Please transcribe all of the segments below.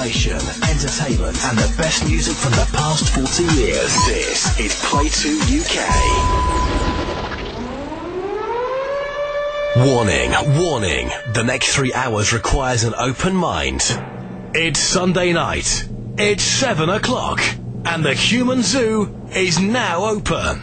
information, entertainment, and the best music from the past 40 years. This is PlayTwoUK. Warning, warning. The next 3 hours requires an open mind. It's Sunday night. It's 7 o'clock. And the Human Zoo is now open.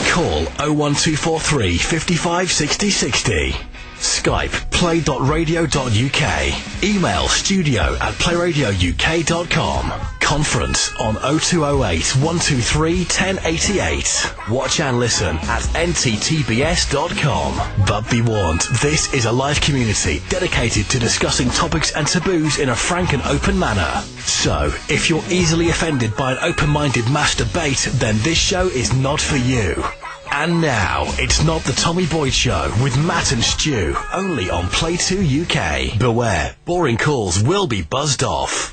Call 01243 55 60 60. Skype play.radio.uk. Email studio@playradiouk.com. Conference on 0208 123 1088. Watch and listen at NTTBS.com. But be warned, this is a live community dedicated to discussing topics and taboos in a frank and open manner. So, if you're easily offended by an open-minded mass debate, then this show is not for you. And now, it's Not the Tommy Boyd Show with Matt and Stu, only on PlayTwoUK. Beware, boring calls will be buzzed off.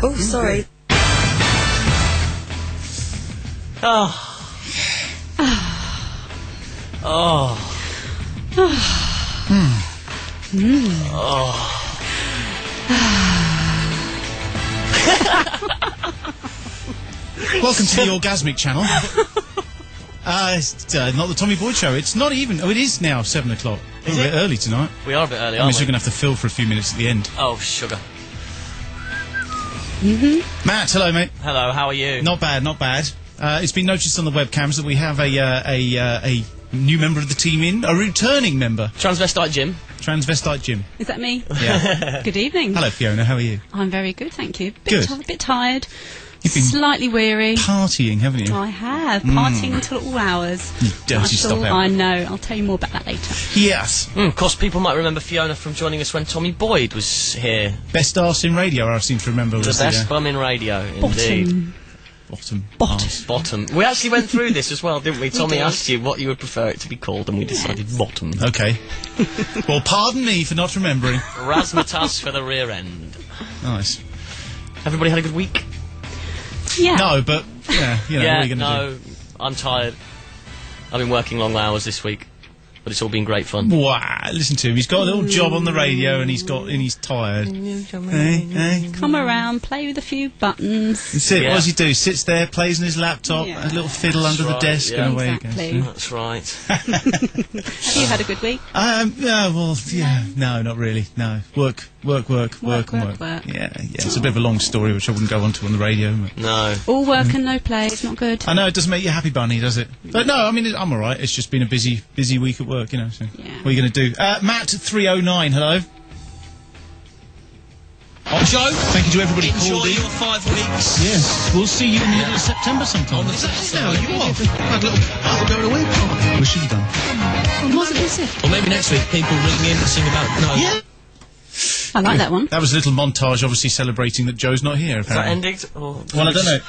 Oh, sorry. Oh. Oh. Oh. Welcome to the Orgasmic Channel. It's not the Tommy Boyd Show. It's not even... Oh, it is now 7 o'clock. We're a bit early tonight. We are a bit early, I mean, aren't so we? we're going to have to fill for a few minutes at the end. Oh, sugar. Matt, hello, mate. Hello, how are you? Not bad, not bad. It's been noticed on the webcams that we have a new member of the team in, a returning member. Transvestite Jim. Transvestite Jim. Is that me? Yeah. Good evening. Hello, Fiona. How are you? I'm very good, thank you. Good. Bit tired. You've been Slightly weary. partying, haven't you? I have. Partying until all hours. You dirty stop out. I know. I'll tell you more about that later. Yes. Of course, people might remember Fiona from joining us when Tommy Boyd was here. Best arse in radio, I seem to remember. The was best bum in radio, indeed. Bottom. Bottom. We actually went through this as well, didn't we? Tommy did. asked you what you would prefer it to be called, and we decided bottom. Okay. Well, pardon me for not remembering. Razzmatazz for the rear end. Nice. Everybody had a good week? Yeah. No, but, yeah, you know, what are you going to do? I'm tired. I've been working long hours this week, but it's all been great fun. Wow, listen to him. He's got a little job on the radio and he's tired. Hey. Come around, play with a few buttons. What does he do? Sits there, plays on his laptop, Yeah. a little fiddle under the right, desk, yeah. and away Exactly. he goes. That's right. Have you had a good week? No, not really. No, work. Work. Yeah. It's a bit of a long story, which I wouldn't go on to on the radio. But No. All work and no play. It's not good. I know it doesn't make you happy, Bunny, does it? But no, I mean, I'm all right. It's just been a busy week at work, you know. So Yeah. what are you going to do? Matt 309, hello. Oh, Joe, Thank you to everybody enjoy called in. your 5 weeks. Yes, we'll see you in the middle of September sometime. On the Saturday. No, you off. Had a little going away party. Wish you'd done. Wasn't this it? Or maybe next week people ring in and sing about... No. Yeah. I like that one. That was a little montage, obviously celebrating that Joe's not here. Is that Apparently. ended? Or... Well, I don't know.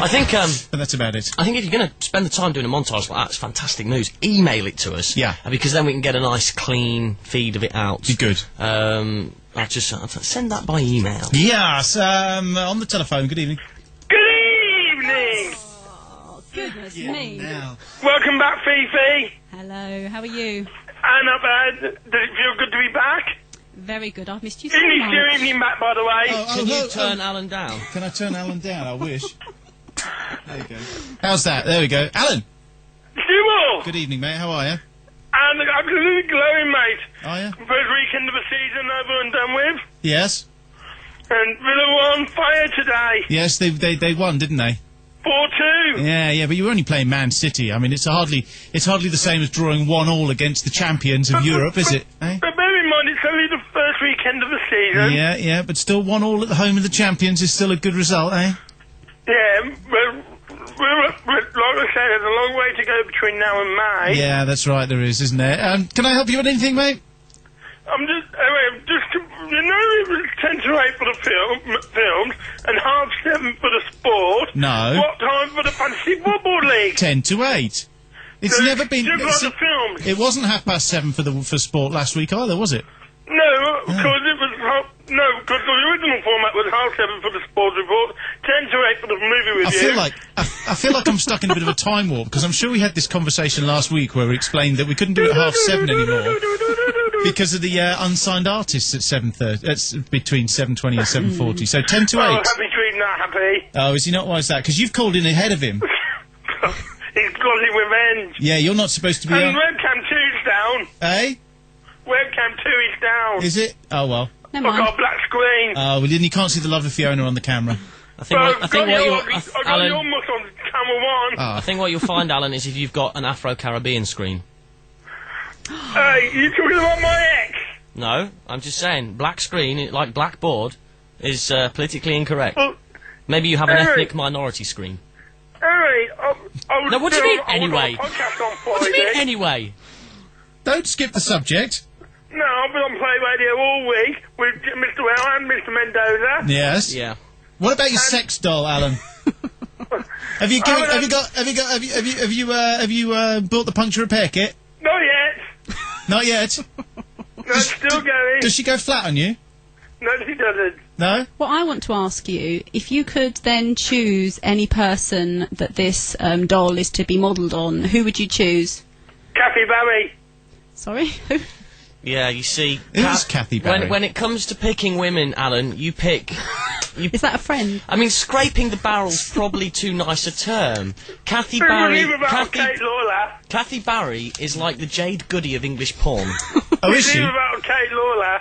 I think, But that's about it. I think if you're going to spend the time doing a montage like that, it's fantastic news. Email it to us. Yeah. Because then we can get a nice, clean feed of it out. Be good. I'll just send that by email. Yes, on the telephone. Good evening. Good evening! Goodness me. Now. Welcome back, Fifi. Hello, how are you? Not bad. Does it feel good to be back? Very good. I've missed you so Evening, much. Stu, evening back, by the way. Can you turn Alan down? Can I turn Alan down? I wish. There you go. How's that? There we go. Alan! Stu, Good evening, mate. How are you? and absolutely glowing, mate. Are you? First weekend of the season over and done with. Yes. And Villa were on fire today. Yes, they won, didn't they? 4-2. Yeah, but you were only playing Man City. I mean, it's hardly the same as drawing 1-1 against the champions of Europe, is it? Eh? But bear in mind, it's only the first weekend of the season. Yeah, but still 1-1 at the home of the champions is still a good result, eh? Yeah, we're like I said, there's a long way to go between now and May. Yeah, that's right, there is, isn't there? Can I help you with anything, mate? I'm just, you know, it was 10 to 8 for the films and 7:30 for the sport. No. What time for the fantasy football league? 10 to 8. It's So never been... just like the films. It wasn't 7:30 for sport last week either, was it? No, because it was because the original format was 7:30 for the sports report, 10 to 8 for the movie review. I I feel like I'm stuck in a bit of a time warp, because I'm sure we had this conversation last week where we explained that we couldn't do it at 7:30 anymore because of the unsigned artists at 7:30. That's between 7:20 and 7:40. So 10 to 8. Oh, happy treat, not happy. Oh, is he not? Why is that? Because you've called in ahead of him. He's got his revenge. Yeah, you're not supposed to be And on. webcam 2's down. Eh? Webcam 2 is down. Is it? Oh, well. Never I've mind. got a black screen. Oh, well, then you can't see the lovely Fiona on the camera. I think I've got your Alan, muss on camera 1. I think what you'll find, Alan, is if you've got an Afro-Caribbean screen. Hey, you talking about my ex? No, I'm just saying, black screen, like blackboard, is politically incorrect. Well, Maybe you have an Eric. ethnic minority screen. Hey, I was No, what do you mean, anyway? Podcast on What do you mean, Friday. anyway? Don't skip the subject. No, I've been on Play Radio all week with Mr. Well and Mr. Mendoza. Yes. Yeah. What about your sex doll, Alan? Have you bought the puncture repair kit? Not yet. Not yet. No, it's still going. Does she go flat on you? No, she doesn't. No? Well, I want to ask you, if you could then choose any person that this doll is to be modelled on, who would you choose? Kathy Barry. Sorry? Who? Yeah, you see... It is Kathy Barry. When it comes to picking women, Alan, you pick... Is that a friend? I mean, scraping the barrel's probably too nice a term. Kathy Who Barry... believe about Kate Lawler? Kathy Barry is like the Jade Goody of English porn. Oh, is she? Believe about Kate Lawler?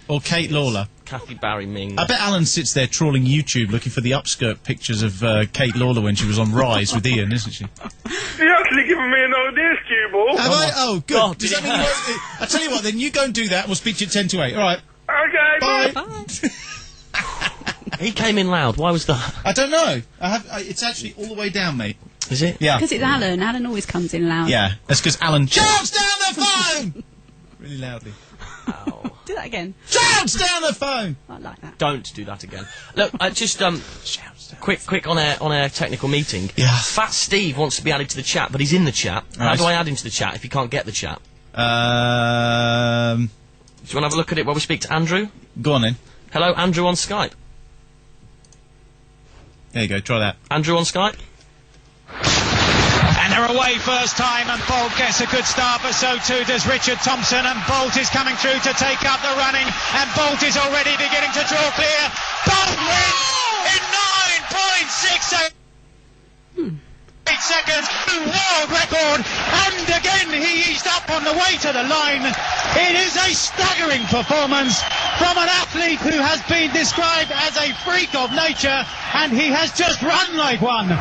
Or Kate Lawler? Kathy Barry Ming. I bet Alan sits there trawling YouTube looking for the upskirt pictures of Kate Lawler when she was on Rise with Ian, isn't she? You're actually giving me an idea, Stewball. Have I? Oh, good. God, Does did that he mean you have? won't... I'll tell you what, then you go and do that and we'll speak to you at 10 to 8. All right. Okay, Bye. He came in loud. Why was that? I don't know. It's actually all the way down, mate. Is it? Yeah. Because it's Alan. Alan always comes in loud. Yeah. That's because Alan shouts down the phone! Really loudly. Do that again. Shouts down the phone! I like that. Don't do that again. Look, just quick on air technical meeting. Yeah. Fat Steve wants to be added to the chat, but he's in the chat. How Right. do I add him to the chat if you can't get the chat? Do you want to have a look at it while we speak to Andrew? Go on then. Hello, Andrew on Skype. There you go, try that. Andrew on Skype. And they're away first time, and Bolt gets a good start, but so too does Richard Thompson, and Bolt is coming through to take up the running, and Bolt is already beginning to draw clear. Bolt wins in 9.68 seconds, world record, and again he eased up on the way to the line. It is a staggering performance from an athlete who has been described as a freak of nature, and he has just run like one.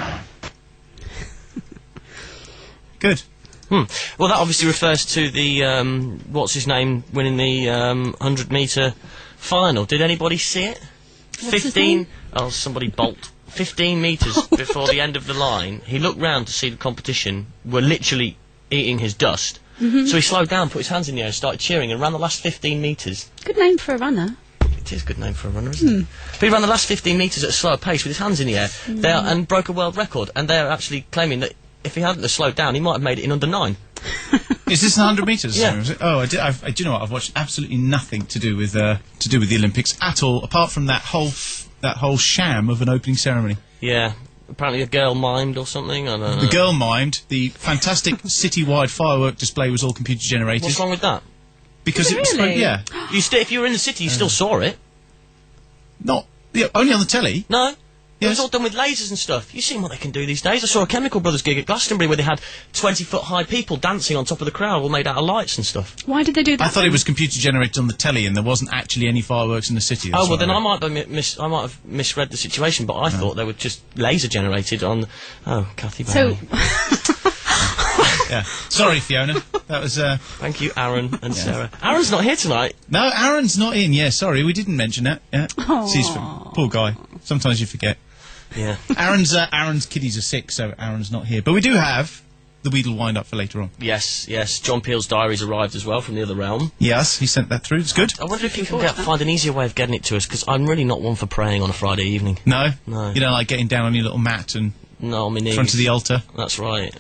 Good. Well, that obviously refers to the, what's his name, winning the 100-metre final. Did anybody see it? What's his name? Oh, somebody bolt. 15 metres before the end of the line, he looked round to see the competition were literally eating his dust. Mm-hmm. So he slowed down, put his hands in the air, started cheering, and ran the last 15 metres. Good name for a runner. It is a good name for a runner, isn't it? But he ran the last 15 metres at a slower pace with his hands in the air and broke a world record. And they're actually claiming that if he hadn't have slowed down, he might have made it in under 9. Is this 100 metres? Yeah. Is it? Oh, do you know what? I've watched absolutely nothing to do with the Olympics at all, apart from that whole sham of an opening ceremony. Yeah. Apparently a girl mimed or something. I don't know. The girl mimed. The fantastic citywide firework display was all computer generated. What's wrong with that? Because Is it it was really? yeah, If you were in the city, you still saw it. not only on the telly. No? It was Yes. all done with lasers and stuff. You've seen what they can do these days. I saw a Chemical Brothers gig at Glastonbury where they had 20-foot high people dancing on top of the crowd, all made out of lights and stuff. Why did they do that? I thought it was computer generated on the telly, and there wasn't actually any fireworks in the city. That's Oh, well, what then I I read. might have misread the situation, but I thought they were just laser generated on... Oh, Kathy So, Barry. Yeah. Sorry, Fiona. That was. Thank you, Aaron and Sarah. Aaron's not here tonight. No, Aaron's not in. Yeah, sorry, we didn't mention that. Yeah. Aw. Poor guy. Sometimes you forget. Yeah. Aaron's kiddies are sick, so Aaron's not here. But we do have the Weedle wind up for later on. Yes. John Peel's diary's arrived as well from the other realm. Yes, he sent that through. It's good. I wonder if you can find an easier way of getting it to us, because I'm really not one for praying on a Friday evening. No, No. You don't like getting down on your little mat and No, on my in knees. front of the altar. That's right.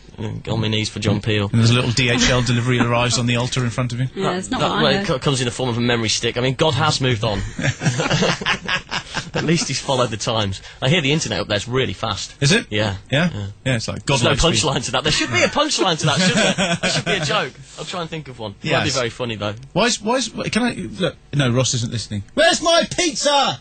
On my knees for John Peel. And there's a little DHL delivery arrives on the altar in front of you. yeah, it's not That what way I it heard. comes in the form of a memory stick. I mean, God has moved on. At least he's followed the times. I hear the internet up there's really fast. Is it? Yeah. Yeah? Yeah, it's like... There's no godlike speed. punchline to that. There should be a punchline to that, shouldn't there? There should be a joke. I'll try and think of one. It won't be Yes. very funny, though. Why is... Can I... Look... No, Ross isn't listening. Where's my pizza?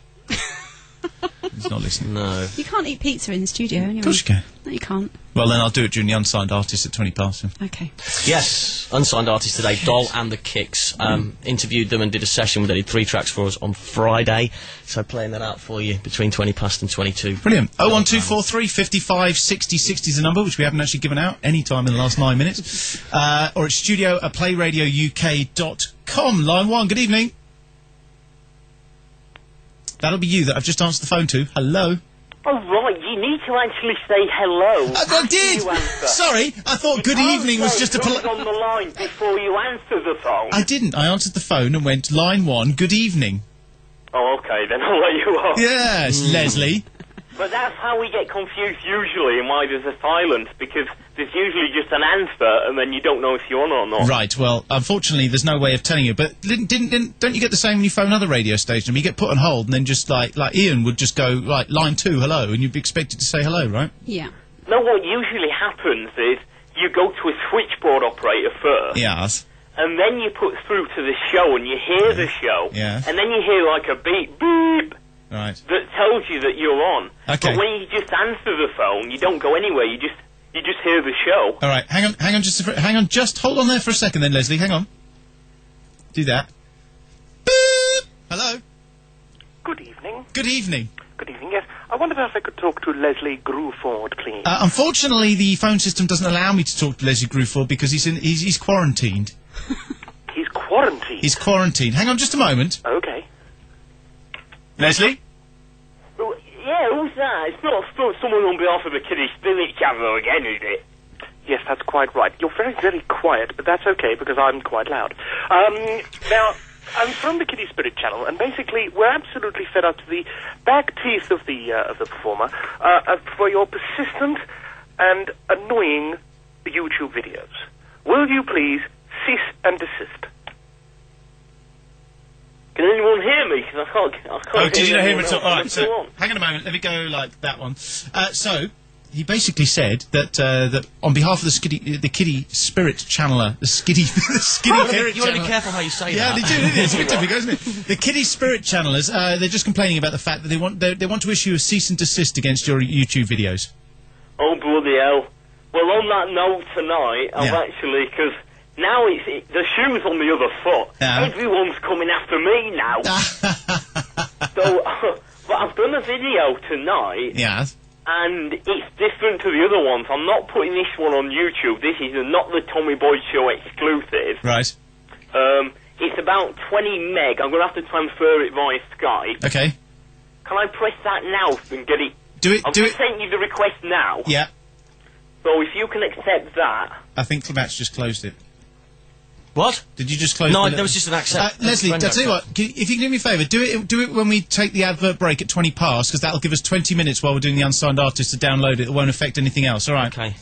He's not listening. No. You can't eat pizza in the studio anyway. Of course you can. No, you can't. Well, then I'll do it during the unsigned artist at 20 past. Okay. Yes, unsigned artist today, Doll and the Kicks. Interviewed them and did a session where they did 3 tracks for us on Friday. So playing that out for you between 20 past and 22. Brilliant. 01243 55 60 60 is the number, which we haven't actually given out any time in the last 9 minutes. Or it's studio@playradiouk.com. Line 1, good evening. That'll be you that I've just answered the phone to. Hello. Oh, right, you need to actually say hello. I did! You answer. Sorry, I thought good evening was just a polite... on the line before you answer the phone. I didn't. I answered the phone and went, line 1, good evening. Oh, okay, then I'll let you off. Yes, Leslie. But that's how we get confused usually and why there's a silence, because there's usually just an answer and then you don't know if you're on or not. Right, well, unfortunately there's no way of telling you, but don't you get the same when you phone another radio station? You get put on hold and then just like Ian would just go, like, line 2, hello, and you'd be expected to say hello, right? Yeah. No, what usually happens is you go to a switchboard operator first. Yes. And then you put through to the show and you hear the show. Yeah. And then you hear like a beep, beep. Right. That tells you that you're on. Okay. But when you just answer the phone, you don't go anywhere. You just hear the show. All right. Hang on. Just hold on there for a second, then, Leslie. Hang on. Do that. Boop. Hello. Good evening. Good evening. Good evening. Yes, I wondered if I could talk to Leslie Gruford, please. Unfortunately, the phone system doesn't allow me to talk to Leslie Gruford because he's quarantined. He's quarantined. He's quarantined. Hang on, just a moment. Okay. Leslie. Well, yeah, who's that? It's not someone on behalf of the Kiddie Spirit Channel again, is it? Yes, that's quite right. You're very, very quiet, but that's okay because I'm quite loud. Now, I'm from the Kiddie Spirit Channel, and basically we're absolutely fed up to the back teeth of the performer for your persistent and annoying YouTube videos. Will you please cease and desist? Can anyone hear me? Because I can't Oh, did you not hear him at all? else. All right, so hang on a moment. Let me go like that one. So he basically said that that on behalf of the Kiddie Spirit Channeler, the Spirit You want to Channeler. be careful how you say Yeah, that. they do. It's a bit difficult, isn't it? The Kiddie Spirit Channelers, they're just complaining about the fact that they want to issue a cease and desist against your YouTube videos. Oh, bloody hell. Well, on that note tonight, I've actually, because now the shoe's on the other foot. Yeah. Everyone's coming after me now. So, but I've done a video tonight. Yes. And it's different to the other ones. I'm not putting this one on YouTube. This is not the Tommy Boy Show exclusive. Right. It's about 20 meg. I'm going to have to transfer it via Skype. Okay. Can I press that now and get it? Do it. I've just sent you the request now. Yeah. So if you can accept that. I think Matt's just closed it. What? Did you just close? No, there was just an accept. Leslie, I'll tell you what. If you can do me a favour, do it when we take the advert break at 20 past, because that'll give us 20 minutes while we're doing the unsigned artist to download it. It won't affect anything else. All right. Okay.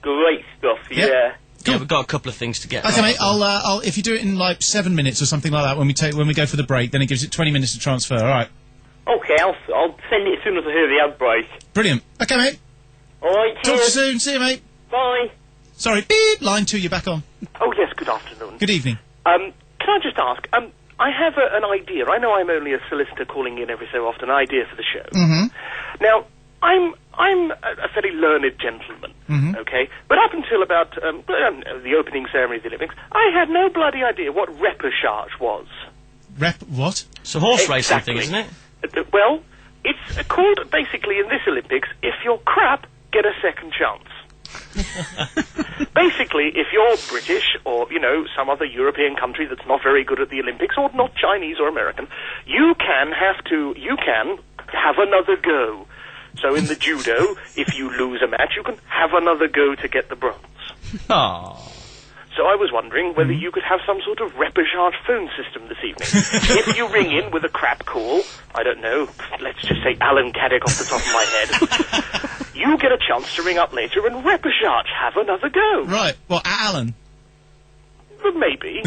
Great stuff. Yeah. Yeah. Cool. Yeah, we've got a couple of things to get. Okay, mate. I'll if you do it in like 7 minutes or something like that when we go for the break, then it gives it 20 minutes to transfer. All right. Okay, I'll send it as soon as I hear the ad break. Brilliant. Okay, mate. All right. Talk to you soon. See you, mate. Bye. Sorry. Beep. Line 2. You're back on. Oh, yes, good afternoon. Good evening. Can I just ask, I have an idea. I know I'm only a solicitor calling in every so often, an idea for the show. Mm-hmm. Now, I'm a fairly learned gentleman, okay? But up until about the opening ceremony of the Olympics, I had no bloody idea what repechage was. What? It's a horse racing thing, isn't it? Well, it's called, basically, in this Olympics, if you're crap, get a second chance. Basically, if you're British or, some other European country that's not very good at the Olympics, or not Chinese or American, you can have another go. So in the judo, if you lose a match, you can have another go to get the bronze. Oh. So I was wondering whether you could have some sort of repechage phone system this evening. If you ring in with a crap call, I don't know, let's just say Alan Caddick off the top of my head, you get a chance to ring up later and repechage, have another go. Right. Well, Alan. Maybe.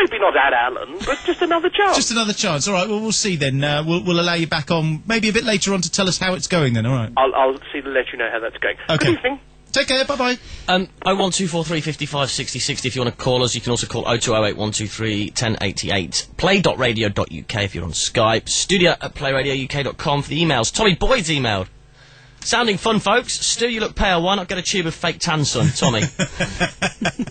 maybe not at Alan, but just another chance. Just another chance. All right, well, we'll see then. We'll allow you back on maybe a bit later on to tell us how it's going then, all right? I'll see to let you know how that's going. Okay. Good evening. Take care, bye-bye. 01243 55 60 60 if you want to call us. You can also call 0208 123 1088. Play.radio.uk if you're on Skype. Studio@playradiouk.com for the emails. Tommy Boyd's emailed. Sounding fun, folks. Stu, you look pale. Why not get a tube of fake tan, son? Tommy.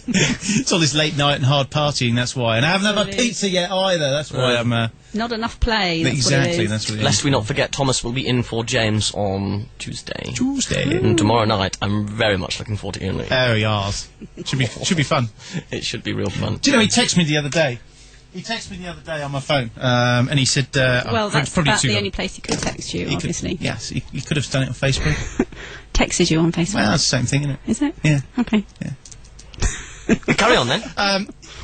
It's all this late night and hard partying, that's why. And I haven't had my pizza yet either, that's why I'm... Not enough play. That's exactly, what it is. that's what it is. Lest we not forget, Thomas will be in for James on Tuesday. Tuesday. And tomorrow night, I'm very much looking forward to hearing it. Oh, yars. Should be fun. It should be real fun. Do you know, he texted me the other day. He texted me the other day on my phone, and he said... well, that's probably about the only place he could text you, obviously. Yes, he could have done it on Facebook. Texted you on Facebook. Well, that's the same thing, isn't it? Is it? Yeah. Okay. Yeah. Carry on, then.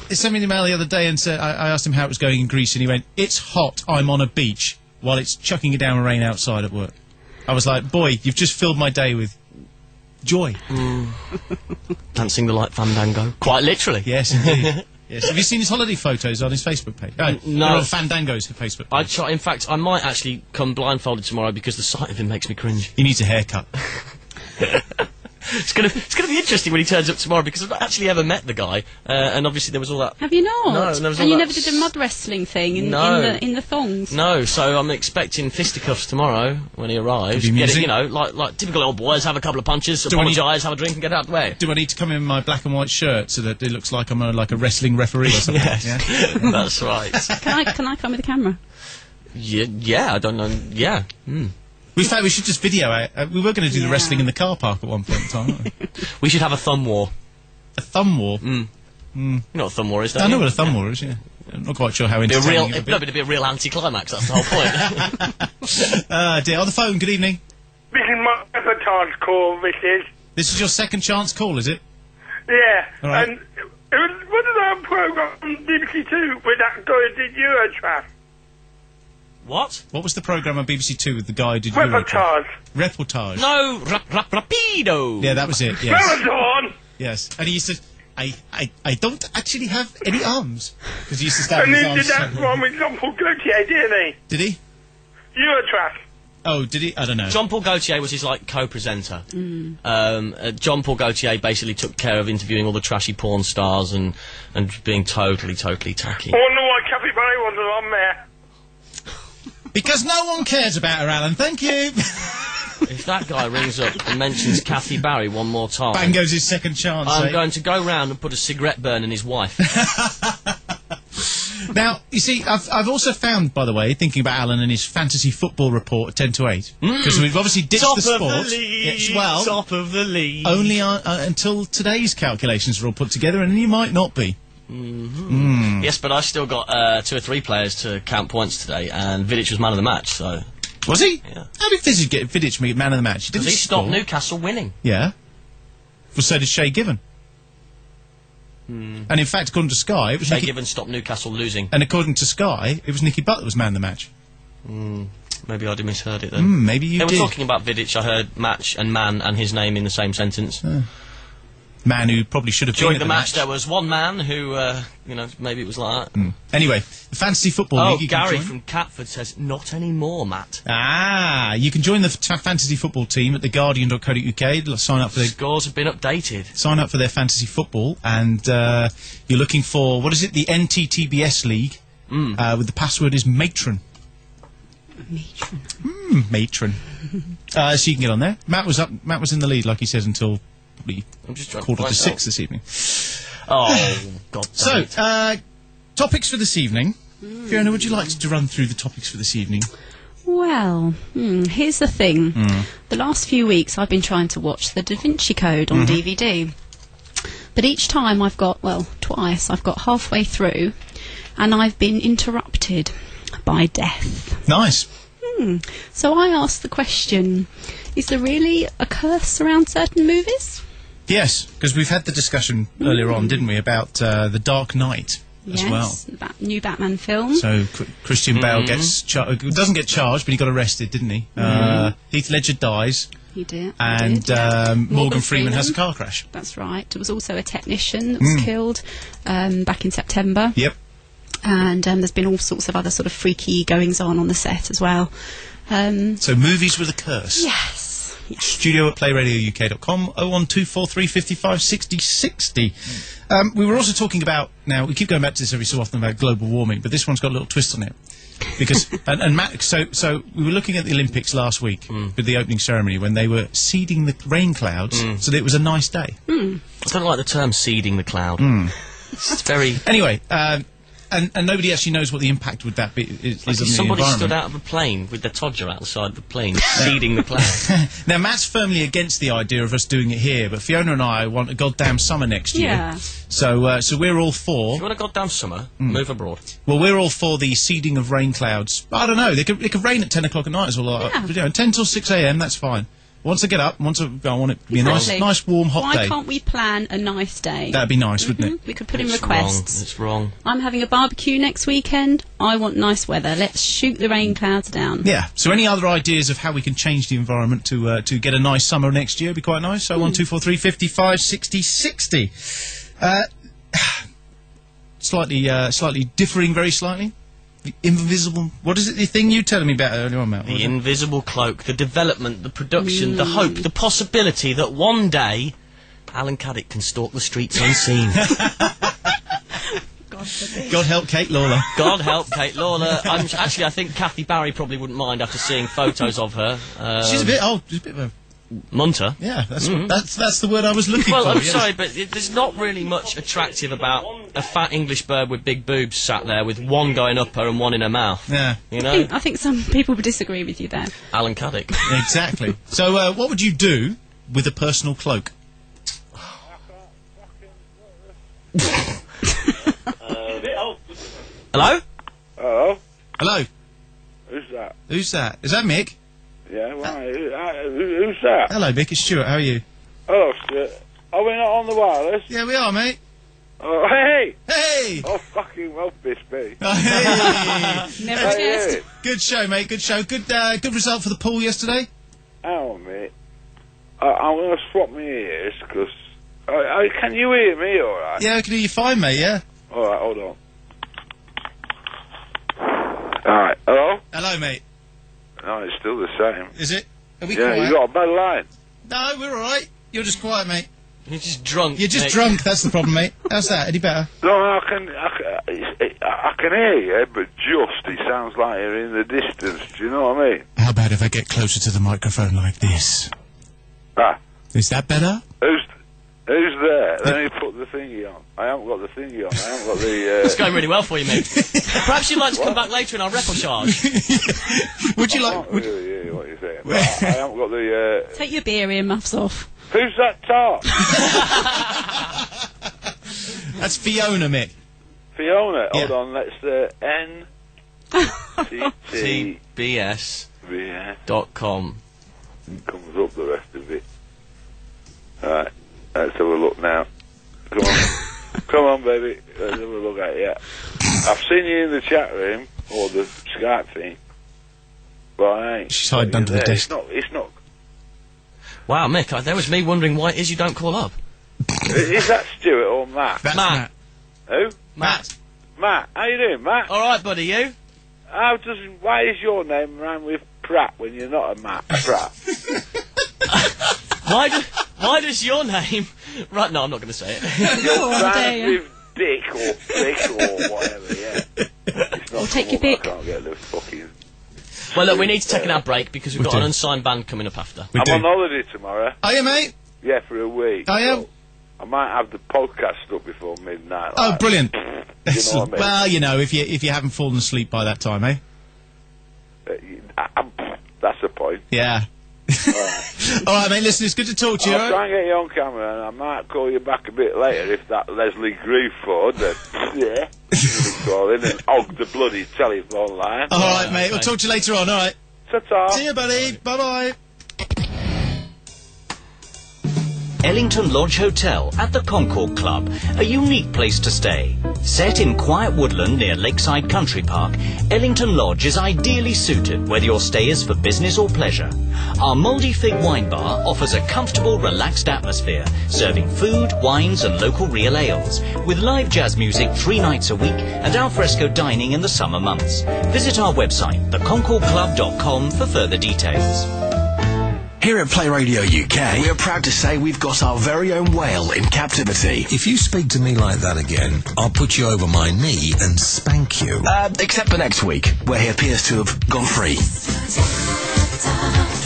He sent me an email the other day and said, I asked him how it was going in Greece, and he went, "It's hot, I'm on a beach, while it's chucking it down with rain outside at work." I was like, boy, you've just filled my day with joy. Dancing the light fandango. Quite literally. Yes, indeed. Yes. Have you seen his holiday photos on his Facebook page? No. They're on Fandango's Facebook page. In fact, I might actually come blindfolded tomorrow because the sight of him makes me cringe. He needs a haircut. It's gonna be interesting when he turns up tomorrow because I've not actually ever met the guy, and obviously there was all that. Have you not? No, there was all and you that never did a mud wrestling thing in the thongs. No, so I'm expecting fisticuffs tomorrow when he arrives. Could be Get it, music. you know, like typical old boys, have a couple of punches, apologise, have a drink, and get out of the way. Do I need to come in my black and white shirt so that it looks like I'm like a wrestling referee or something? Yes, yeah? that's right. Can I come with a camera? Yeah, I don't know. Yeah. We thought we should just video it. We were going to do the wrestling in the car park at one point in time, weren't we? We should have a thumb war. A thumb war? You know what a thumb war is, don't I you? know what a thumb war is, yeah. I'm not quite sure how entertaining it would be. It'd be a real anticlimax, that's the whole point. Dear, on the phone, good evening. This is my repertoire call, this is. This is your second chance call, is it? Yeah. All right. And it was one of our programmes on BBC Two with that guy who did Eurotrash. What? What was the programme on BBC Two with the guy who did Reportage. Reportage. No, rapido. Yeah, that was it, yes. Marathon! Yes. And he used to... I don't actually have any arms. Because he used to stand And with he his did arms... that one with Jean-Paul Gaultier, didn't he? Did he? Eurotrash. Oh, did he? I don't know. John Paul Gaultier was his, co-presenter. John Paul Gaultier basically took care of interviewing all the trashy porn stars and being totally tacky. I wonder why Capybara wasn't on there. Because no one cares about her, Alan. Thank you. If that guy rings up and mentions Kathy Barry one more time... Bang goes his second chance, I'm going to go round and put a cigarette burn in his wife. Now, you see, I've also found, by the way, thinking about Alan and his fantasy football report at 10 to 8, because we've obviously ditched the sport. Top of the league, well, top of the league. only until today's calculations are all put together, and you might not be. Yes, but I've still got 2 or 3 players to count points today, and Vidic was man of the match, so... Was he? Yeah. How did Vidic get man of the match? He didn't Because he stopped score. Newcastle winning. Yeah. Well, so did Shay Given. And in fact, according to Sky, it was Shay Given stopped Newcastle losing. And according to Sky, it was Nicky Butt that was man of the match. Maybe I misheard it then. Maybe you They did. were talking about Vidic, I heard match and man and his name in the same sentence. Man who probably should have During been the at match, there was one man who, maybe it was like that. Anyway, the Fantasy Football Oh, League. You can Gary join. from Catford says, not anymore, Matt. Ah, you can join the fantasy football team at theguardian.co.uk. Sign up for their Scores have been updated. sign up for their fantasy football, and you're looking for what is it? The NTTBS League. With the password is matron. Matron. So you can get on there. Matt was in the lead, like he says, until probably I'm just trying quarter to to find 6 this evening. Oh, God damn So, it. topics for this evening. Fiona, would you like to run through the topics for this evening? Well, here's the thing. The last few weeks I've been trying to watch The Da Vinci Code on DVD. But each time twice, I've got halfway through and I've been interrupted by death. Nice. So I asked the question, is there really a curse around certain movies? Yes, because we've had the discussion earlier on, didn't we, about The Dark Knight as well. Yes, new Batman film. So Christian Bale doesn't get charged, but he got arrested, didn't he? Heath Ledger dies, He did. and Morgan Freeman has a car crash. That's right. There was also a technician that was killed back in September. Yep. And there's been all sorts of other sort of freaky goings-on the set as well. So movies with a curse. Yes. Studio at playradiouk.com, 01243 55 60 60. We were also talking about, now we keep going back to this every so often about global warming, but this one's got a little twist on it. Because and Matt, so we were looking at the Olympics last week with the opening ceremony when they were seeding the rain clouds so that it was a nice day. I don't like the term seeding the cloud. It's very... Anyway, and nobody actually knows what the impact would that be is on the somebody environment. stood out of a plane with their todger outside the plane, seeding the cloud. Now, Matt's firmly against the idea of us doing it here, but Fiona and I want a goddamn summer next year. Yeah. So we're all for... If you want a goddamn summer, move abroad. Well, we're all for the seeding of rain clouds. I don't know, it could rain at 10 o'clock at night as well. Yeah. 10 till 6 a.m, that's fine. Once I get up, I want it to be a nice warm, hot day. Why can't we plan a nice day? That'd be nice, wouldn't it? We could put in requests. It's wrong. I'm having a barbecue next weekend. I want nice weather. Let's shoot the rain clouds down. Yeah. So any other ideas of how we can change the environment to get a nice summer next year would be quite nice. So 1243 55 60 60. Slightly differing, very slightly. The invisible... What is it, the thing you telling me about earlier on, Matt? The invisible cloak, the development, the production, the hope, the possibility that one day Alan Caddick can stalk the streets unseen. God help Kate Lawler. God help Kate Lawler. I think Kathy Barry probably wouldn't mind after seeing photos of her. She's a bit old. She's a bit of a... Munter. Yeah, that's the word I was looking for. Well, I'm sorry, but there's not really much attractive about a fat English bird with big boobs sat there with one going up her and one in her mouth. Yeah. You know? I think some people would disagree with you there. Alan Caddick. Exactly. So, what would you do with a personal cloak? Hello? Hello? Hello? Who's that? Who's that? Is that Mick? Yeah, right. Who's that? Hello, Mick. It's Stuart. How are you? Hello, Stuart. Are we not on the wireless? Yeah, we are, mate. Oh, hey! Hey! Oh, fucking well, bitch, me. Oh, hey! Never guessed. Good show, mate. Good show. Good result for the pool yesterday. Hang on, mate. I'm going to swap my ears, because... can you hear me all right? Yeah, I can hear you fine, mate, yeah. All right, hold on. All right, hello? Hello, mate. No, it's still the same. Is it? Are we Yeah, quiet? you got a bad line. No, we're all right. You're just quiet, mate. You're just drunk. You're just mate. drunk. That's the problem, mate. How's that? Any better? No, I can hear you, but just, it sounds like you're in the distance. Do you know what I mean? How about if I get closer to the microphone like this? Ah, Is that better? who's there? Let me put the thingy on. I haven't got the thingy on. I haven't got the... It's going really well for you, mate. Perhaps you'd like to come back later in our reportage. Would you I like... can't really hear what you're saying. I haven't got the... Take your beer earmuffs off. Who's that tart? That's Fiona, Mick. Fiona. Yeah. Hold on, let's... NTTBS.com. Comes up the rest of it. Alright, let's have a look now. Come on. Come on, baby. Let's have a look at it. I've seen you in the chat room, or the Skype thing, but I ain't. She's hiding under the desk. It's not. Wow, Mick, there was me wondering why it is you don't call up. Is that Stuart or Matt? That's Matt. Who? Matt. Matt, how you doing, Matt? All right, buddy, you? Why is your name rhyme with Pratt when you're not a Matt Pratt? Why does your name... Right, no, I'm not going to say it. Rhymes with Dick or Dick or whatever, yeah. It's not Or take your I pick. can't get the fucking... Well, look, we need to take an ad break because we've got an unsigned band coming up after. We I'm do. on holiday tomorrow. Are you, mate? Yeah, for a week. I am. So I might have the podcast up before midnight. Oh, like, brilliant. You know what I Excellent. mean? Well, you know, if you haven't fallen asleep by that time, eh? That's the point. Yeah. All right, mate, listen, it's good to talk to you, I'll all try right? and get you on camera, and I might call you back a bit later if that Leslie Grieford, yeah, calling and hog the bloody telephone line. All right, mate, we'll talk to you later on, all right? Ta-ta. See you, buddy. Bye-bye. Ellington Lodge Hotel at the Concord Club, a unique place to stay. Set in quiet woodland near Lakeside Country Park, Ellington Lodge is ideally suited whether your stay is for business or pleasure. Our Mouldy Fig wine bar offers a comfortable, relaxed atmosphere, serving food, wines and local real ales, with live jazz music 3 nights a week and alfresco dining in the summer months. Visit our website, theconcordclub.com, for further details. Here at Play Radio UK, we are proud to say we've got our very own whale in captivity. If you speak to me like that again, I'll put you over my knee and spank you. Except for next week, where he appears to have gone free.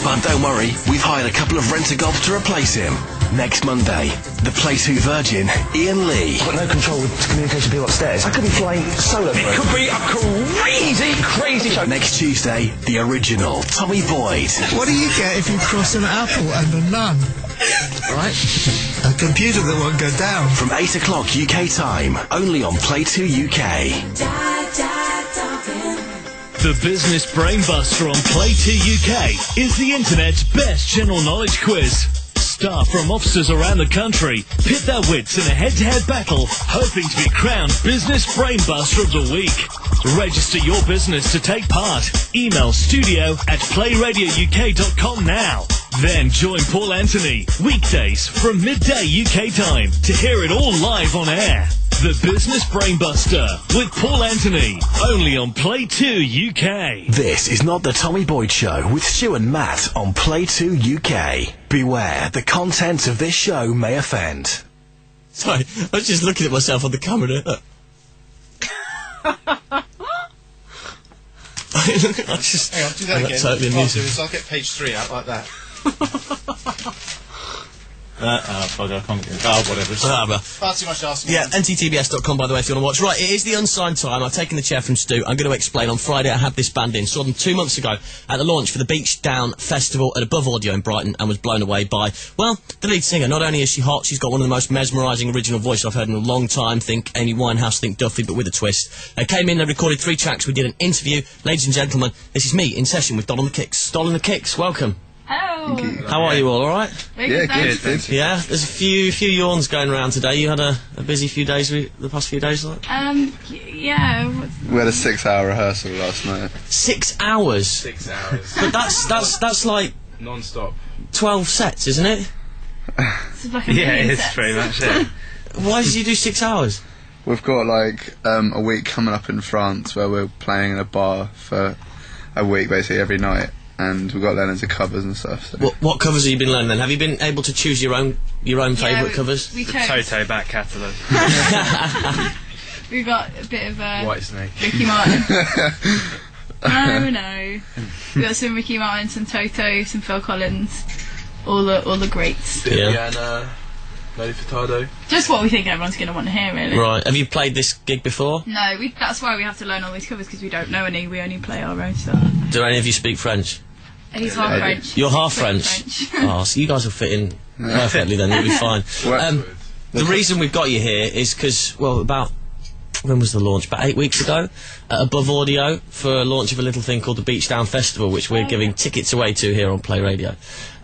But don't worry, we've hired a couple of rent-a-gobs to replace him. Next Monday, the Play2 virgin, Ian Lee. I've got no control with communication people upstairs. I could be flying solo. It could be a crazy show. Next Tuesday, the original, Tommy Boyd. What do you get if you cross an apple and a nun? Right? A computer that won't go down. From 8 o'clock UK time, only on PlayTwoUK. The Business Brainbuster on PlayTwoUK is the internet's best general knowledge quiz. Staff from offices around the country pit their wits in a head-to-head battle, hoping to be crowned Business Brainbuster of the Week. Register your business to take part. Email studio@playradiouk.com now. Then join Paul Anthony, weekdays from midday UK time, to hear it all live on air. The Business Brainbuster with Paul Anthony, only on Play2UK. This is not the Tommy Boyd Show with Stu and Matt on Play2UK. Beware, the content of this show may offend. Sorry, I was just looking at myself on the camera. I just... Hang on, do that again. Totally What I'll amusing. do is I'll get page 3 out like that. I can't get it. Oh, whatever. Far too much asking. Yeah, NTTBS.com, by the way, if you want to watch. Right, it is the unsigned time. I've taken the chair from Stu. I'm going to explain. On Friday, I had this band in. Saw them 2 months ago at the launch for the Beach Down Festival at Above Audio in Brighton, and was blown away by, well, the lead singer. Not only is she hot, she's got one of the most mesmerising original voices I've heard in a long time. Think Amy Winehouse, think Duffy, but with a twist. They came in, they recorded 3 tracks. We did an interview. Ladies and gentlemen, this is me in session with Doll on the Kicks. Doll on the Kicks, welcome. Hello. How are you all right? Yeah, good. Yeah, there's a few yawns going around today. You had a busy few days, the past few days, like? Yeah. We had a 6-hour rehearsal last night. 6 hours? 6 hours. But that's like... Non-stop. 12 sets, isn't it? It's like a Yeah, million it's sets. pretty much it. Why did you do 6 hours? We've got like a week coming up in France where we're playing in a bar for a week basically every night. And we've got learning of covers and stuff. So. What covers have you been learning then? Have you been able to choose your own favourite covers? We The chose. Toto back catalogue. We got a bit of Whitesnake. Ricky Martin. No. We got some Ricky Martin, some Toto, some Phil Collins, all the greats. Diana, Nelly Furtado. Just what we think everyone's going to want to hear, really. Right. Have you played this gig before? No, that's why we have to learn all these covers, because we don't know any. We only play our own stuff. Do any of you speak French? He's half French. You're half French. French. Oh, so you guys will fit in perfectly then. You'll be fine. The reason we've got you here is because, well, when was the launch? About 8 weeks ago, at Above Audio, for a launch of a little thing called the Beach Down Festival, which we're giving tickets away to here on Play Radio.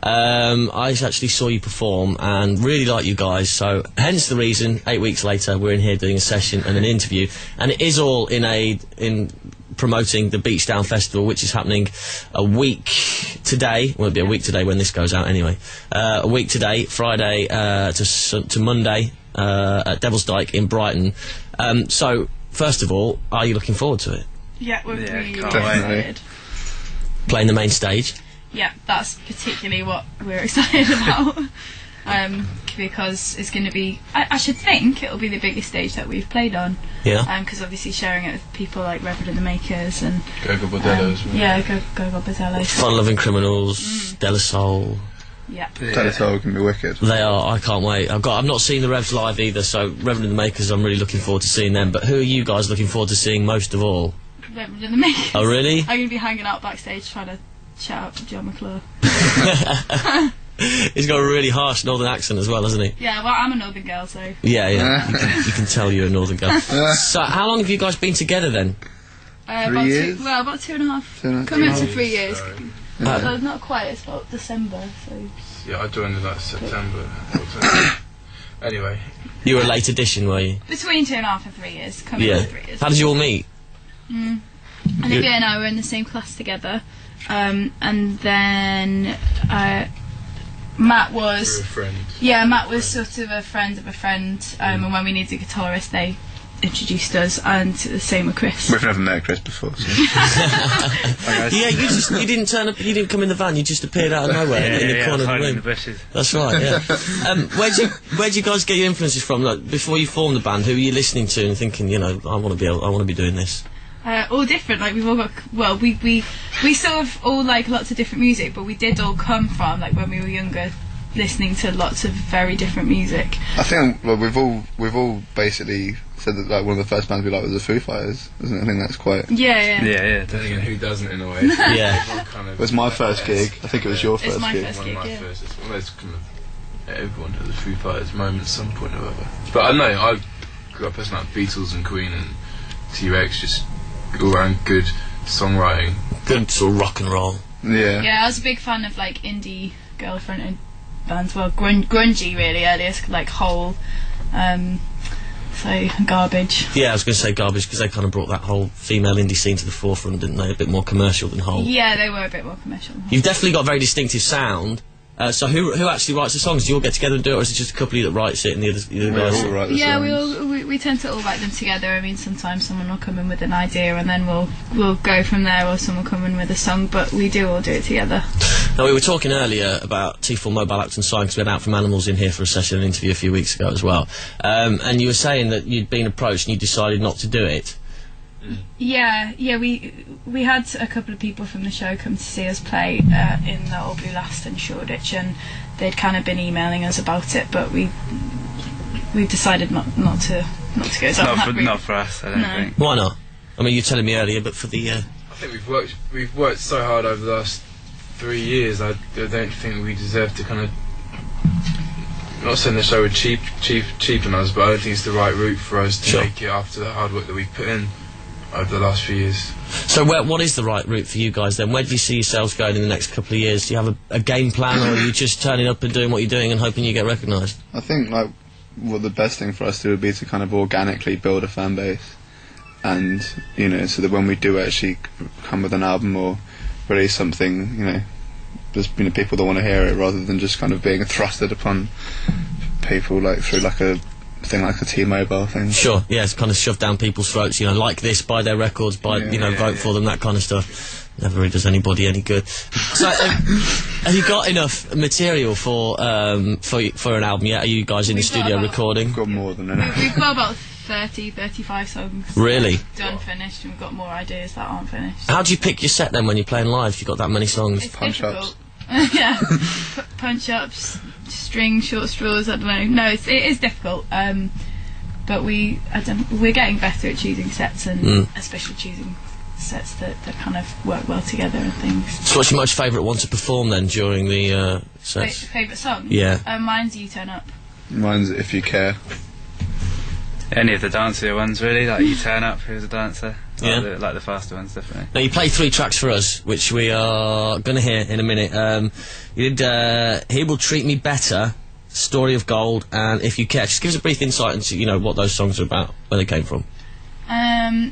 I actually saw you perform and really like you guys, so hence the reason 8 weeks later we're in here doing a session and an interview, and it is all in promoting the Beach Down Festival, which is happening a week today. Well, it'll be a week today when this goes out anyway. A week today, Friday to Monday, at Devil's Dyke in Brighton. So, first of all, are you looking forward to it? Yeah, we're really definitely. excited. Playing the main stage? Yeah, that's particularly what we're excited about. Because it's going to be, I should think it'll be the biggest stage that we've played on. Yeah. Because obviously sharing it with people like Reverend and the Makers and Go-Go Bordellos. Yeah, Go-Go Bordellos. Fun Loving Criminals, De La Soul. Yeah. Telesoul can be wicked. They are. I can't wait. I've not seen the Revs live either, so Reverend and the Makers, I'm really looking forward to seeing them. But who are you guys looking forward to seeing most of all? Reverend and the Makers. Oh, really? I'm going to be hanging out backstage trying to shout out to John McClure. He's got a really harsh northern accent as well, hasn't he? Yeah, well, I'm a northern girl, so... Yeah. You can tell you're a northern girl. So, how long have you guys been together then? 3 years? About 2.5. Coming up to 3 years. Not quite, it's about December, so... Yeah, I joined in like September. Anyway. You were a late addition, were you? Between 2.5 and 3 years. Coming Yeah. to 3 years. How did you all meet? Olivia and I were in the same class together, and then Matt was. We were friends. Yeah, Matt was sort of a friend of a friend, and when we needed a guitarist, they introduced us, and the same with Chris. We've never met Chris before. So. Yeah, you didn't turn up. You didn't come in the van. You just appeared out of nowhere in the corner of the room. In the bushes. That's right. Yeah. Where'd you guys get your influences from? Like before you formed the band, who were you listening to and thinking, you know, I want to be doing this? All different. Like we've all got. Well, we sort of all like lots of different music, but we did all come from like when we were younger, listening to lots of very different music. I think we've all basically said that like one of the first bands we liked was the Foo Fighters, isn't it? I think that's quite. Yeah. Definitely. Who doesn't in a way? Yeah. It was my first gig. I think it was your It's first my gig. first gig, One of my yeah. first. It's almost kind of everyone has a Foo Fighters moment at some point or other. But I don't know. I grew up listening like Beatles and Queen and T-Rex, just all around good songwriting. Good sort of rock and roll. Yeah. Yeah, I was a big fan of like indie girl-fronted bands. Well, grungy really earliest, like Hole. So Garbage. Yeah, I was going to say Garbage because they kind of brought that whole female indie scene to the forefront, didn't they? A bit more commercial than Hole. Yeah, they were a bit more commercial. You've definitely got a very distinctive sound. So who actually writes the songs? Do you all get together and do it, or is it just a couple of you that writes it and the other guys? all write the Yeah, songs. we tend to all write them together. I mean, sometimes someone will come in with an idea and then we'll go from there, or someone will come in with a song, but we do all do it together. Now, we were talking earlier about T4 Mobile Act and Sign, because we had Out from Animals in here for a session, an interview a few weeks ago as well. And you were saying that you'd been approached and you decided not to do it. Yeah, we had a couple of people from the show come to see us play in the All Blue Last in Shoreditch, and they'd kind of been emailing us about it, but we decided not to go down that route. Not for us, I don't think. Why not? I mean, you were telling me earlier, but for the... I think we've worked so hard over the last 3 years. I don't think we deserve to kind of. Not saying the show would cheapen us, but I don't think it's the right route for us to make it after the hard work that we've put in over the last few years. So what is the right route for you guys then? Where do you see yourselves going in the next couple of years? Do you have a game plan, or are you just turning up and doing what you're doing and hoping you get recognised? I think like what the best thing for us to do would be to kind of organically build a fan base, and you know, so that when we do actually come with an album or release something, you know, there's people that want to hear it, rather than just kind of being thrusted upon people like through like a thing like a T-Mobile thing. Sure, yeah, it's kind of shoved down people's throats, you know, like this, buy their records, vote for them, that kind of stuff. Never really does anybody any good. So, have you got enough material for an album yet? Are you guys in the studio recording? We've got more than enough. We've got about 35 songs. Really? Done, finished, and we've got more ideas that aren't finished. How do you pick your set then when you're playing live if you've got that many songs? It's difficult. Yeah, punch-ups, string, short straws, I don't know. No, it is difficult, but we're getting better at choosing sets, and especially choosing sets that kind of work well together and things. So what's your most favourite one to perform then during the sets? Favourite song? Yeah. Mine's You Turn Up. Mine's If You Care. Any of the dancier ones, really, like You Turn Up, who's a dancer. Yeah. Like the faster ones, definitely. Now, you played 3 tracks for us, which we are going to hear in a minute. You did He Will Treat Me Better, Story of Gold, and If You Care. Just give us a brief insight into, you know, what those songs are about, where they came from.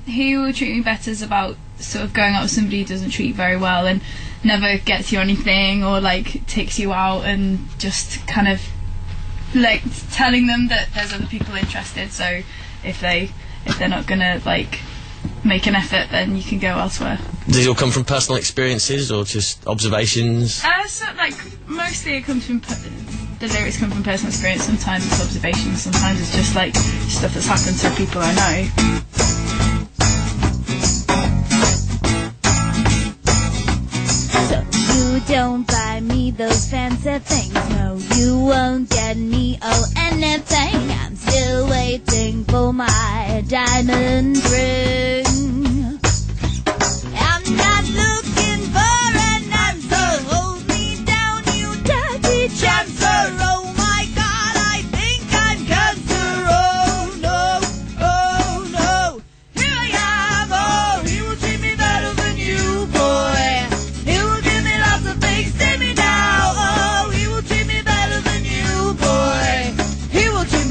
He Will Treat Me Better is about sort of going out with somebody who doesn't treat you very well and never gets you anything, or like takes you out, and just kind of like telling them that there's other people interested, so if they're not gonna like make an effort, then you can go elsewhere. Does it all come from personal experiences or just observations? So like mostly it comes from the lyrics come from personal experience. Sometimes it's observations, sometimes it's just like stuff that's happened to people I know. You don't buy me those fancy things. No, you won't get me anything. I'm still waiting for my diamond ring. I'm not looking for an answer. Hold me down, you dirty chancer. Oh my God, I think I'm cancer. Oh no, oh no. Here I am. Oh, he will treat me better than you, boy. Take me now, oh, he will treat me better than you, boy. He will treat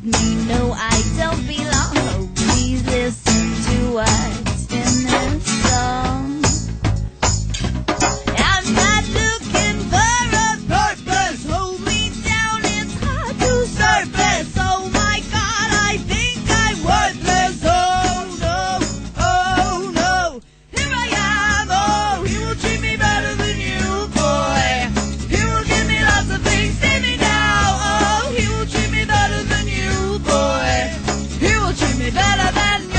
me know I don't belong. Oh, please listen to what's in this song. I'm not looking for a purpose. Hold me down, it's hard to surface. Oh my God, I think I'm worthless. Oh no, oh no. Here I am, oh, he will treat me better than you, boy. He will give me lots of things, see me now. Oh, he will treat me better than you, boy. He will treat me better than you.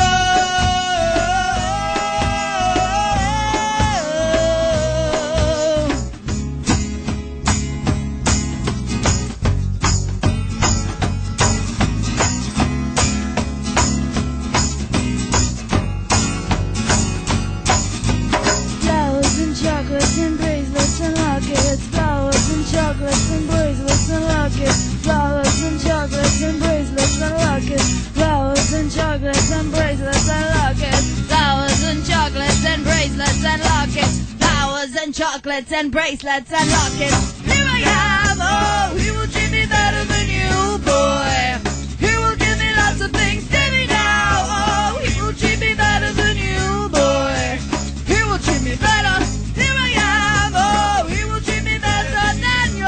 Flowers and chocolates and bracelets and lockets. Flowers and chocolates and bracelets and lockets. Flowers and chocolates and bracelets and lockets. Flowers and chocolates and bracelets and lockets. Flowers and chocolates and bracelets and lockets. Flowers and chocolates and bracelets and lockets. Here I am, oh, he will treat me better than you, boy. He will give me lots of things, see me now. Oh, he will treat me better than you, boy. He will treat me better. Here I am, oh, he will treat me better than you.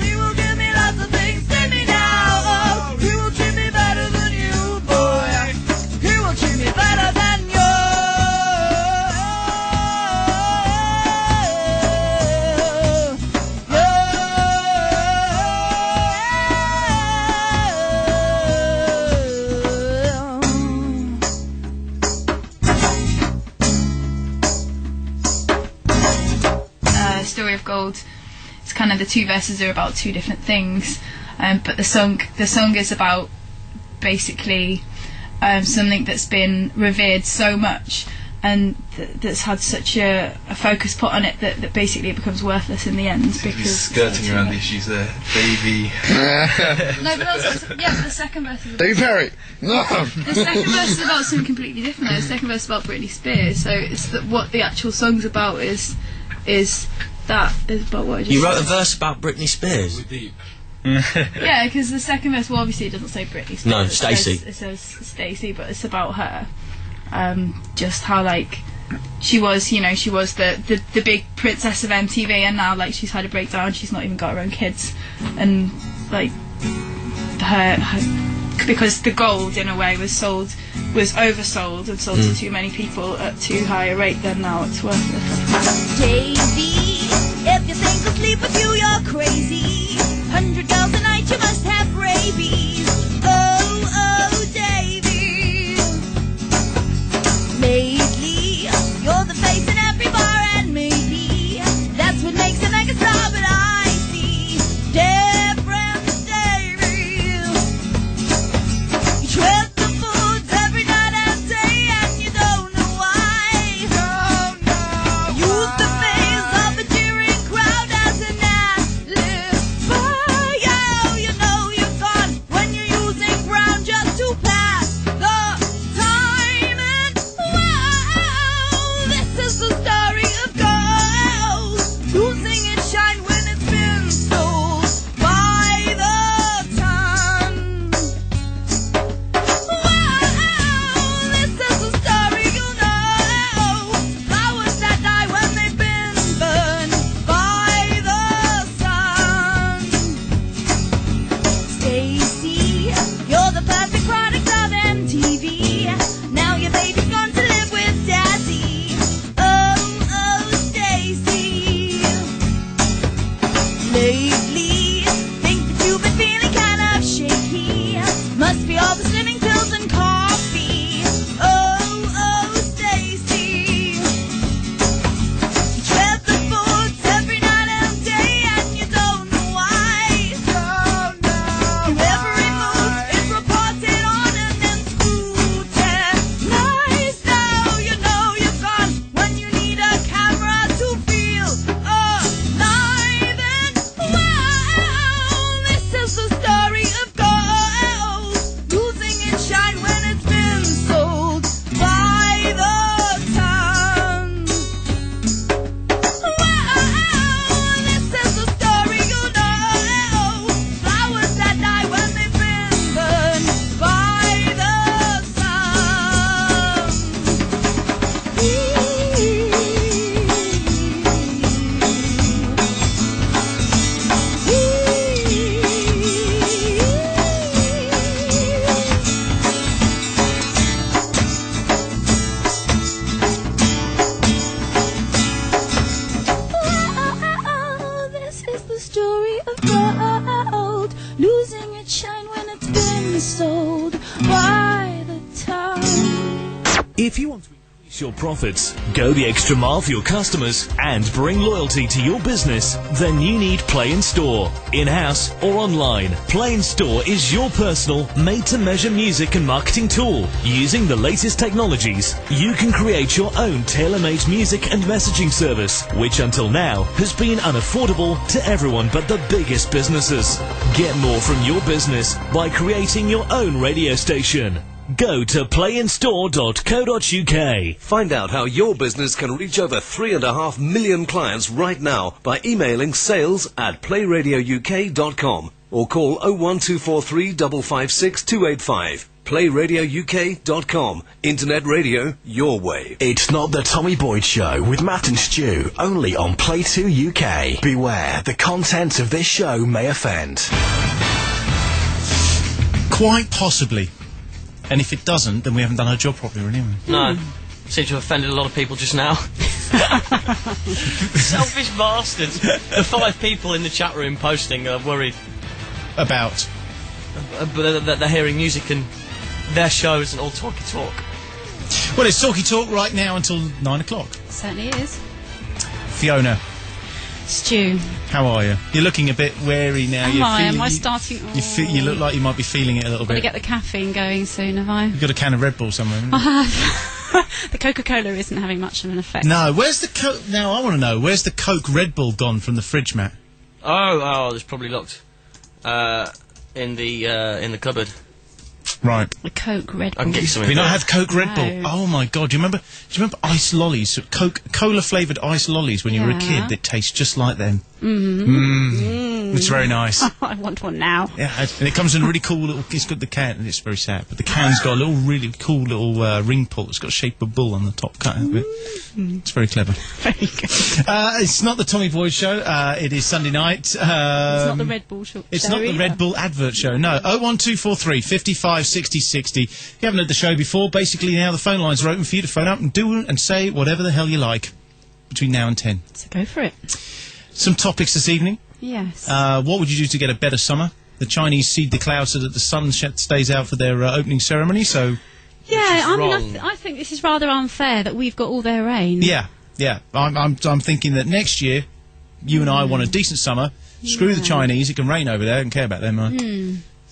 He will give me lots of things, see me now. Oh, he will treat me better than you, boy. He will treat me better than you. Story of Gold. It's kind of the two verses are about two different things, but the song is about basically something that's been revered so much and that's had such a focus put on it that basically it becomes worthless in the end because skirting around the issues there, baby. No, but the second verse is Dave Perry. No. The second verse is about something completely different though. The second verse is about Britney Spears, so it's what the actual song's about is about what I just You wrote a said. verse about Britney Spears? Yeah, because the second verse, well, obviously it doesn't say Britney Spears. No, Stacey. It says Stacey, but it's about her. Just how, like, she was the big princess of MTV, and now, like, she's had a breakdown, she's not even got her own kids. And, like, her because the gold, in a way, was oversold and sold to too many people at too high a rate, then now it's worthless. Davey, if you think I'll sleep with you, you're crazy. 100 girls a night, you must have rabies. Oh, oh, Davey. Lately, you're the face in every bar, and maybe that's what makes a mega star. But I see difference, Davey. You tread the foods every night and day, and you don't know why. Use the face of a jeering crowd as an alibi. You know you're gone when If you want to increase your profits, go the extra mile for your customers, and bring loyalty to your business, then you need Play in Store. In-house or online, Play in Store is your personal, made-to-measure music and marketing tool. Using the latest technologies, you can create your own tailor-made music and messaging service, which until now has been unaffordable to everyone but the biggest businesses. Get more from your business by creating your own radio station. Go to playinstore.co.uk. Find out how your business can reach over 3.5 million clients right now by emailing sales@playradiouk.com or call 01243 556 285. PlayRadioUK.com. Internet radio your way. It's not the Tommy Boyd Show with Matt and Stu, only on PlayTwoUK. Beware, the content of this show may offend. Quite possibly. And if it doesn't, then we haven't done our job properly, really. No. Seem to have offended a lot of people just now. Selfish bastards. The 5 people in the chat room posting are worried. About? That they're hearing music and their show isn't all talky talk. Well, it's talky talk right now until 9 o'clock. Certainly is. Fiona. Stu. How are you? You're looking a bit wary now. Am I starting? You look like you might be feeling it a little Got to bit. get the caffeine going soon, have I? You've got a can of Red Bull somewhere, haven't you? I have. The Coca-Cola isn't having much of an effect. No, where's the Coke? Now, I want to know, where's the Coke Red Bull gone from the fridge, Matt? Oh, it's probably locked. In the cupboard. Right. The Coke Red Bull. I can get you something. We not have Coke Red Bull. No. Oh my God! Do you remember ice lollies? Coca-Cola flavoured ice lollies when you were a kid. That taste just like them. It's very nice. I want one now. Yeah, and it comes in a really cool little. It's got the can, and it's very sad. But the can's got a little, really cool little ring pull. It's got the shape of a bull on the top cut of it. It's very clever. Very good. It's not the Tommy Boyd Show. It is Sunday night. It's not the Red Bull show. It's not the Red Bull advert show. No. 01243 55 60 60. If you haven't heard the show before, basically now the phone lines are open for you to phone up and do and say whatever the hell you like between now and 10. So go for it. Some topics this evening. Yes. What would you do to get a better summer? The Chinese seed the clouds so that the sun stays out for their opening ceremony, so... Yeah, I think this is rather unfair that we've got all their rain. Yeah. I'm thinking that next year, you and I want a decent summer. Screw the Chinese, it can rain over there, I don't care about them, right?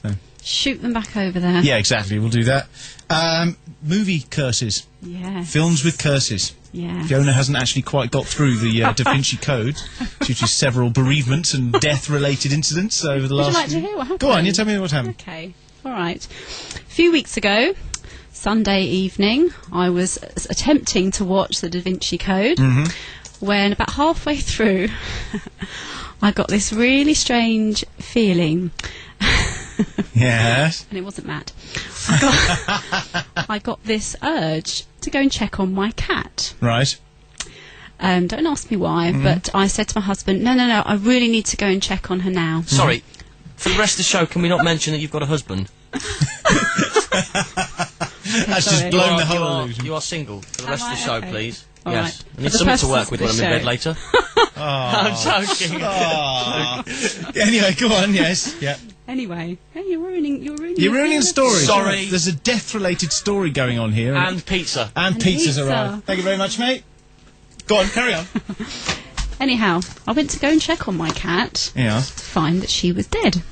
So. Shoot them back over there. Yeah, exactly, we'll do that. Movie curses. Yeah. Films with curses. Yeah. Fiona hasn't actually quite got through the Da Vinci Code due to several bereavements and death-related incidents over the last... Would you like to hear what happened? Go on, you tell me what happened. Okay, all right. A few weeks ago, Sunday evening, I was attempting to watch the Da Vinci Code when about halfway through, I got this really strange feeling. Yes. And it wasn't Matt. I got this urge to go and check on my cat. Right. Don't ask me why, but I said to my husband, no, I really need to go and check on her now. Sorry, for the rest of the show, can we not mention that you've got a husband? That's just blown the whole illusion. You are single for the rest of the show, please. All yes. right. I need something to work with when I'm in bed later. I'm joking. Anyway, go on, yes. Yeah. Anyway, hey, you're ruining the story. Sorry. There's a death-related story going on here. And pizza. And pizza's arrived. Thank you very much, mate. Go on, carry on. Anyhow, I went to go and check on my cat. Yeah. To find that she was dead.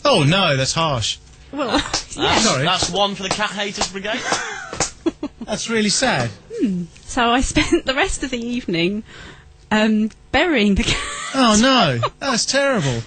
Oh no, that's harsh. Well, sorry. That's one for the cat haters brigade. That's really sad. So I spent the rest of the evening burying the cat. Oh no, that's terrible.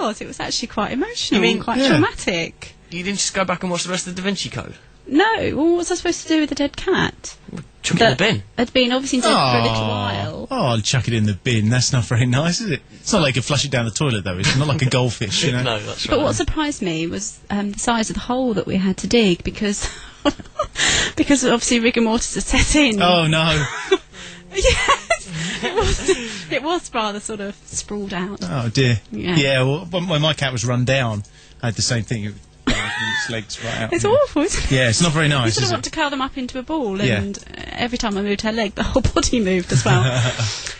It was actually quite emotional. You mean quite dramatic? You didn't just go back and watch the rest of the Da Vinci Code? No. Well, what was I supposed to do with the dead cat? Chuck it in the bin. Had been obviously dead for a little while. Oh, I'll chuck it in the bin. That's not very nice, is it? It's not like you flush it down the toilet, though. It's not like a goldfish, you know. No, that's right. But what surprised me was the size of the hole that we had to dig because obviously rigor mortis had set in. Oh no. Yes, it was rather sort of sprawled out. Oh dear. Yeah. Well, when my cat was run down, I had the same thing. Its legs right out. It's awful, isn't it? Yeah, it's not very nice. You sort of want to curl them up into a ball, and every time I moved her leg, the whole body moved as well.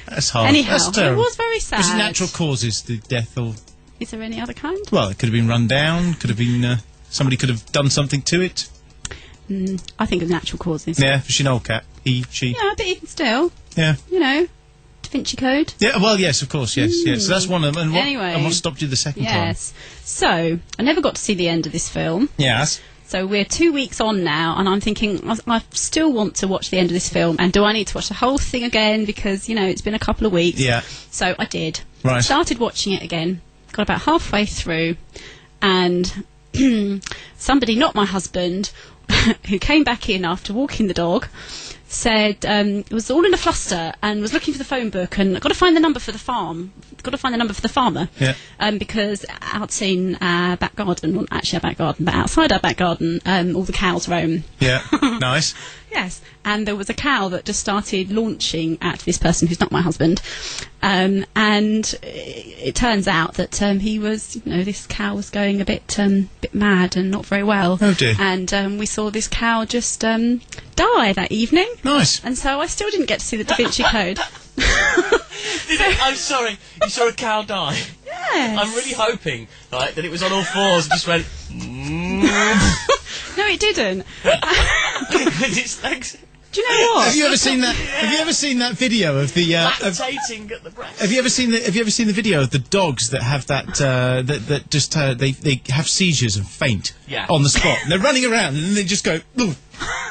That's hard. Anyhow, that's terrible. it was very sad. Was it natural causes, the death, or...? Is there any other kind? Well, it could have been run down. Could have been somebody could have done something to it. I think of natural causes. Yeah, she's an old cat. He, she. Yeah, but even still, Yeah. you know, Da Vinci Code. Yeah, well, yes, of course, yes, yes. So that's one of them. And Anyway. and what stopped you the second time? Yes. So, I never got to see the end of this film. Yes. So we're 2 weeks on now, and I'm thinking, I still want to watch the end of this film, and do I need to watch the whole thing again? Because, you know, it's been a couple of weeks. Yeah. So I did. Right. Started watching it again, got about halfway through, and somebody, not my husband, who came back in after walking the dog, said it was all in a fluster and was looking for the phone book and got to find the number for the farm. Got to find the number for the farmer. Yeah. Because out in our back garden, not actually our back garden, but outside our back garden, all the cows roam. Yeah. Nice. Yes, and there was a cow that just started launching at this person who's not my husband, and it turns out that he was, you know, this cow was going a bit mad and not very well. Oh dear. And we saw this cow just die that evening. Nice. And so I still didn't get to see the Da Vinci Code. I'm sorry, you saw a cow die? Yes. I'm really hoping, right, that it was on all fours and just went... No, it didn't. with its legs... Do you know what? Have you ever seen that? Have you ever seen that video of the? Lactating at the breast. Have you ever seen the video of the dogs that have that that just they have seizures and faint on the spot? And they're running around and then they just go, "Ooh,"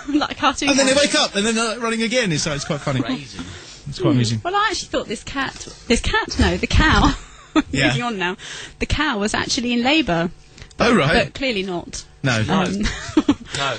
like a cartoon. and then they wake up and then they're running again. So it's quite funny. Crazy. It's quite amusing. Well, I actually thought the cow. Yeah. Moving on now. The cow was actually in labour. Oh right. But clearly not. No. No.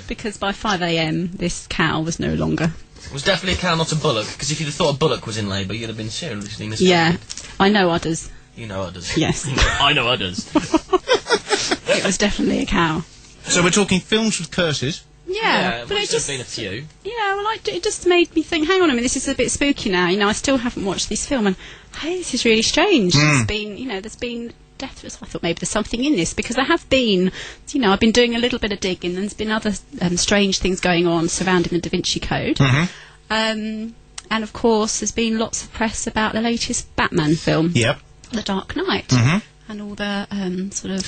Because by 5 a.m. this cow was no longer. It was definitely a cow, not a bullock, because if you'd have thought a bullock was in labour, you'd have been seriously mistaken. Yeah, I know others. You know others. Yes. I know others. It was definitely a cow. So we're talking films with curses. Yeah, but it it just been a few. Yeah, well, it just made me think. Hang on a minute, this is a bit spooky now. You know, I still haven't watched this film, and hey, this is really strange. There's been, you know, there's been death. So I thought maybe there's something in this because there have been, you know, I've been doing a little bit of digging, and there's been other strange things going on surrounding the Da Vinci Code. And of course, there's been lots of press about the latest Batman film, The Dark Knight. And all the sort of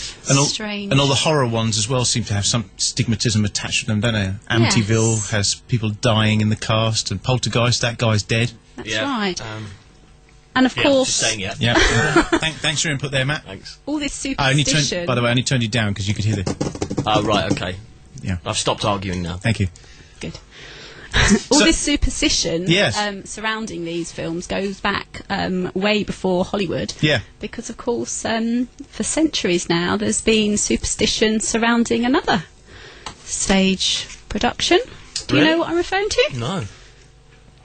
strange... And all the horror ones as well seem to have some stigmatism attached to them, don't they? Amityville has people dying in the cast, and Poltergeist, that guy's dead. That's right. And of course... Just saying, yeah. Thanks for your input there, Matt. Thanks. All this superstition... By the way, I only turned you down because you could hear the... Oh, right, okay. Yeah. I've stopped arguing now. Thank you. Good. All this superstition surrounding these films goes back way before Hollywood. Yeah. Because, of course, for centuries now, there's been superstition surrounding another stage production. Do you know what I'm referring to? No.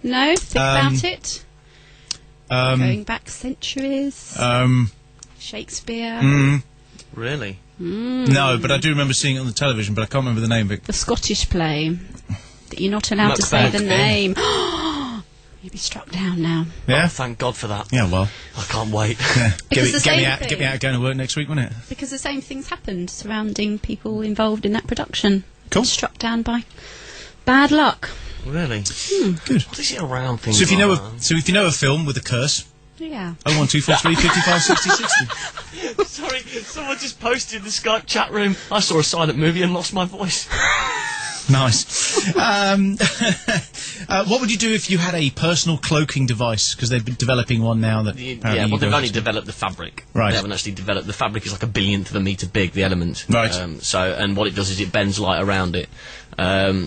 No? Think about it. Going back centuries. Shakespeare. Really? No, but I do remember seeing it on the television, but I can't remember the name of it. The Scottish play. That you're not allowed to say the name. You'll be struck down now. Yeah? Oh, thank God for that. Yeah, well. I can't wait. Yeah. Because get me out going to work next week, won't it? Because the same things happened surrounding people involved in that production. Cool. Struck down by bad luck. Really? Good. What is it around things So if you like know so if you know a film with a curse, yeah. 01243 55 60 60. Sorry, someone just posted in the Skype chat room, I saw a silent movie and lost my voice. Nice. What would you do if you had a personal cloaking device? Because they've been developing one now that... Yeah, well, they've only developed the fabric. Right. They haven't actually developed... The fabric is like a billionth of a metre big, the element. Right. And what it does is it bends light around it.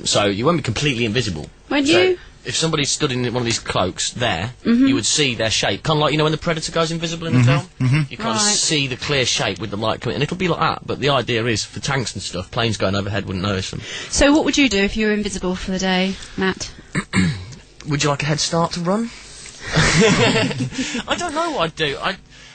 So you won't be completely invisible. Won't you? If somebody stood in one of these cloaks there, you would see their shape. Kind of like, you know, when the Predator goes invisible in the film? You kind of see the clear shape with the light coming. And it'll be like that. But the idea is, for tanks and stuff, planes going overhead wouldn't notice them. So what would you do if you were invisible for the day, Matt? Would you like a head start to run? I don't know what I'd do.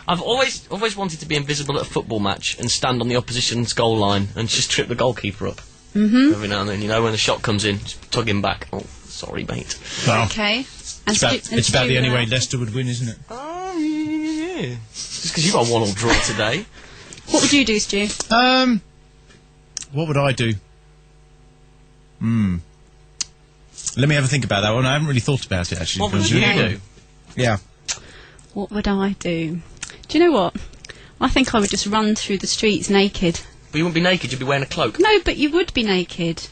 I've always wanted to be invisible at a football match and stand on the opposition's goal line and just trip the goalkeeper up. Every now and then, you know, when the shot comes in, just tug him back. Oh, sorry, mate. Well, okay. It's about the only way Leicester would win, isn't it? Oh, yeah. Just because you got a 1-1 draw today. What would you do, Stu? What would I do? Let me have a think about that one. I haven't really thought about it, actually. What would you do? Yeah. What would I do? Do you know what? I think I would just run through the streets naked. But you wouldn't be naked, you'd be wearing a cloak. No, but you would be naked.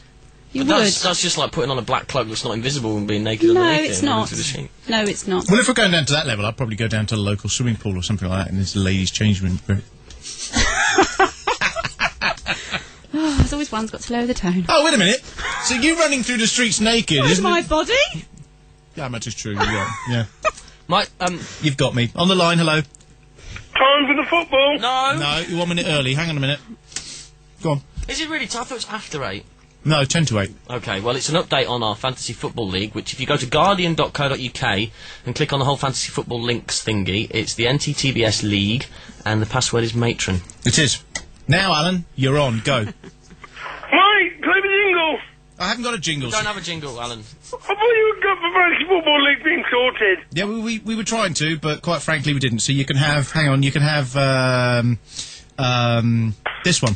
You But would. that's just like putting on a black cloak that's not invisible and being naked No, underneath it's it. not. Into the sheet. No, it's not. Well, if we're going down to that level, I'd probably go down to the local swimming pool or something like that, and there's a ladies' change room. Oh, there's always one's got to lower the tone. Oh, wait a minute. So you running through the streets naked, Where's isn't my it? body? Yeah, that is true. Yeah. Mike, You've got me. On the line, hello. Time for the football. No. You're 1 minute early. Hang on a minute. Go on. Is it really? I thought it was after 8. No, 10 to 8. Okay, well, it's an update on our Fantasy Football League, which if you go to guardian.co.uk and click on the whole Fantasy Football links thingy, it's the NTTBS League, and the password is matron. It is. Now, Alan, you're on. Go. Mike, play the jingle. I haven't got a jingle. We don't have a jingle, Alan. I thought you had got the Fantasy Football League being sorted. Yeah, we were trying to, but quite frankly we didn't. So you can have, hang on, you can have, this one.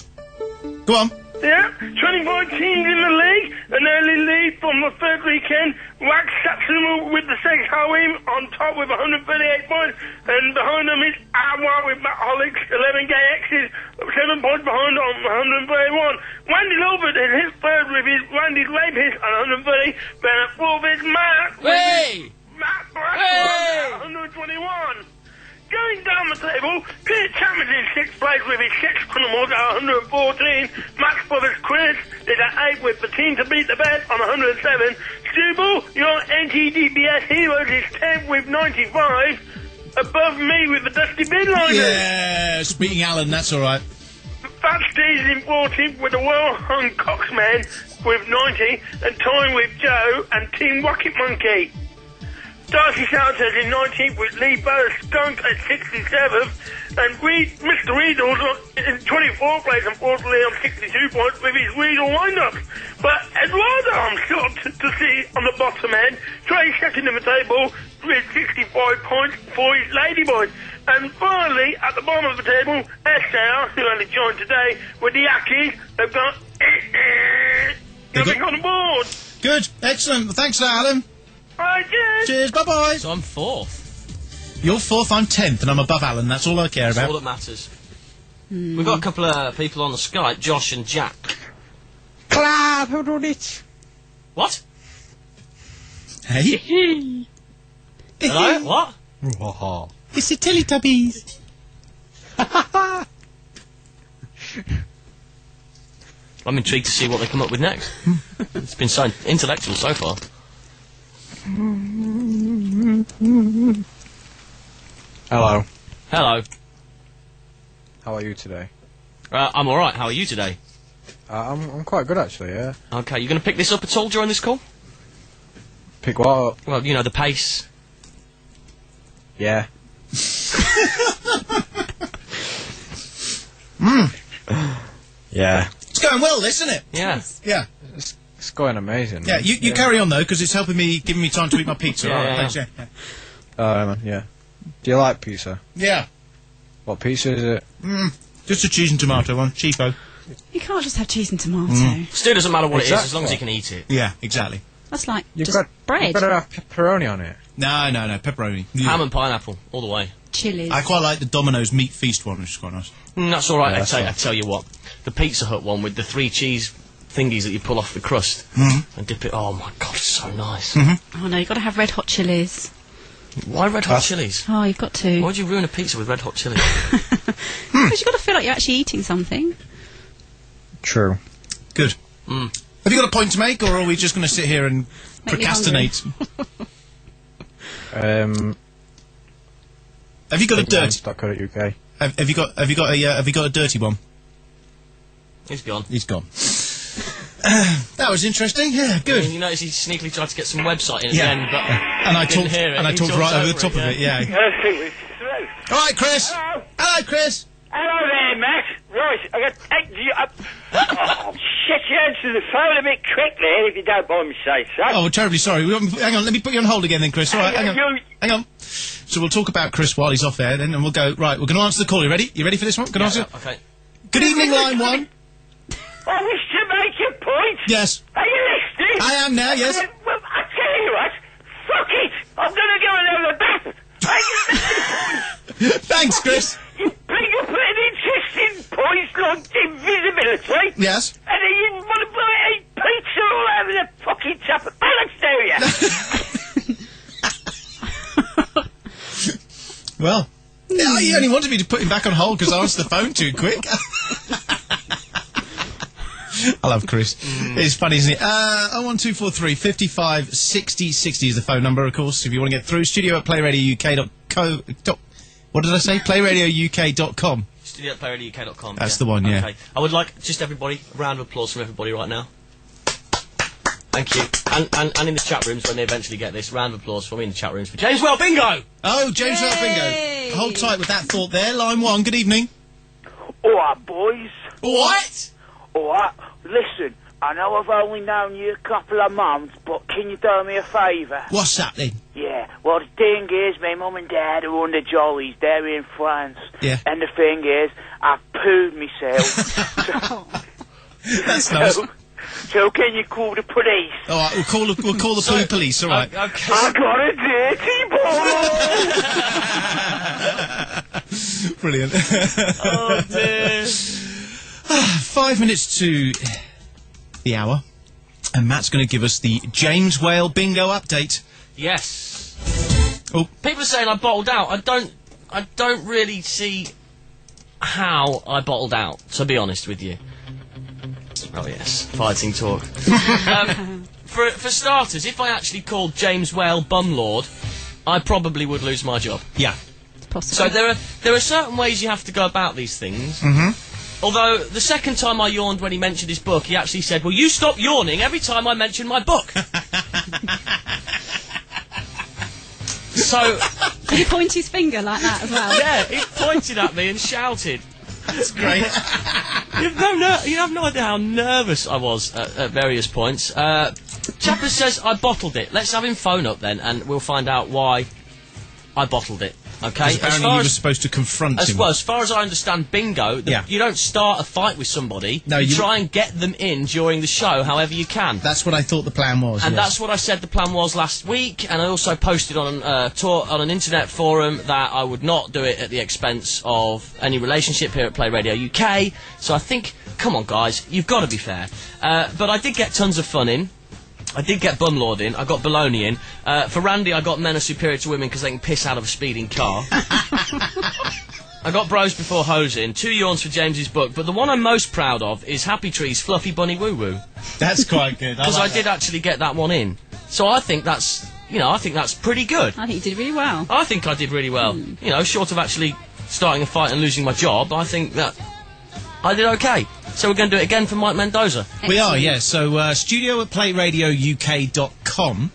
Go on. Yeah, 25 teams in the league, an early lead from the third weekend. Wax Saxon with the Sex Halloween on top with 138 points, and behind them is Awa with Matt Hollick's 11 gay X's, 7 points behind on 131. Wendy Lovett is his third with his Randy's Rapist on 130, then at fourth is Matt. Hey! Matt Blackburn at 121. Going down the table, Peter Chapman's in 6th place with his Sex Criminals at 114. Max Brothers Chris is at 8 with the Team to Beat the Bed on 107. Stubble, your NTTBS Heroes is 10th with 95. Above me with the Dusty Binliners. Yes, beating Alan, that's all right. Fat Steve's in 14th with the well-hung Coxman with 90. And tying with Joe and Team Rocket Monkey. Darcy Santos in 19th with Lee Burr Skunk at 67th, and Mr. Riedel's in 24th place, unfortunately, on 62 points with his Riedel windup. But Eduardo, I'm shocked to see on the bottom end, Trey second in the table with 65 points for his Ladyboys. And finally, at the bottom of the table, SR, who only joined today, with the Yankees, they've got coming on the board. Good, excellent. Thanks for that, Alan. Right, cheers, bye-bye. So I'm 4th. You're 4th, I'm 10th, and I'm above Alan. That's all I care That's about. all that matters. We've got a couple of people on the Skype, Josh and Jack. Clap, who did it? What? Hey? Hello? What? It's the Teletubbies. I'm intrigued to see what they come up with next. It's been so intellectual so far. Hello. Hello. How are you today? I'm alright, how are you today? I'm quite good actually, yeah. Okay, you going to pick this up at all during this call? Pick what up? Well, you know, the pace. Yeah. Yeah. It's going well, isn't it? Yeah. Yeah. It's going amazing. Yeah, you carry on though, because it's helping me, giving me time to eat my pizza. Yeah, All right, yeah, thanks, yeah. Yeah. Do you like pizza? Yeah. What pizza is it? Just a cheese and tomato one, cheapo. You can't just have cheese and tomato. Still doesn't matter what it is, Exactly. as long as you can eat it. Yeah, exactly. That's like You've just bread. You've got to have pepperoni on it. No, pepperoni. Ham and pineapple, all the way. Chilies. I quite like the Domino's Meat Feast one, which is quite nice. That's alright, Yeah, I tell you what. The Pizza Hut one with the 3 cheese thingies that you pull off the crust and dip it. Oh my god, it's so nice. Oh no, you've got to have red hot chilies. Why red hot chilies? Oh, you've got to. Why'd you ruin a pizza with red hot chilies? Because you've got to feel like you're actually eating something. True. Good. Have you got a point to make, or are we just going to sit here and Make me procrastinate? Have you got a dirty? .co.uk. Have you got a dirty one? He's gone. He's gone. That was interesting. Yeah, good. You notice he sneakily tried to get some website in Yeah. again, but And I didn't talked, hear it. and I He talked talked right over the over top it, of it. Yeah. Hello. All right, Chris. Hello, Chris. Hello there, Matt. Right, I got to take you up. Oh, shit, you answer the phone a bit quick there, if you don't mind me saying so. Oh, we're terribly sorry. Hang on, let me put you on hold again then, Chris. All right, hang on. Hang on. So we'll talk about Chris while he's off there, then, and we'll go, right, we're going to answer the call. You ready? You ready for this one? Going to answer? Okay. Good evening, line 1. I wish to make a point. Yes. Are you listening? I am now, yes. Well, I tell you what, fuck it. I'm going to go and have a bath. Are you listening? Thanks, Chris. You bring up an interesting point like invisibility. Yes. And then you want to buy a pizza all Well, yeah, he only wanted me to put him back on hold because I answered the phone too quick. I love Chris. It's funny, isn't it? 01243 55 60 60 is the phone number, of course, if you want to get through. studio@playradiouk.co... What did I say? playradiouk.com. studio@playradiouk.com. That's the one, yeah. Okay. I would like just everybody, a round of applause from everybody right now. Thank you. And in the chat rooms, when they eventually get this, round of applause for me in the chat rooms for James Well Bingo! Oh, James Well Bingo. Hold tight with that thought there. Line 1, good evening. All right, boys. What? All right. Listen, I know I've only known you a couple of months, but can you do me a favour? What's that then? Yeah, well, the thing is, my mum and dad are on the jollies. They're in France. Yeah. And the thing is, I pooed myself. That's nice. So can you call the police? All right, we'll call the poo police, all right. Okay. I got a dirty ball! Brilliant. Oh, dear. 5 minutes to the hour, and Matt's going to give us the James Whale Bingo update. Yes. Oh. People are saying I bottled out. I don't really see how I bottled out, to be honest with you. Oh yes, fighting talk. For starters, if I actually called James Whale Bumlord, I probably would lose my job. Yeah. Possibly. So there are certain ways you have to go about these things. Mm-hmm. Although, the second time I yawned when he mentioned his book, he actually said, well, you stop yawning every time I mention my book. So... Did he point his finger like that as well? Yeah, he pointed at me and shouted. That's great. You have no idea how nervous I was at various points. Chapter says I bottled it. Let's have him phone up then, and we'll find out why I bottled it. Okay. Apparently, you were supposed to confront him. Well, as far as I understand, bingo. You don't start a fight with somebody. No, you try and get them in during the show, however you can. That's what I thought the plan was. And yes. that's what I said the plan was last week. And I also posted on on an internet forum that I would not do it at the expense of any relationship here at Play Radio UK. So I think, come on, guys, you've got to be fair. But I did get tons of fun in. I did get Bumlord in, I got Baloney in. For Randy, I got Men Are Superior to Women because they can piss out of a speeding car. I got Bros Before Hoes in, 2 yawns for James's book, but the one I'm most proud of is Happy Trees Fluffy Bunny Woo Woo. That's quite good. Because I did actually get that one in. So I think that's, I think that's pretty good. I think you did really well. I think I did really well. Short of actually starting a fight and losing my job, I think that I did okay. So we're going to do it again for Mike Mendoza. Excellent. We are, yes. So, studio@playradiouk.com.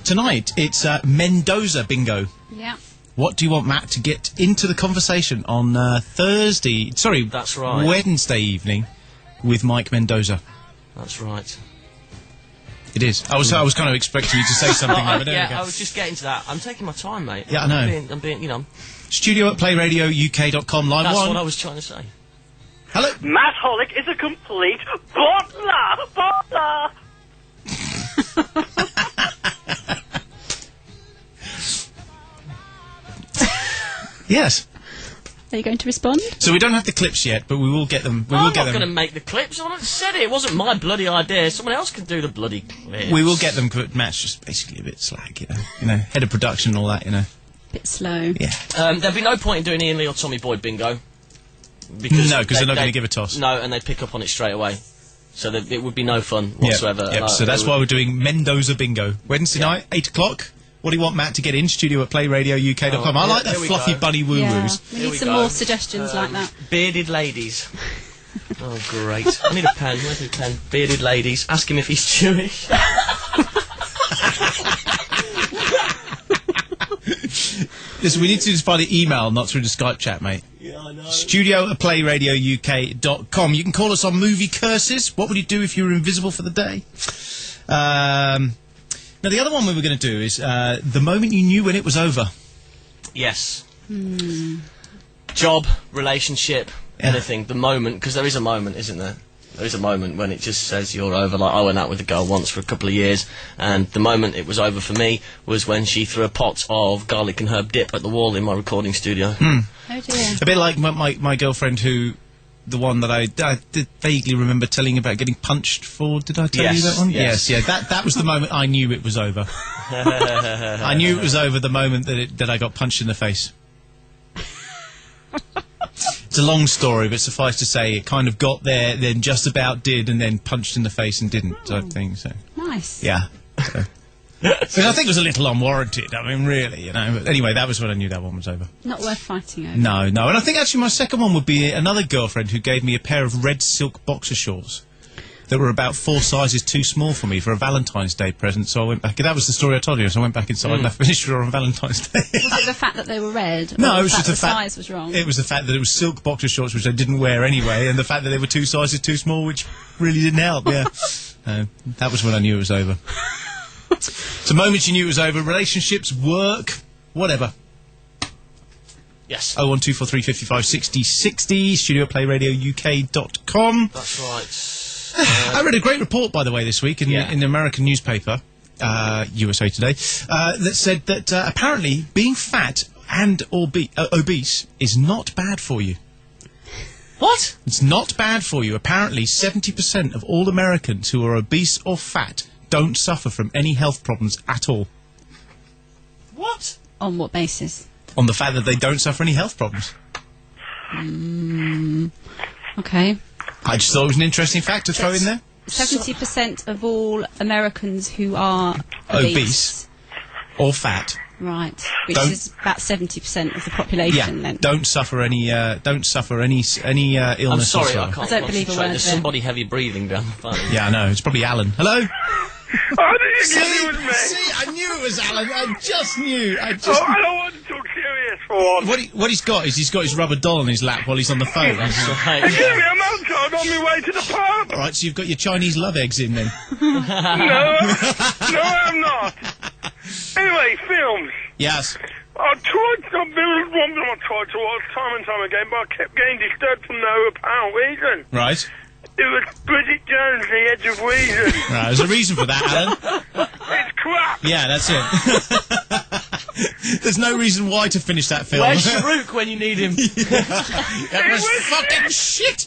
Tonight, it's Mendoza Bingo. Yeah. What do you want Matt to get into the conversation on That's right. Wednesday evening with Mike Mendoza? That's right. It is. I was kind of expecting you to say something there, but there we go. I was just getting to that. I'm taking my time, mate. Yeah, I know. I'm being studio@playradiouk.com, line 1. That's what I was trying to say. Hello? Matt Hollick is a complete bottler! Yes. Are you going to respond? So we don't have the clips yet, but we will get them. I'm not going to make the clips. I said it. It wasn't my bloody idea. Someone else can do the bloody clips. We will get them, but Matt's just basically a bit slag, head of production and all that, Bit slow. Yeah. There'd be no point in doing Ian Lee or Tommy Boyd bingo. Because they're not going to give a toss. No, and they'd pick up on it straight away. So it would be no fun whatsoever. Yep. So that's why we're doing Mendoza Bingo. Wednesday night, 8 o'clock. What do you want Matt to get in? studio@playradiouk.com. I like that fluffy bunny woo-woos. We need some more suggestions like that. Bearded ladies. Oh, great. I need a pen. Where's my pen? Bearded ladies. Ask him if he's Jewish. Listen, we need to do this by the email, not through the Skype chat, mate. Yeah, I know. studio@playradiouk.com. You can call us on movie curses. What would you do if you were invisible for the day? Now, the other one we were going to do is the moment you knew when it was over. Yes. Job, relationship, anything. The moment, because there is a moment, isn't there? There is a moment when it just says you're over. Like, I went out with a girl once for a couple of years, and the moment it was over for me was when she threw a pot of garlic and herb dip at the wall in my recording studio. Oh dear. A bit like my girlfriend who... The one that I did vaguely remember telling you about getting punched for. Did I tell you that one? Yes. Yeah. That was the moment I knew it was over. I knew it was over the moment that I got punched in the face. It's a long story, but suffice to say, it kind of got there, then just about did, and then punched in the face and didn't, type thing, so... Nice. Yeah. So. Which I think was a little unwarranted, I mean, really, you know. But anyway, that was when I knew that one was over. Not worth fighting over. No. And I think actually my second one would be another girlfriend who gave me a pair of red silk boxer shorts that were about 4 sizes too small for me for a Valentine's Day present, so I went back... That was the story I told you, so I went back inside and I finished her on Valentine's Day. Was it the fact that they were red? No, or it was just the the fact... size was wrong? It was the fact that it was silk boxer shorts, which I didn't wear anyway, and the fact that they were 2 sizes too small, which really didn't help, yeah. That was when I knew it was over. So moments you knew it was over, relationships, work, whatever. Yes. 01243 55 60 60, studio at playradiouk.com. That's right. I read a great report, by the way, this week in the American newspaper, USA Today, that said that apparently being fat and obese is not bad for you. What? It's not bad for you. Apparently 70% of all Americans who are obese or fat don't suffer from any health problems at all. What? On what basis? On the fact that they don't suffer any health problems. Okay. I just thought it was an interesting fact to throw in there. 70% of all Americans who are obese or fat. Right, which is about 70% of the population. Then don't suffer any illness. I'm sorry, I can't. I don't believe a word. There's somebody heavy breathing down the phone. Yeah, I know. It's probably Alan. Hello. See, I knew it was Alan. I just knew. I don't want to talk serious for once. What he's got is he's got his rubber doll on his lap while he's on the phone. Excuse me, I'm outside on my way to the pub. All right, so you've got your Chinese love eggs in then. No, I'm not. Anyway, films. Yes. There was one that I tried to watch time and time again, but I kept getting disturbed for no apparent reason. Right. It was Bridget Jones, The Edge of Reason. Right, there's a reason for that, Alan. It's crap. Yeah, that's it. There's no reason why to finish that film. Where's Shahrukh when you need him? That was fucking shit.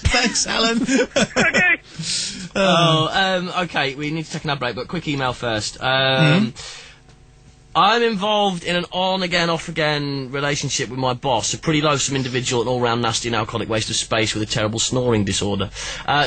Thanks, Alan. Okay. Okay, we need to take another break, but quick email first. I'm involved in an on-again, off-again relationship with my boss, a pretty loathsome individual, an all-round nasty and alcoholic waste of space with a terrible snoring disorder.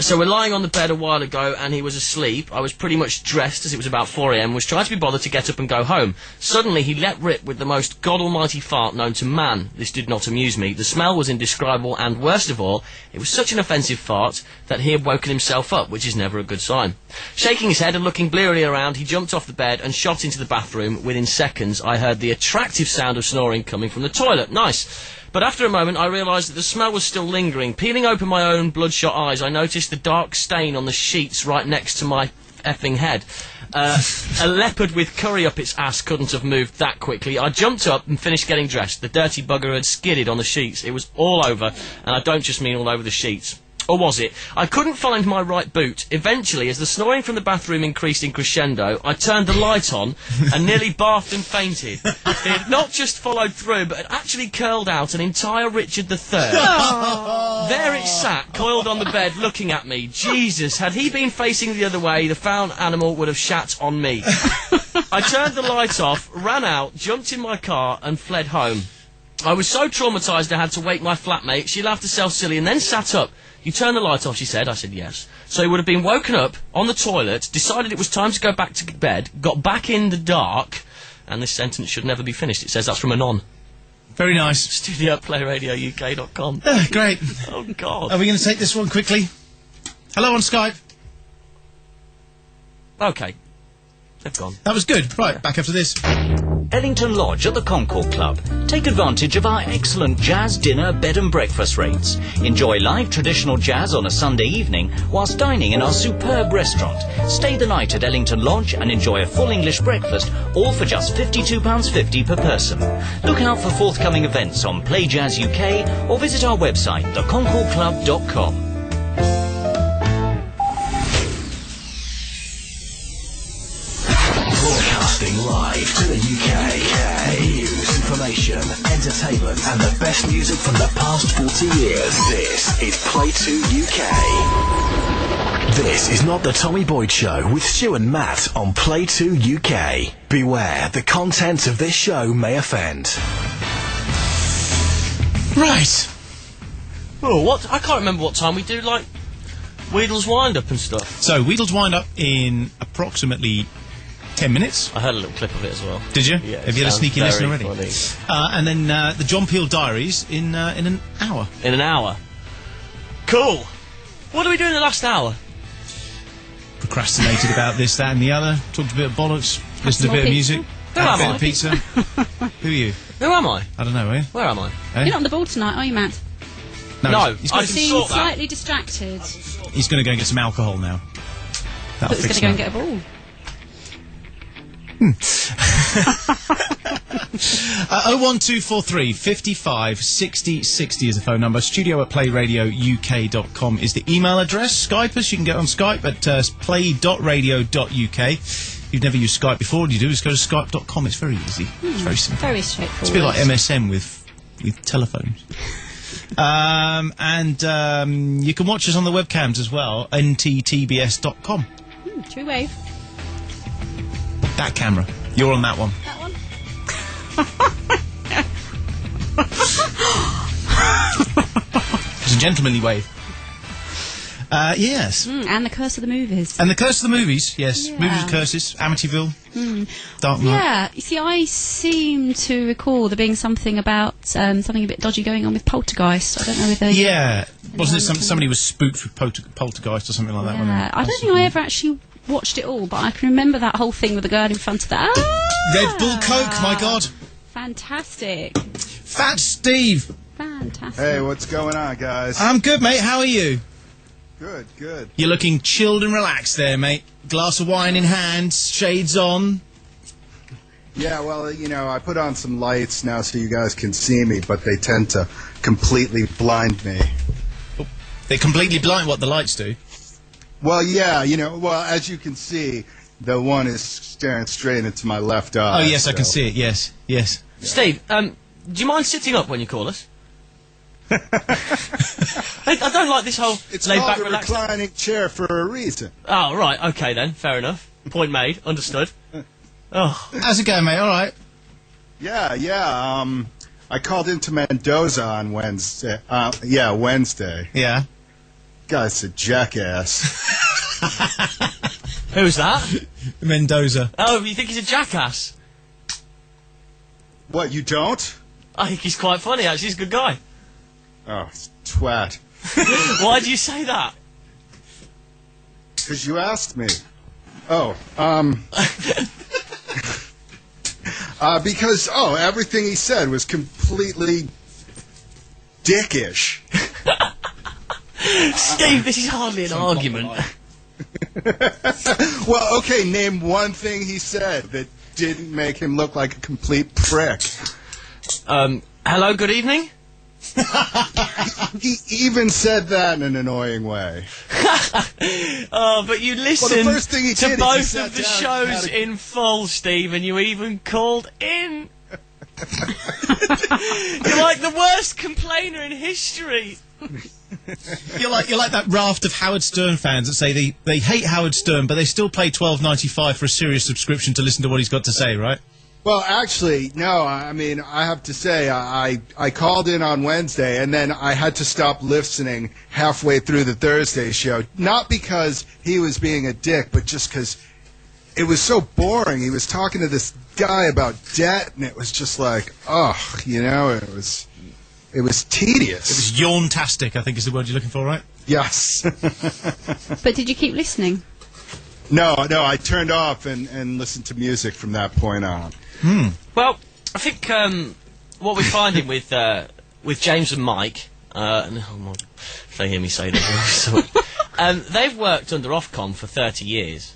So we're lying on the bed a while ago, and he was asleep. I was pretty much dressed, as it was about 4 a.m, was trying to be bothered to get up and go home. Suddenly, he let rip with the most god-almighty fart known to man. This did not amuse me. The smell was indescribable, and worst of all, it was such an offensive fart that he had woken himself up, which is never a good sign. Shaking his head and looking blearily around, he jumped off the bed and shot into the bathroom. Within seconds, I heard the attractive sound of snoring coming from the toilet. Nice. But after a moment, I realised that the smell was still lingering. Peeling open my own bloodshot eyes, I noticed the dark stain on the sheets right next to my effing head. A leopard with curry up its ass couldn't have moved that quickly. I jumped up and finished getting dressed. The dirty bugger had skidded on the sheets. It was all over, and I don't just mean all over the sheets. Or was it? I couldn't find my right boot. Eventually, as the snoring from the bathroom increased in crescendo, I turned the light on and nearly barfed and fainted. It had not just followed through, but had actually curled out an entire Richard III. There it sat, coiled on the bed, looking at me. Jesus, had he been facing the other way, the foul animal would have shat on me. I turned the light off, ran out, jumped in my car, and fled home. I was so traumatised I had to wake my flatmate. She laughed herself silly and then sat up. You turn the light off, she said. I said yes. So he would have been woken up on the toilet, decided it was time to go back to bed, got back in the dark, and this sentence should never be finished. It says that's from Anon. Very nice. Studio at playradiouk.com. Great. Oh, God. Are we going to take this one quickly? Hello on Skype. Okay. They've gone. That was good. Right, back after this. Ellington Lodge at the Concord Club. Take advantage of our excellent jazz dinner, bed and breakfast rates. Enjoy live traditional jazz on a Sunday evening whilst dining in our superb restaurant. Stay the night at Ellington Lodge and enjoy a full English breakfast, all for just £52.50 per person. Look out for forthcoming events on Play Jazz UK or visit our website, theconcordclub.com. Broadcasting live to the UK. News, information, entertainment, and the best music from the past 40 years. This is PlayTwoUK. This is not the Tommy Boyd Show with Stu and Matt on PlayTwoUK. Beware, the content of this show may offend. Right. Oh, what? I can't remember what time we do, like, Wheedle's wind-up and stuff. So, Wheedle's wind-up in approximately 10 minutes. I heard a little clip of it as well. Did you? Yeah. Have you had a sneaky listen already? Funny. And then the John Peel Diaries in an hour. In an hour. Cool. What did we do in the last hour? Procrastinated about this, that and the other. Talked a bit of bollocks. Listened to a bit of music. Who am had a I? bit of pizza. Who are you? Who am I? I don't know, are you? Where am I? Eh? You're not on the ball tonight, are you, Matt? No, he's I got can Seem sort that. slightly distracted. He's going to go and get some alcohol now. That'll But he's fix going to him go and up. get a ball. 01243 55 60 60 is the phone number. studio@playradiouk.com is the email address. Skype us. You can get on Skype at play.radio.uk. If you've never used Skype before, all you do is go to skype.com. It's very easy. It's very simple. Very straightforward. It's a bit like MSN with telephones. You can watch us on the webcams as well, NTTBS.com. True wave. That camera. You're on that one. That one? It's a gentlemanly wave. Yes. And the Curse of the Movies. And the Curse of the Movies, yes. Yeah. Movies of Curses, Amityville, Mm. Dark Knight. Yeah, you see, I seem to recall there being something about something a bit dodgy going on with Poltergeist. I don't know whether... Yeah. Wasn't it somebody was spooked with Poltergeist or something like that? Yeah. I don't think I ever actually watched it all, but I can remember that whole thing with the girl in front of the... Red Bull Coke, my God. Fantastic. Fat Steve. Fantastic. Hey, what's going on, guys? I'm good, mate. How are you? Good, good. You're looking chilled and relaxed there, mate. Glass of wine in hand, shades on. Yeah, well, you know, I put on some lights now so you guys can see me, but they tend to completely blind me. They completely blind what the lights do? Well, yeah, you know, well, as you can see, the one is staring straight into my left eye. Oh, yes, I can see it, yes, yes. Yeah. Steve, do you mind sitting up when you call us? I don't like this whole It's laid called back, a relaxed... reclining chair for a reason. Oh, right, okay then, fair enough. Point made, understood. Oh. How's it going, mate? All right. Yeah, I called into Mendoza on Wednesday. Wednesday. Yeah. Guy's a jackass. Who's that? Mendoza. Oh, you think he's a jackass? What, you don't? I think he's quite funny, actually. He's a good guy. Oh, twat. Why do you say that? Because you asked me. Oh, because, everything he said was completely dickish. Steve, this is hardly an argument. Well, okay, name one thing he said that didn't make him look like a complete prick. Hello, good evening? He even said that in an annoying way. But you listened first thing he to did is he both sat of the down and shows had a- in full, Steve, and you even called in. You're like the worst complainer in history. You're like that raft of Howard Stern fans that say they hate Howard Stern, but they still pay $12.95 for a serious subscription to listen to what he's got to say, right? Well, actually, no, I mean, I have to say, I called in on Wednesday, and then I had to stop listening halfway through the Thursday show. Not because he was being a dick, but just because it was so boring. He was talking to this guy about debt, and it was just like, it was tedious. It was yawn-tastic, I think is the word you're looking for, right? Yes. But did you keep listening? No, I turned off and listened to music from that point on. Well, I think what we're finding with James and Mike, if they hear me say that, they've worked under Ofcom for 30 years,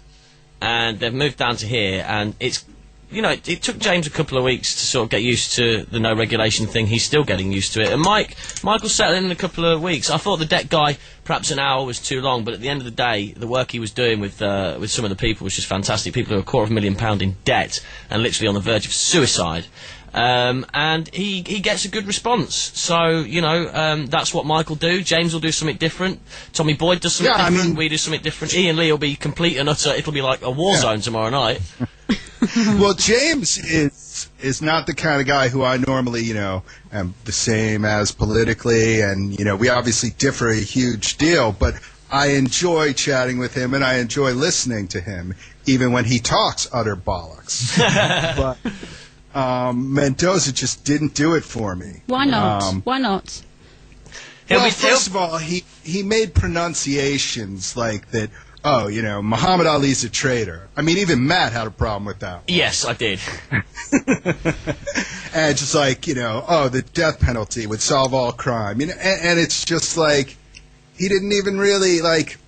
and they've moved down to here, and it's, it took James a couple of weeks to sort of get used to the no regulation thing. He's still getting used to it, and Michael settled in a couple of weeks. I thought the debt guy, perhaps an hour was too long, but at the end of the day, the work he was doing with some of the people was just fantastic. People who are £250,000 in debt and literally on the verge of suicide. and he gets a good response. So, that's what Mike will do. James will do something different. Tommy Boyd does something different. We do something different. Ian Lee will be complete and utter. It'll be like a war zone tomorrow night. Well, James is not the kind of guy who I normally, am the same as politically, and, we obviously differ a huge deal, but I enjoy chatting with him and I enjoy listening to him, even when he talks utter bollocks. But Mendoza just didn't do it for me. Why not? Why not? Well, first of all, he made pronunciations like that. Oh, Muhammad Ali's a traitor. I mean, even Matt had a problem with that one. Yes, I did. And just like, the death penalty would solve all crime. And it's just like, he didn't even really, make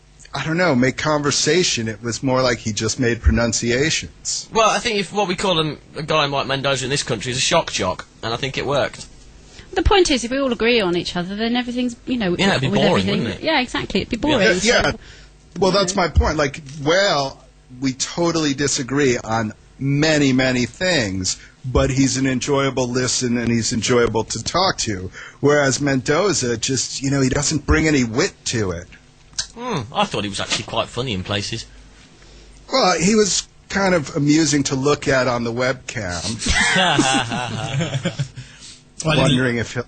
conversation. It was more like he just made pronunciations. Well, I think if what we call a guy like Mendoza in this country is a shock jock, and I think it worked. The point is, if we all agree on each other, then everything's, it'd be boring, wouldn't it? Yeah, exactly. It'd be boring. Yeah. Well, that's my point. We totally disagree on many, many things, but he's an enjoyable listen and he's enjoyable to talk to. Whereas Mendoza just, he doesn't bring any wit to it. I thought he was actually quite funny in places. Well, he was kind of amusing to look at on the webcam. Wondering if he'll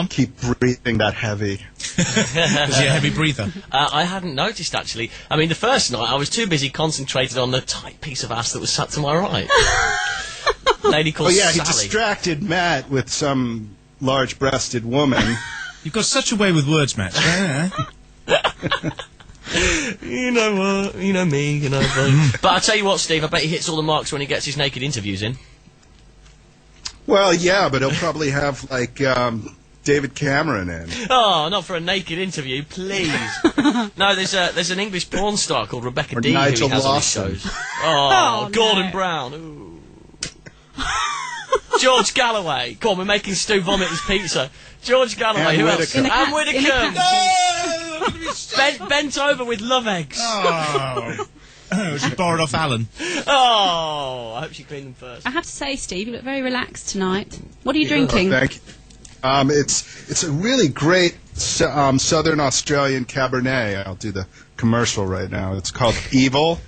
keep breathing that heavy. Is he a heavy breather? I hadn't noticed, actually. I mean, the first night I was too busy concentrated on the tight piece of ass that was sat to my right. Lady called Sally. He distracted Matt with some large-breasted woman. You've got such a way with words, Matt. You know what? You know me, But I'll tell you what, Steve, I bet he hits all the marks when he gets his naked interviews in. Well, yeah, but he'll probably have, David Cameron in. Oh, not for a naked interview, please. No, there's an English porn star called Rebecca D. Nigel who he has Lawson. on his shows. Oh, Gordon Brown. Ooh. George Galloway. Come on, we're making Stu vomit his pizza. George Galloway. Who else? Anne Whittaker. Bent over with love eggs. Oh. She borrowed off Alan. Oh, I hope she cleaned them first. I have to say, Steve, you look very relaxed tonight. What are you drinking? Thank you. It's a really great Southern Australian Cabernet. I'll do the commercial right now. It's called Evil.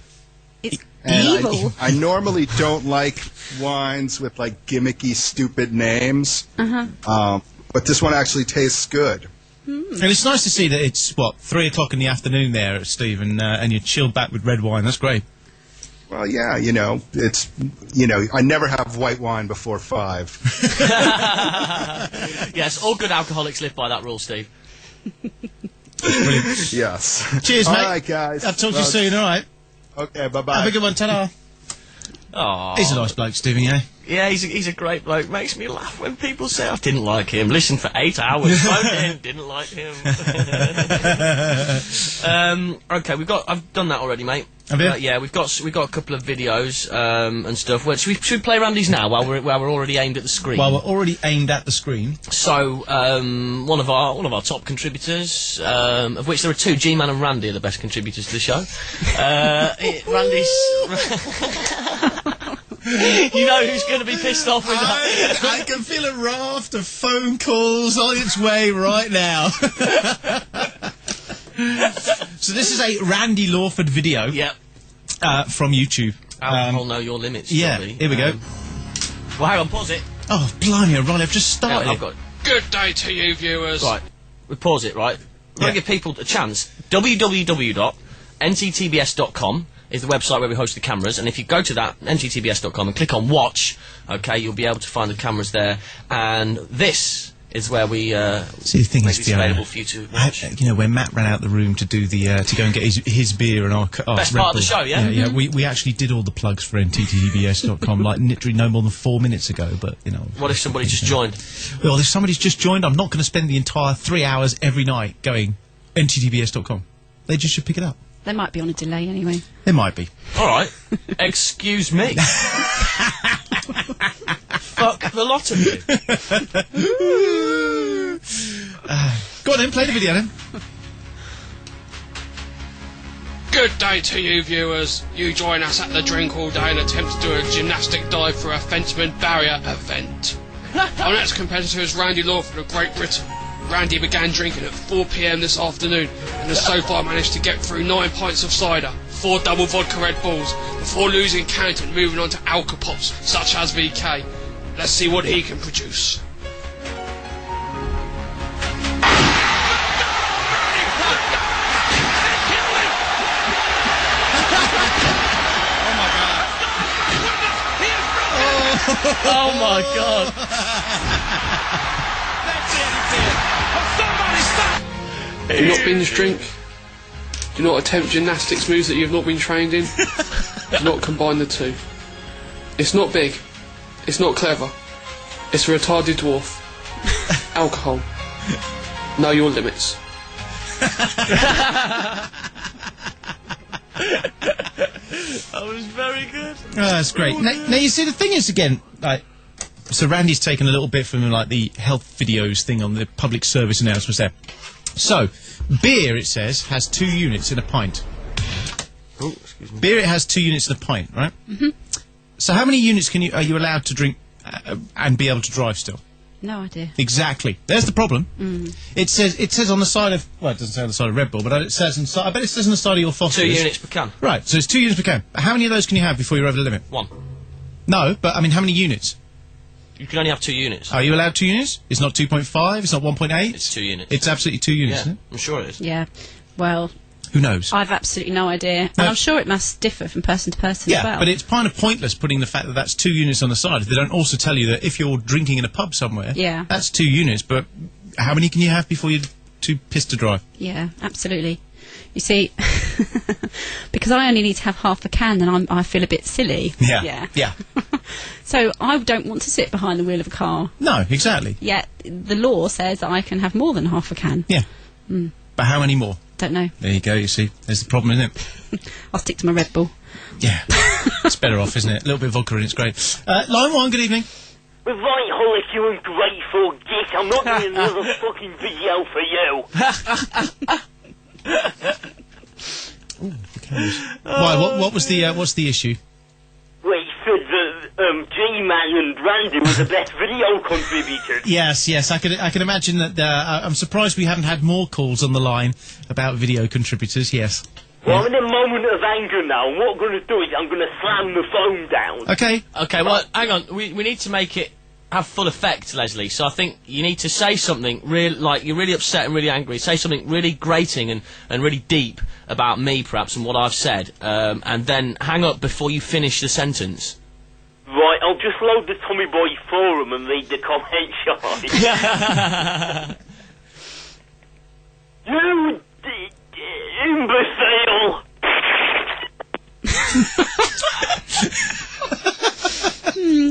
It's Evil? I normally don't like wines with, gimmicky, stupid names. But this one actually tastes good. And it's nice to see that it's, 3 o'clock in the afternoon there, Steve, and you're chilled back with red wine. That's great. Well, yeah, it's, I never have white wine before 5. Yes, all good alcoholics live by that rule, Steve. Yes. Cheers, mate. All right, guys. I'll talk to you soon, all right? Okay, bye-bye. Have a good one, ta-da. Oh, he's a nice bloke, Stephen, yeah? Yeah, he's a great bloke. Makes me laugh when people say I didn't like him. Listen for 8 hours. Phoned in, didn't like him. Okay, I've done that already, mate. Have you? Yeah, we've got a couple of videos and stuff. Well, should we play Randy's now while we're already aimed at the screen? While we're already aimed at the screen. So one of our top contributors, of which there are 2, G-Man and Randy are the best contributors to the show. Randy's. You know who's going to be pissed off with that? I can feel a raft of phone calls on its way right now. So this is a Randy Lawford video. Yep. From YouTube. Alcohol Know Your Limits. Yeah, probably. Here we go. Well, hang on, pause it. Oh, blimey, O'Reilly, I've just started. I've got Good day to you, viewers. Right, we pause it, right? We're going to give people a chance. www.nttbs.com is the website where we host the cameras, and if you go to that, nttbs.com, and click on Watch, okay, you'll be able to find the cameras there, and this is where we See, the thing make is, this available for you to watch. when Matt ran out the room to do the to go and get his beer and our Best Red part of the Bull. show, yeah? Yeah, we actually did all the plugs for nttbs.com like literally no more than 4 minutes ago, but What if somebody just joined? Well, if somebody's just joined, I'm not going to spend the entire 3 hours every night going nttbs.com. They just should pick it up. They might be on a delay anyway. They might be. All right. Excuse me. Fuck the lot of you. Go on then, play the video then. Good day to you, viewers. You join us at the Drink All Day and attempt to do a gymnastic dive for a Fenceman barrier event. Our next competitor is Randy Lawford of Great Britain. Randy began drinking at 4 p.m. this afternoon and has so far managed to get through 9 pints of cider, 4 double vodka Red Bulls, before losing count and moving on to alcopops, such as VK. Let's see what he can produce. Oh my god. Do you not binge drink? Do you not attempt gymnastics moves that you've not been trained in? Do not combine the two. It's not big. It's not clever. It's a retarded dwarf. Alcohol. Know your limits. That was very good. Oh, that's great. Now, you see, the thing is, again, like, so Randy's taken a little bit from, like, the health videos thing on the public service announcements there. So, beer, it says, has 2 units in a pint. Oh, excuse me. Beer, it has 2 units in a pint, right? Mm-hmm. So how many units are you allowed to drink and be able to drive still? No idea. Exactly. There's the problem. Mm. It says on the side of, well, it doesn't say on the side of Red Bull, but it says inside, I bet it says on the side of your Foster's. 2 units per can. Right, so it's 2 units per can. How many of those can you have before you're over the limit? 1. No, but I mean, how many units? You can only have 2 units. Are you allowed 2 units? It's not 2.5, it's not 1.8? It's 2 units. It's absolutely 2 units, Yeah, isn't it? I'm sure it is. Yeah. Well, who knows? I've absolutely no idea. And I'm sure it must differ from person to person as well. Yeah, but it's kind of pointless putting the fact that that's 2 units on the side. They don't also tell you that if you're drinking in a pub somewhere, Yeah. that's 2 units, but how many can you have before you're too pissed to drive? Yeah, absolutely. You see, because I only need to have half a can, then I feel a bit silly. Yeah. So I don't want to sit behind the wheel of a car. No, exactly. Yet the law says that I can have more than half a can. Yeah. Mm. But how many more? Don't know. There you go, you see. There's the problem, isn't it? I'll stick to my Red Bull. Yeah. It's better off, isn't it? A little bit of vodka and it's great. Line 1, good evening. Right, Hollis, you ungrateful git. I'm not doing another fucking video for you. Why, what was the, what's the issue? Well, he said that G-Man and Randy were the best video contributors. Yes, I can imagine that. I'm surprised we haven't had more calls on the line about video contributors. Yes. Well, I'm in a moment of anger now, and what I'm going to do is I'm going to slam the phone down. Okay. Okay, well, hang on. We need to make it have full effect, Leslie. So I think you need to say something like you're really upset and really angry. Say something really grating and really deep about me, perhaps, and what I've said, and then hang up before you finish the sentence. Right, I'll just load the Tommy Boy forum and read the comments, shall I? You imbecile!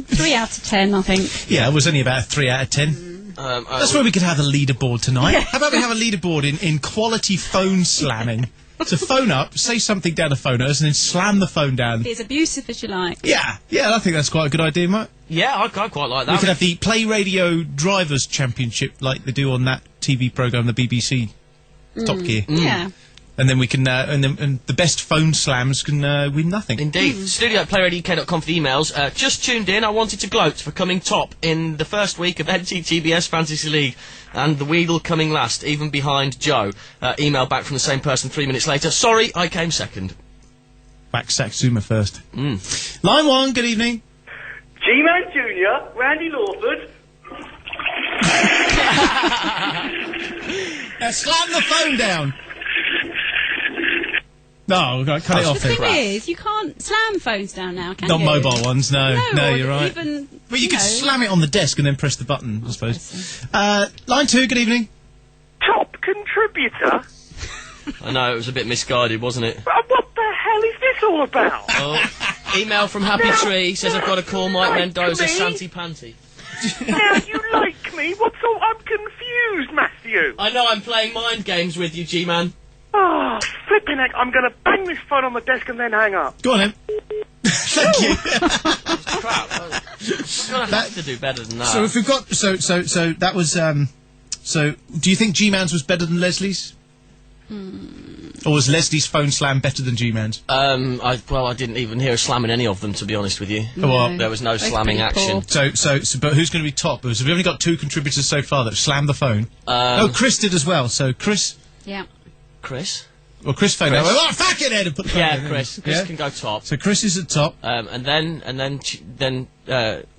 3 out of 10, I think. Yeah, it was only about a 3 out of 10. That's where we could have a leaderboard tonight. Yeah. How about we have a leaderboard in quality phone slamming? So phone up, say something down the phone at us, and then slam the phone down. Be as abusive as you like. Yeah, I think that's quite a good idea, mate. Yeah, I quite like that. We could have the Play Radio Drivers' Championship like they do on that TV programme, the BBC Top Gear. Yeah. And then we can, and the best phone slams can win nothing. Indeed. Studio at playradiouk.com for the emails. Just tuned in, I wanted to gloat for coming top in the first week of NTTBS Fantasy League, and the Weedle coming last, even behind Joe. Email back from the same person 3 minutes later. Sorry, I came second. Back Saxuma first. Line 1, good evening. G-Man Jr., Randy Lawford. Now slam the phone down. No, we've got to cut it off The then. thing is, you can't slam phones down now, can Not you? mobile ones, no, or you're right. Even, But you could slam it on the desk and then press the button, I suppose. Line 2, good evening. Top contributor? I know, it was a bit misguided, wasn't it? What the hell is this all about? Oh, email from Happy Tree says I've got to call Mike Mendoza Santi Panty. Now you like me? What's all... I'm confused, Matthew. I know, I'm playing mind games with you, G-Man. Oh, flipping heck, I'm going to bang this phone on the desk and then hang up. Go on, then. Thank you. Crap. I'm going to have to do better than that. So if we've got... So that was... So, do you think G-Man's was better than Leslie's? Or was Leslie's phone slam better than G-Man's? I didn't even hear a slam in any of them, to be honest with you. No. There was no slamming action. So, but who's going to be top? Because we've only got 2 contributors so far that slammed the phone. Chris did as well. So, Chris. Yeah. Chris. Well, Chris phoned. Chris. Oh, fuck it, Ed! And put the phone in. Chris. Chris can go top. So Chris is at top. And then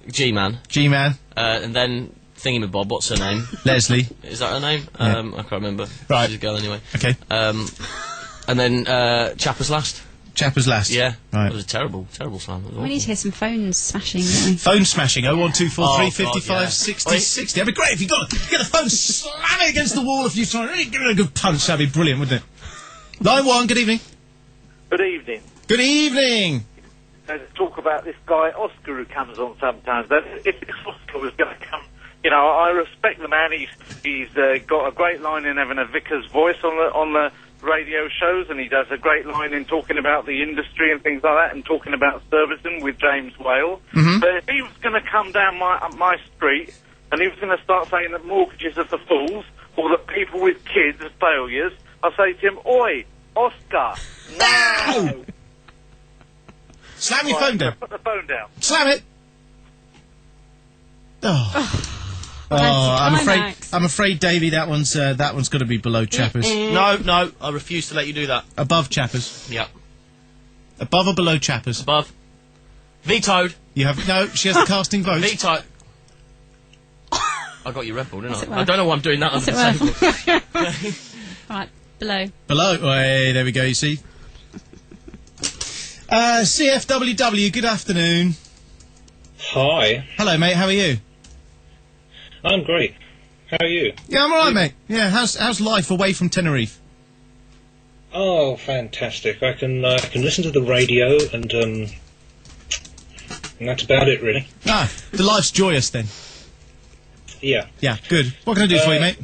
G-Man. G-Man. And then Thingamabob. What's her name? Leslie. Is that her name? Yeah. I can't remember. Right. She's a girl anyway. Okay. And then Chapper's last. Chapper's last. Yeah. Right. It was a terrible slam. It was We need to hear some phones smashing, don't we? Phone smashing, 01243 Oh, 55 God, yeah. 60 60. That'd be great if you get the phone slamming against the wall a few times. Really give it a good punch, that'd be brilliant, wouldn't it? Line 1, good evening. Good evening. Good evening. Talk about this guy Oscar who comes on sometimes. That if this Oscar was going to come, you know, I respect the man. He's got a great line in having a vicar's voice on the radio shows, and he does a great line in talking about the industry and things like that, and talking about servicing with James Whale. Mm-hmm. But if he was going to come down my street and he was going to start saying that mortgages are for fools or that people with kids are failures, I say to him, "Oi, Oscar, no!" Slam your phone down. Put the phone down. Slam it. I'm afraid, Davey, that one's got to be below Chappers. No, I refuse to let you do that. Above Chappers. Yep. Above or below Chappers? Above. Vetoed. You have she has a casting vote. Vetoed. I got your Red Bull, didn't I? Well? I don't know why I'm doing that under the table. Right, below. Below. Hey, there we go. You see. CFWW. Good afternoon. Hi. Hello, mate. How are you? I'm great. How are you? Yeah, I'm alright, mate. Yeah, how's life away from Tenerife? Oh, fantastic. I can listen to the radio and that's about it, really. Ah, the life's joyous then. Yeah. Yeah, good. What can I do for you, mate?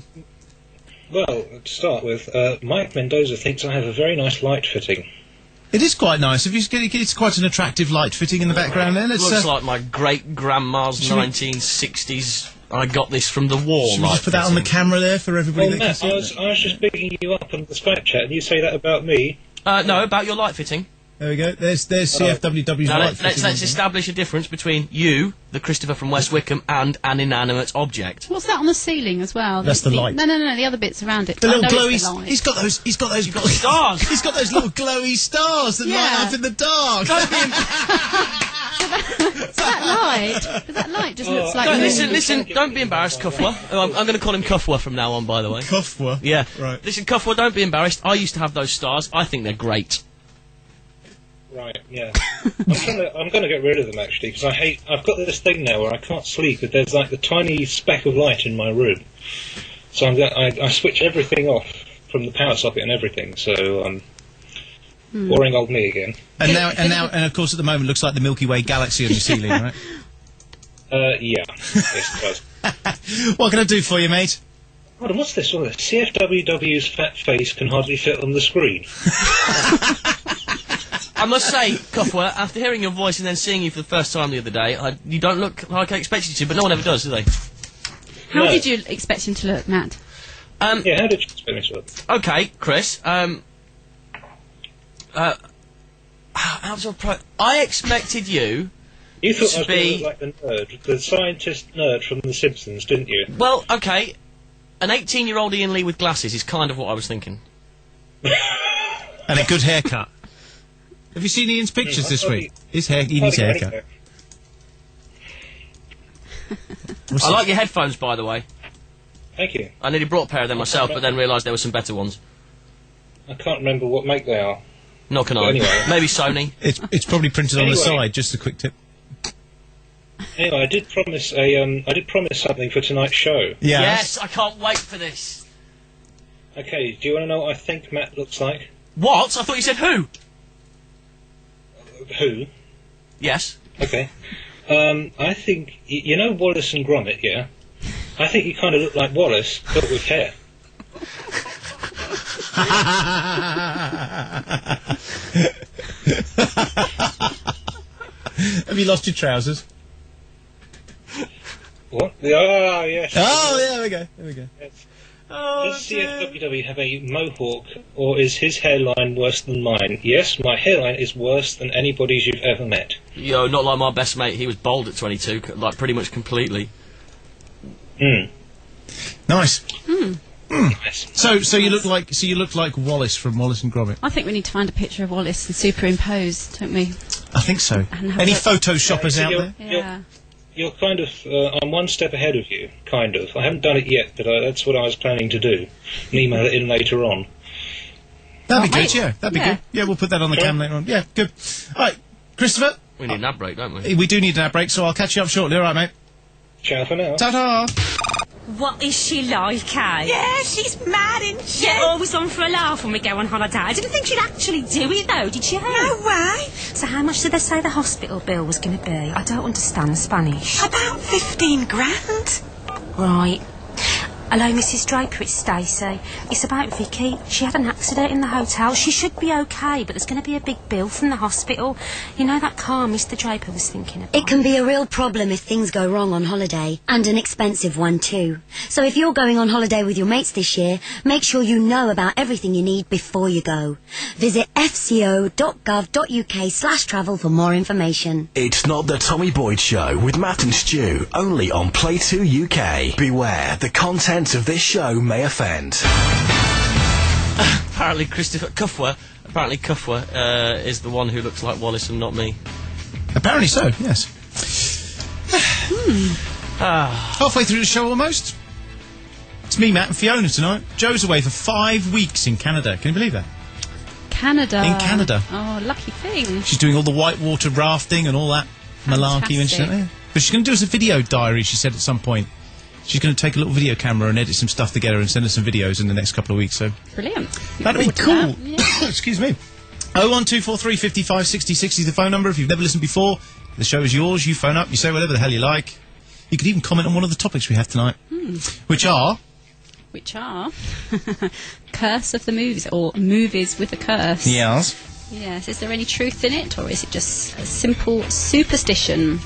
Well, to start with, Mike Mendoza thinks I have a very nice light fitting. It is quite nice. It's quite an attractive light fitting in the background there. Looks like my great-grandma's 1960s... I got this from the wall. Should we just put that on the camera there for everybody Well, that Matt, can I see was just picking you up on the Skype chat, and you say that about me? No, about your light fitting. There we go. There's CFWW's Now, light fitting. let's establish a difference between you, the Christopher from West Wickham, and an inanimate object. What's that on the ceiling as well? That's the light. No, the other bits around it. The little I know glowy... it's the light. He's got those stars. He's got those little glowy stars that light up in the dark. So that light just looks like... Listen, don't be embarrassed, Cuffwa. I'm going to call him Cuffwa from now on, by the way. Cuffwa? Yeah. Right. Listen, Cuffwa, don't be embarrassed. I used to have those stars. I think they're great. Right, yeah. I'm going to get rid of them, actually, because I've got this thing now where I can't sleep if there's like the tiny speck of light in my room. So I switch everything off from the power socket and everything, so boring old me again. And of course at the moment looks like the Milky Way galaxy on your ceiling, right? Yeah. Yes, it does. What can I do for you, mate? Hold on, what's this? Well, CFWW's fat face can hardly fit on the screen. I must say, Cuffwa, after hearing your voice and then seeing you for the first time the other day, you don't look like I expected you to, but no one ever does, do they? How did you expect him to look, Matt? Yeah, how did you expect me to look? Okay, Chris, I expected you... You thought to I was going to look like the nerd, the scientist nerd from The Simpsons, didn't you? Well, okay, an 18-year-old Ian Lee with glasses is kind of what I was thinking. And a good haircut. Have you seen Ian's pictures this week? His hair, Ian's haircut. I like your headphones, by the way. Thank you. I nearly brought a pair of them myself, but then realised there were some better ones. I can't remember what make they are. Not can I. Anyway. Maybe Sony. It's probably printed on the side. Just a quick tip. Anyway, I did promise something for tonight's show. Yeah. Yes, I can't wait for this. Okay, do you want to know what I think Matt looks like? What? I thought you said who? Who? Yes. Okay. I think you know Wallace and Gromit, yeah? I think you kind of look like Wallace, but with hair. Have you lost your trousers? What? Oh, yes. Oh, yeah, there we go. Yes. Does CFWW have a mohawk, or is his hairline worse than mine? Yes, my hairline is worse than anybody's you've ever met. Yo, not like my best mate. He was bald at 22, like pretty much completely. Nice. Nice. So you look like Wallace from Wallace and Gromit. I think we need to find a picture of Wallace and superimpose, don't we? I think so. Any photoshoppers out there? Yeah. You're kind of, I'm one step ahead of you, kind of. I haven't done it yet, but that's what I was planning to do. And email it in later on. That'd be good, yeah. That'd be good. Yeah, we'll put that on the cam later on. Yeah, good. All right, Christopher. We need an ad break, don't we? We do need an ad break, so I'll catch you up shortly. All right, mate. Ciao for now. Ta-ta! What is she like, eh? Yeah, she's mad, isn't she? Always on for a laugh when we go on holiday. I didn't think she'd actually do it, though, did you? No way. So how much did they say the hospital bill was going to be? I don't understand Spanish. About 15 grand. Right. Hello, Mrs. Draper, it's Stacey. It's about Vicky. She had an accident in the hotel. She should be okay, but there's going to be a big bill from the hospital. You know that car Mr. Draper was thinking about? It can be a real problem if things go wrong on holiday, and an expensive one too. So if you're going on holiday with your mates this year, make sure you know about everything you need before you go. Visit fco.gov.uk/travel for more information. It's not the Tommy Boyd Show with Matt and Stu, only on PlayTwoUK. Beware, the content of this show may offend. Apparently Cuffwer is the one who looks like Wallace and not me. Apparently so, yes. Halfway through the show almost. It's me, Matt, and Fiona tonight. Joe's away for 5 weeks in Canada. Can you believe that? Canada. In Canada. Oh, lucky thing. She's doing all the whitewater rafting and all that malarkey when she's out there. But she's going to do us a video diary, she said at some point. She's going to take a little video camera and edit some stuff together and send us some videos in the next couple of weeks. So brilliant. That'd be cool. Excuse me. 01243 55 60 60 is the phone number. If you've never listened before, the show is yours. You phone up, you say whatever the hell you like. You could even comment on one of the topics we have tonight, which are Curse of the Movies, or Movies with a Curse. Yes. Yes. Is there any truth in it, or is it just a simple superstition?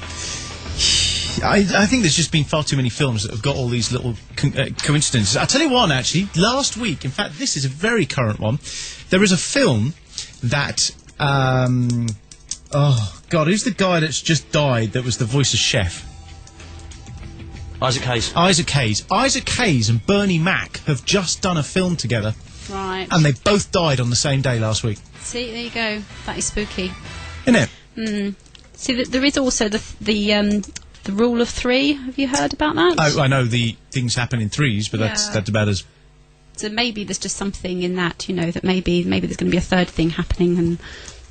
I think there's just been far too many films that have got all these little coincidences. I'll tell you one, actually. Last week, in fact, this is a very current one. There is a film that... oh, God, who's the guy that's just died that was the voice of Chef? Isaac Hayes. Isaac Hayes and Bernie Mac have just done a film together. Right. And they both died on the same day last week. See, there you go. That is spooky. Isn't it? See, there is also the rule of three. Have you heard about that? Oh, I know the things happen in threes, but that's about as... So maybe there's just something in that, that maybe there's going to be a third thing happening, and,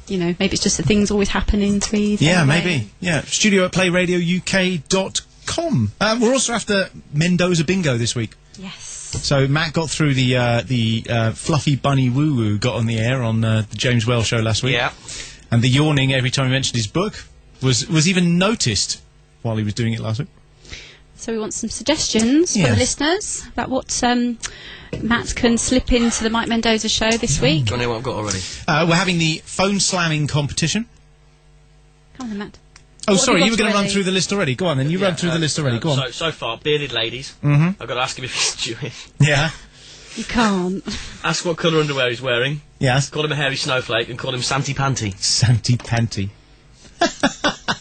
maybe it's just that things always happen in threes. Yeah, maybe. Yeah, studio@playradiouk.com. We're also after Mendoza Bingo this week. Yes. So Matt got through the Fluffy Bunny Woo Woo got on the air on the James Wells show last week. Yeah. And the yawning every time he mentioned his book was even noticed while he was doing it last week. So we want some suggestions for the listeners about what Matt can slip into the Mike Mendoza show this week. Do you know what I've got already? We're having the phone slamming competition. Come on then, Matt. Oh, sorry, you were going to run through the list already. Go on then, you run through the list already. Go on. So far, bearded ladies. Mm-hmm. I've got to ask him if he's Jewish. Yeah. You can't. Ask what colour underwear he's wearing. Yes. Call him a hairy snowflake and call him Santy Panty. Santy Panty.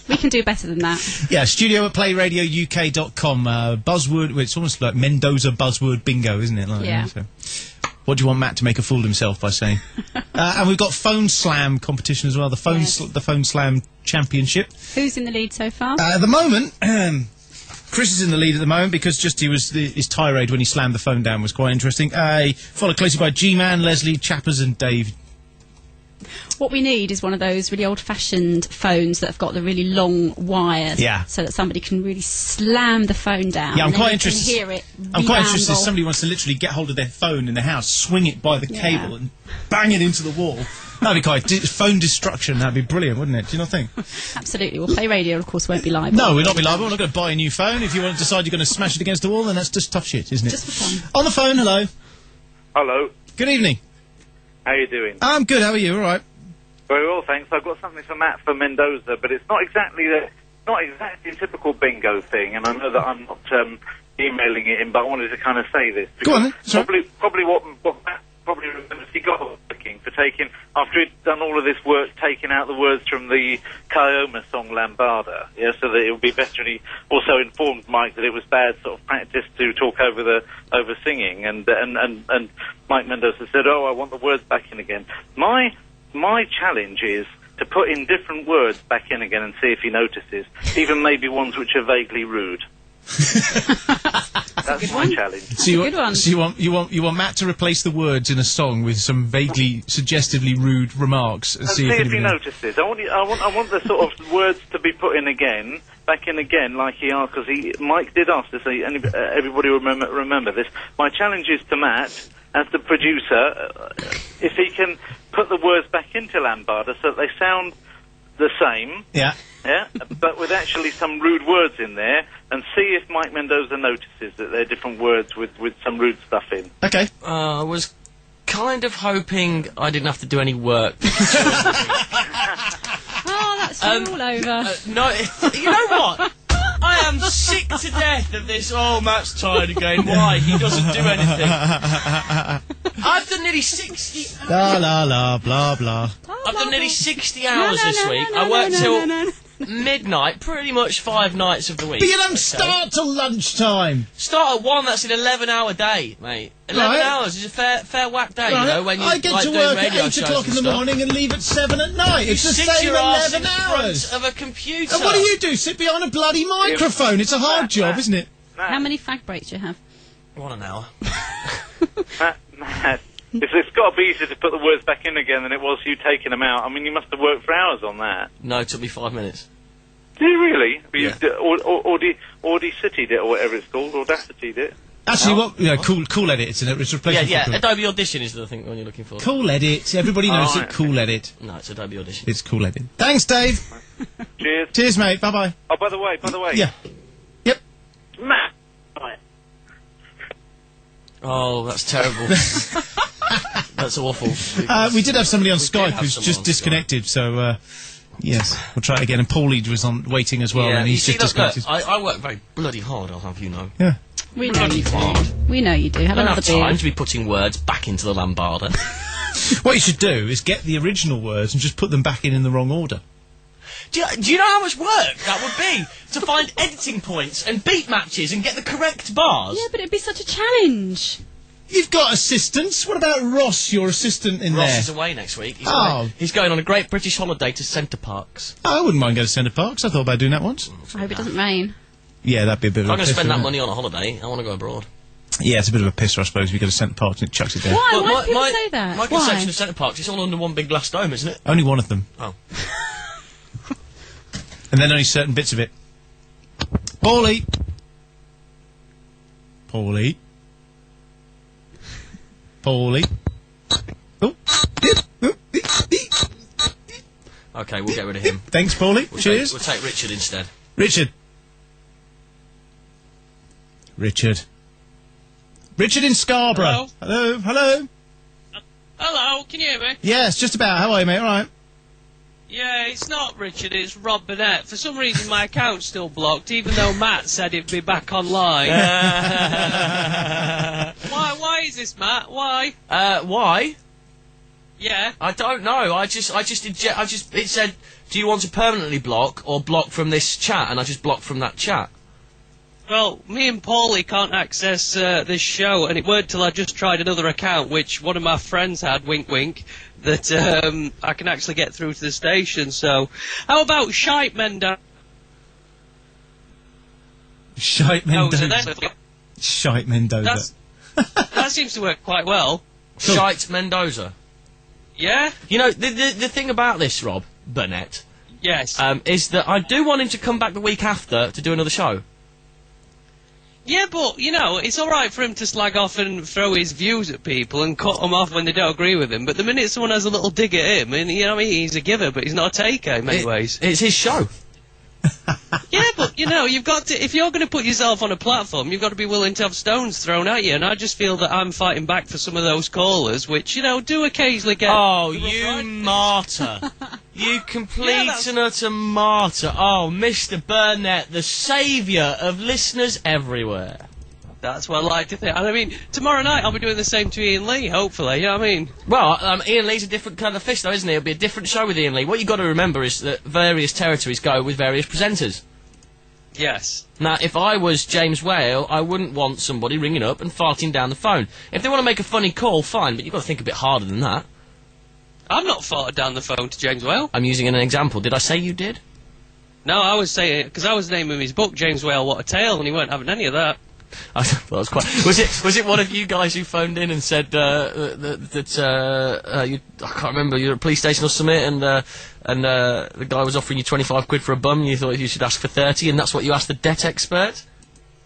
We can do better than that. Yeah, studio@playradiouk.com. Buzzword, well, it's almost like Mendoza Buzzword Bingo, isn't it? So. What do you want Matt to make a fool of himself by saying? And we've got Phone Slam competition as well, the Phone Slam Championship. Who's in the lead so far? At the moment, Chris is in the lead at the moment because just his tirade when he slammed the phone down was quite interesting. Followed closely by G-Man, Leslie, Chappers and Dave. What we need is one of those really old-fashioned phones that have got the really long wires, so that somebody can really slam the phone down. Yeah, I'm quite interested. Hear it. I'm quite interested if somebody wants to literally get hold of their phone in the house, swing it by the cable, and bang it into the wall. That'd be quite phone destruction. That'd be brilliant, wouldn't it? Do you not think? Absolutely. Well, Play Radio, of course, won't be liable. No, we'll not be liable. We're not going to buy a new phone. If you want to decide you're going to smash it against the wall, then that's just tough shit, isn't it? Just for fun. On the phone, hello. Hello. Good evening. How you doing? I'm good. How are you? All right. Very well, thanks. I've got something for Matt for Mendoza, but it's not exactly a typical bingo thing, and I know that I'm not emailing it in, but I wanted to kind of say this. Go on then. Probably what Matt probably remembers he got working for taking, after he'd done all of this work, taking out the words from the Kioma song Lambada, yeah, so that it would be better. And he also informed Mike that it was bad sort of practice to talk over singing, and Mike Mendoza said, "Oh, I want the words back in again." My challenge is to put in different words back in again and see if he notices, even maybe ones which are vaguely rude. That's my challenge. So you want Matt to replace the words in a song with some vaguely, suggestively rude remarks and see if he notices. I want the sort of words to be put in again, back in again, like he asked, because Mike did ask this. Everybody remember this. My challenge is to Matt, as the producer, if he can put the words back into Lambada so that they sound the same. Yeah. Yeah, but with actually some rude words in there, and see if Mike Mendoza notices that they're different words with some rude stuff in. Okay. I was kind of hoping I didn't have to do any work. Oh, that's all over. No, you know what? I am sick to death of this. Oh, Matt's tired again. Why? He doesn't do anything. I've done nearly 60... La la la, blah blah. I've done nearly 60 hours this week. I worked till midnight, pretty much 5 nights of the week. But you don't start till lunchtime. Start at 1, that's an 11-hour day, mate. 11 hours is a fair whack day, you know, when you I get like to doing work at radio 8 shows o'clock in the and stuff. morning and leave at 7 at night. It's the sit same your arse 11 in hours. front of a computer. And what do you do? Sit behind a bloody microphone. It's a hard job, isn't it? How many fag breaks do you have? 1 an hour. Matt, it's got to be easier to put the words back in again than it was you taking them out. I mean, you must have worked for hours on that. No, it took me 5 minutes. Do you really? Yeah. Audacity did, or whatever it's called, Audacity did. Actually, Cool Edit, isn't it? It's replacement Yeah, for Cool. Adobe Audition is the thing when you're looking for. Cool Edit. Everybody knows it. Cool Edit. No, it's Adobe Audition. It's Cool Edit. Thanks, Dave. Cheers. Cheers, mate. Bye-bye. Oh, by the way. Yeah. Yep. Matt. Right. Oh, that's terrible. That's awful. We did have somebody on Skype have who's someone just on disconnected, so, yes, we'll try it again. And Paulie was on waiting as well, Yeah, and he's you just see, look, disconnected. I work very bloody hard, I'll have you know. Yeah. We know you do. We know you do. Have I don't another have time beer. to be putting words back into the Lambada. What you should do is get the original words and just put them back in the wrong order. Do you know how much work that would be to find editing points and beat matches and get the correct bars? Yeah, but it'd be such a challenge. You've got assistants. What about Ross, your assistant in Ross there? is away next week. He's going on a great British holiday to Centre Parks. I wouldn't mind going to Centre Parks. I thought about doing that once. I hope it doesn't rain. Yeah, that'd be a bit of If a I'm going to pisser, spend that wouldn't money on a holiday, I want to go abroad. it? Yeah, it's a bit of a pisser, I suppose, if you go to Centre Parks and it chucks it down. Why? Well, Why do people say that? My Why? conception of Centre Parks, it's all under one big glass dome, isn't it? Only one of them. Oh. And then only certain bits of it. Paulie! Paulie. Paulie. Oh. Okay, we'll get rid of him. Thanks, Paulie. Cheers. We'll take Richard instead. Richard. Richard in Scarborough. Hello? Hello. Hello, can you hear me? Yes, just about. How are you, mate? All right. Yeah, it's not Richard, it's Rob Burnett. For some reason my account's still blocked, even though Matt said it'd be back online. Why is this, Matt? Why? Why? Yeah. I don't know. It said, do you want to permanently block or block from this chat? And I just blocked from that chat. Well, me and Paulie can't access this show, and it weren't till I just tried another account, which one of my friends had, wink wink, that I can actually get through to the station. So, how about Shite Mendoza? Shite Mendoza. Shite Mendoza. That seems to work quite well. Cool. Shite Mendoza. Yeah? You know, the thing about this, Rob Burnett... Yes. Is that I do want him to come back the week after to do another show. Yeah, but, you know, it's alright for him to slag off and throw his views at people and cut them off when they don't agree with him, but the minute someone has a little dig at him, and, you know what I mean, he's a giver, but he's not a taker in many ways. It's his show. Yeah, but, you know, you've got to, if you're going to put yourself on a platform, you've got to be willing to have stones thrown at you, and I just feel that I'm fighting back for some of those callers, which, you know, do occasionally get... Oh, you martyr. You complete and utter martyr. Oh, Mr. Burnett, the saviour of listeners everywhere. That's what I like to think. And I mean, tomorrow night I'll be doing the same to Ian Lee, hopefully, you know what I mean? Well, Ian Lee's a different kind of fish, though, isn't he? It'll be a different show with Ian Lee. What you've got to remember is that various territories go with various presenters. Yes. Now, if I was James Whale, I wouldn't want somebody ringing up and farting down the phone. If they want to make a funny call, fine, but you've got to think a bit harder than that. I'm not farted down the phone to James Whale. I'm using an example. Did I say you did? No, I was saying, because I was naming his book, James Whale, What a Tale, and he weren't having any of that. I thought that was quite. Was it one of you guys who phoned in and said that I can't remember, you were at a police station or something, and the guy was offering you 25 quid for a bum, and you thought you should ask for 30, and that's what you asked the debt expert?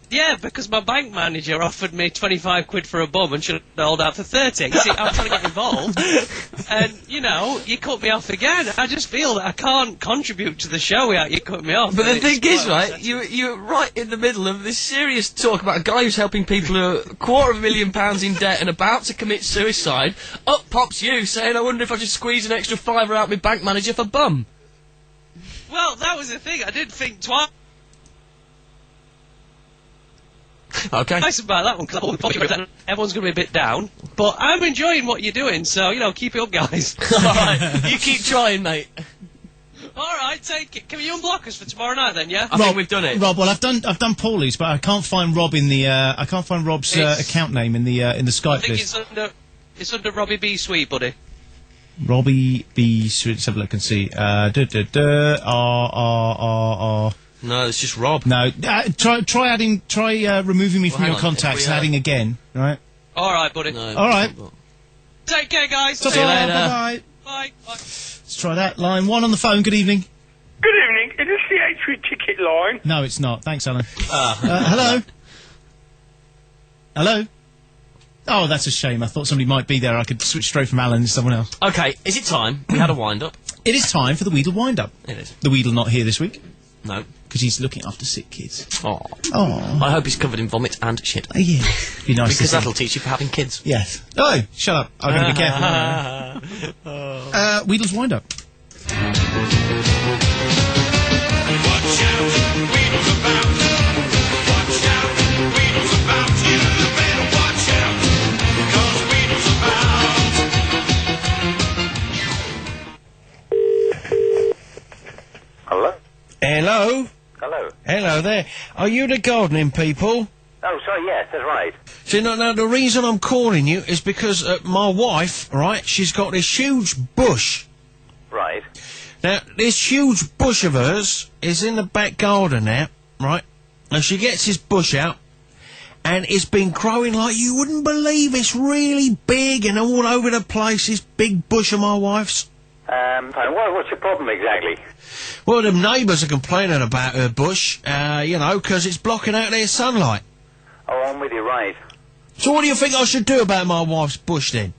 Yeah, because my bank manager offered me 25 quid for a bum and should have held out for 30. You see, I'm trying to get involved, and, you know, you cut me off again. I just feel that I can't contribute to the show without you cutting me off. But the thing is, right, you're right in the middle of this serious talk about a guy who's helping people who are £250,000 in debt and about to commit suicide. Up pops you saying, I wonder if I should squeeze an extra £5 out my bank manager for bum. Well, that was the thing. I did think twice. Okay. Nice about that one, because everyone's going to be a bit down. But I'm enjoying what you're doing, so, you know, keep it up, guys. Alright, you keep trying, mate. Alright, take it. Can you unblock us for tomorrow night, then, yeah? I think we've done it. Rob, well, I've done Paulie's, but I can't find Rob in the, I can't find Rob's account name in the Skype I think list. it's under Robbie B. Sweet, buddy. Robbie B. Sweet, let's have a look and see. No, it's just Rob. No, try removing me from your contacts and adding again, right? Alright, buddy. No, Alright. Take care, guys. See you later. Bye-bye. Bye. Let's try that. Line 1 on the phone, good evening. Good evening. Is this the H3 ticket line? No, it's not. Thanks, Alan. Hello? Hello? Oh, that's a shame. I thought somebody might be there. I could switch straight from Alan to someone else. Okay, is it time? We had a wind-up. It is time for the Weedle wind-up. It is. The Weedle not here this week. No. Because he's looking after sick kids. Oh. Oh. I hope he's covered in vomit and shit. Yeah. Be nice because to that'll teach you for having kids. Yes. Oh, shut up. I'm going to be careful. Weedle's wind-up. Watch out, Weedle's about. Watch out, Weedle's about. You better watch out, 'cause Weedle's about. Hello? Hello? Hello? Hello there. Are you the gardening people? Oh, sorry, yes, that's right. See, now the reason I'm calling you is because my wife, right, she's got this huge bush. Right. Now, this huge bush of hers is in the back garden now, right? Now, she gets this bush out, and it's been growing like you wouldn't believe. It's really big and all over the place, this big bush of my wife's. What's your problem exactly? Well, the neighbours are complaining about her bush, you know, because it's blocking out their sunlight. Oh, I'm with you, right. So what do you think I should do about my wife's bush, then?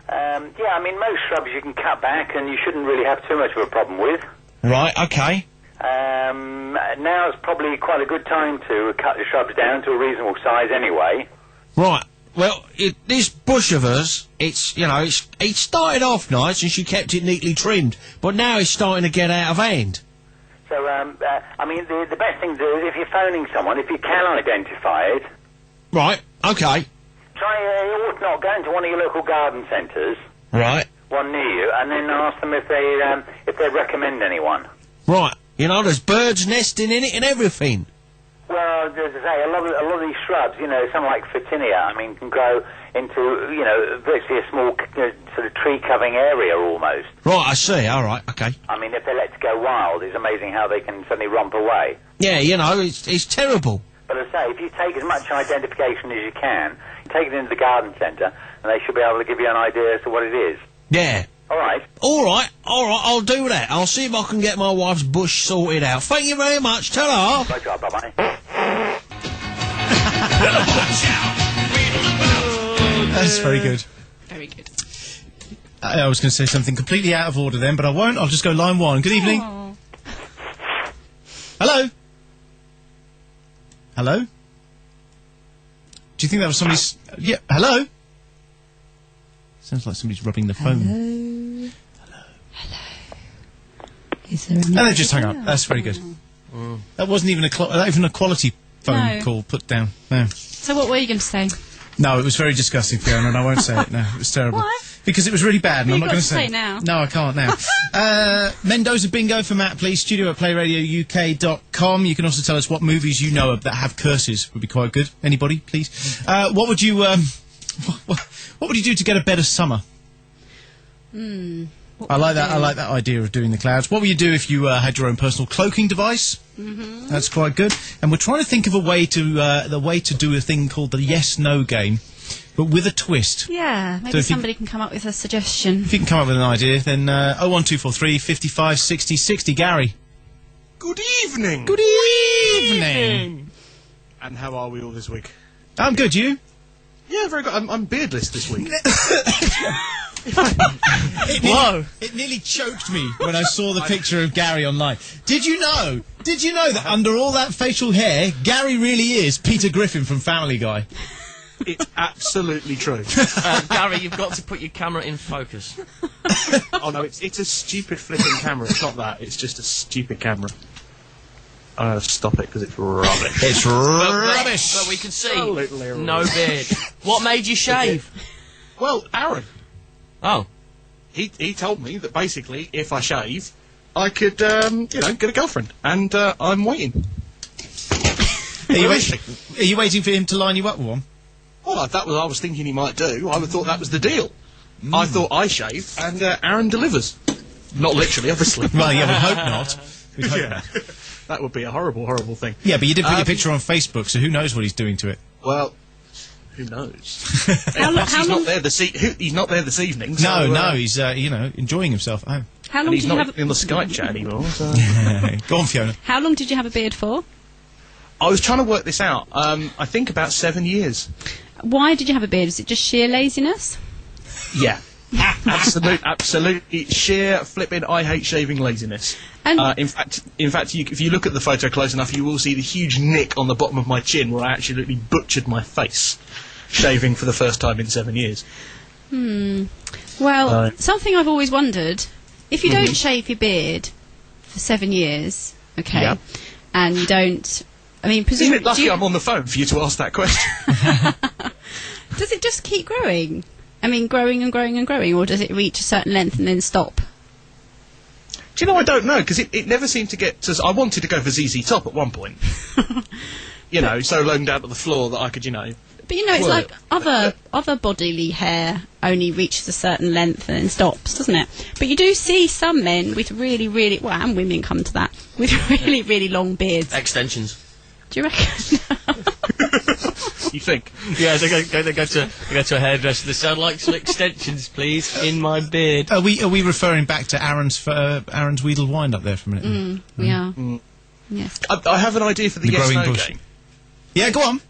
Yeah, I mean, most shrubs you can cut back and you shouldn't really have too much of a problem with. Right, okay. Now's probably quite a good time to cut the shrubs down to a reasonable size anyway. Right. Well, this bush of hers, it's, you know, it started off nice and she kept it neatly trimmed, but now it's starting to get out of hand. So, I mean, the best thing to do is if you're phoning someone, if you can identify it... Right, okay. Try, you ought not go into one of your local garden centres. Right. One near you, and then ask them if they recommend anyone. Right. You know, there's birds nesting in it and everything. Well, as I say, a lot of these shrubs, you know, something like Photinia, I mean, can grow into, you know, virtually a small sort of tree-covering area almost. Right, I see. All right, okay. I mean, if they're let to go wild, it's amazing how they can suddenly romp away. Yeah, you know, it's terrible. But as I say, if you take as much identification as you can, take it into the garden centre, and they should be able to give you an idea as to what it is. Yeah. All right. All right, I'll do that. I'll see if I can get my wife's bush sorted out. Thank you very much. Ta-ra. Great job, bye-bye. That's very good. Very good. I was going to say something completely out of order then, but I won't. I'll just go line 1. Good evening. Aww. Hello? Hello? Do you think that was somebody's... Yeah, hello? Sounds like somebody's rubbing the phone. Hello. Is there any... And they just hung up. That's very good. That wasn't even a quality phone No. call put down. No. So what were you going to say? No, it was very disgusting, Fiona, and I won't say it. No, it was terrible. Why? Because it was really bad, and Well, I'm you've not going got to to say say now. No, I can't now. Mendoza Bingo for Matt, please. Studio at playradiouk.com. You can also tell us what movies you know of that have curses. Would be quite good. Anybody, please? What would you what would you do to get a better summer? I like that. I like that idea of doing the clouds. What would you do if you had your own personal cloaking device? Mm-hmm. That's quite good. And we're trying to think of a way to do a thing called the yes/no game, but with a twist. Yeah, maybe So if you- somebody can come up with a suggestion. If you can come up with an idea, then 01243 55 60 60. Gary. Good evening. Good evening. And how are we all this week? I'm good. You? Yeah, very good. I'm beardless this week. It nearly choked me when I saw the picture of Gary online. Did you know that under all that facial hair, Gary really is Peter Griffin from Family Guy? It's absolutely true. Gary, you've got to put your camera in focus. Oh no, it's a stupid flipping camera. It's not that. It's just a stupid camera. Stop it because it's rubbish. It's rubbish. But we can see Absolutely no beard. What made you shave? Well, Aaron. Oh. He told me that basically, if I shave, I could, get a girlfriend. And I'm waiting. Are you waiting for him to line you up with one? Well, that was what I was thinking he might do. I would thought that was the deal. I thought I shave, and Aaron delivers. Not literally, obviously. Well, yeah, we hope not. We'd hope not. That would be a horrible, horrible thing. Yeah, but you did put your picture on Facebook, so who knows what he's doing to it? Well, who knows? How he's long- not there he's not there this evening. So, No, he's enjoying himself at home. How long and he's did you not have? in the Skype chat anymore. So. Go on, Fiona. How long did you have a beard for? I was trying to work this out. I think about 7 years. Why did you have a beard? Is it just sheer laziness? Yeah. Absolutely sheer flipping I hate shaving laziness. And in fact, if you look at the photo close enough, you will see the huge nick on the bottom of my chin where I absolutely butchered my face, shaving for the first time in 7 years. Well, something I've always wondered: if you don't shave your beard for 7 years, okay, Yeah. and you don't, I mean, Isn't presumably, it lucky I'm on the phone for you to ask that question? does it just keep growing? I mean, growing and growing and growing, or does it reach a certain length and then stop? Do you know, I don't know, because it never seemed to get to... I wanted to go for ZZ Top at one point. So low down to the floor that I could, But it's Well, like other bodily hair only reaches a certain length and then stops, doesn't it? But you do see some men with really, really, well, and women come to that, with really, really long beards. Extensions. Do you reckon? You think? Yeah, they go to a hairdresser. They sound like some extensions, please, in my beard. Are we referring back to Aaron's Weedle wind up there for a minute? We are. Yes. I have an idea for the yes growing no bush. game. Yeah, go on.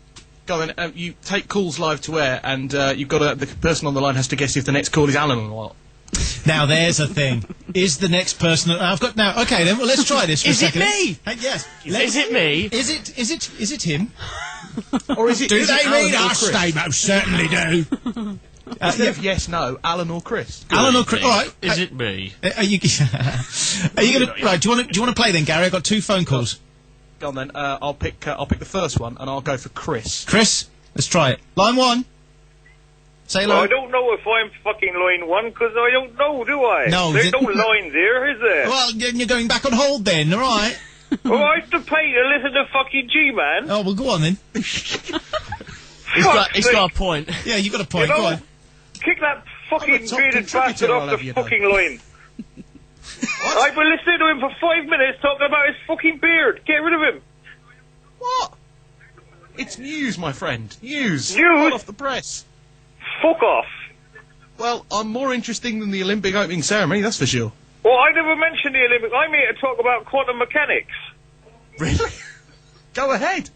Go on, you take calls live to air, and you've got the person on the line has to guess if the next call is Alan or not. Now there's a thing. Is the next person? I've got now. Okay, then. Well, let's try this for Is a it second. me? Yes. Is it me? Is it him? Or is it? Do is it they mean Alan or us? Chris? They most certainly do. Instead of yes, no, Alan or Chris. Alan or Chris? All right. Is it me? Are you going to? Right. Do you want to play then, Gary? I've got 2 phone calls. Go on then. I'll pick the first one, and I'll go for Chris. Chris, let's try it. Line 1. Say hello. I don't know if I'm fucking line 1 because I don't know, do I? No, There's no lines here, is there? Well, you're going back on hold then, all right? Well, I have to pay to listen to fucking G-Man. Oh, well, go on then. He's got a point. Yeah, you got a point. You know, Go on. Kick that fucking top bearded contributor, bastard I'll off have the you know. fucking line. I've been listening to him for 5 minutes talking about his fucking beard. Get rid of him. What? It's news, my friend. News. News? Hot off the press. Fuck off. Well, I'm more interesting than the Olympic opening ceremony, that's for sure. Well, I never mentioned the Olympics. I'm here to talk about quantum mechanics. Really? Go ahead.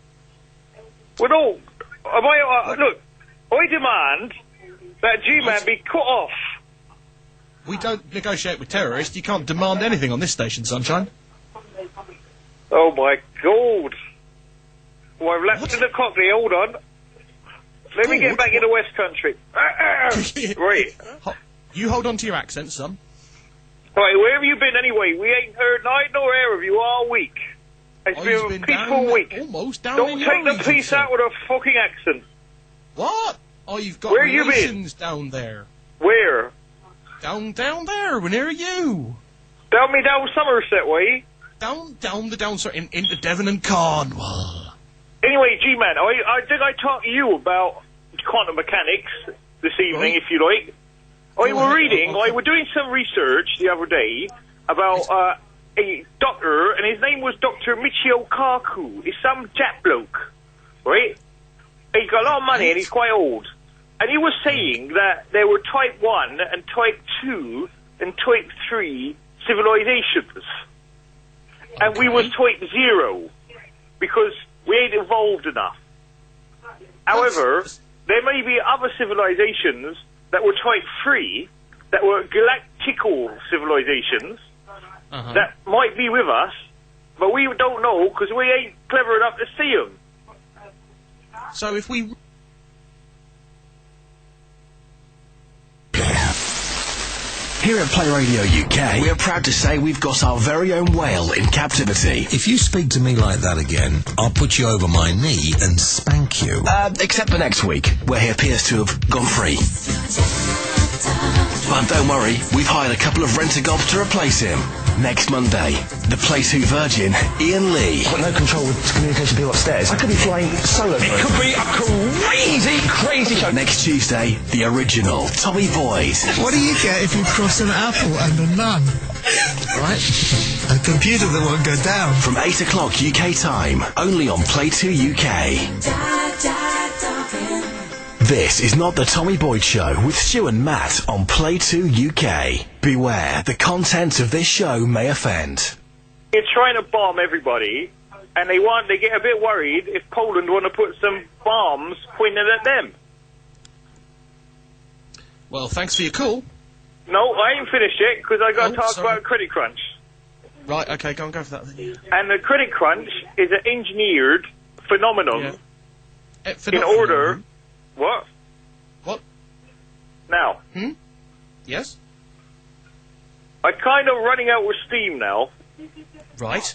Well, no. Look, I demand that G-Man be cut off. We don't negotiate with terrorists. You can't demand anything on this station, Sunshine. Oh, my God. Well, I've left in the cockney. Hold on. Let me get back in the West Country. Right. You hold on to your accent, son. Right, where have you been anyway? We ain't heard night nor air of you all week. It's been a peaceful week. Almost down Don't in take your the piece out with a fucking accent. What? Oh, you've got Where you been? relations down there. Where? Down there. Where are you? Down Somerset way. Down into Devon and Cornwall. Anyway, G-Man, I talked to you about quantum mechanics this evening, if you like. I were doing some research the other day about a doctor, and his name was Dr. Michio Kaku. He's some Jap bloke, right? He's got a lot of money and he's quite old. And he was saying that there were type 1 and type 2 and type 3 civilizations. And we was type 0 because we ain't evolved enough. However, there may be other civilizations that were type 3 that were galactical civilizations that might be with us, but we don't know because we ain't clever enough to see them. So if we... Here at Play Radio UK, we are proud to say we've got our very own whale in captivity. If you speak to me like that again, I'll put you over my knee and spank you. Except for next week, where he appears to have gone free. But don't worry, we've hired a couple of rent-a-gobs to replace him. Next Monday, the PlayTwoUK virgin, Ian Lee. I've got no control with communication people upstairs. I could be flying solo. It could be a crazy show. Next Tuesday, the original, Tommy Boyd. What do you get if you cross an apple and a nun? Right? A computer that won't go down. From 8 o'clock UK time, only on PlayTwoUK. This is not the Tommy Boyd Show with Stu and Matt on PlayTwoUK. Beware, the content of this show may offend. They're trying to bomb everybody, and they get a bit worried if Poland want to put some bombs pointed at them. Well, thanks for your call. No, I ain't finished yet, because I got to talk about credit crunch. Right, okay, go for that then. And the credit crunch is an engineered phenomenon in order... What? What? Now. Yes? I'm kind of running out with steam now. Right.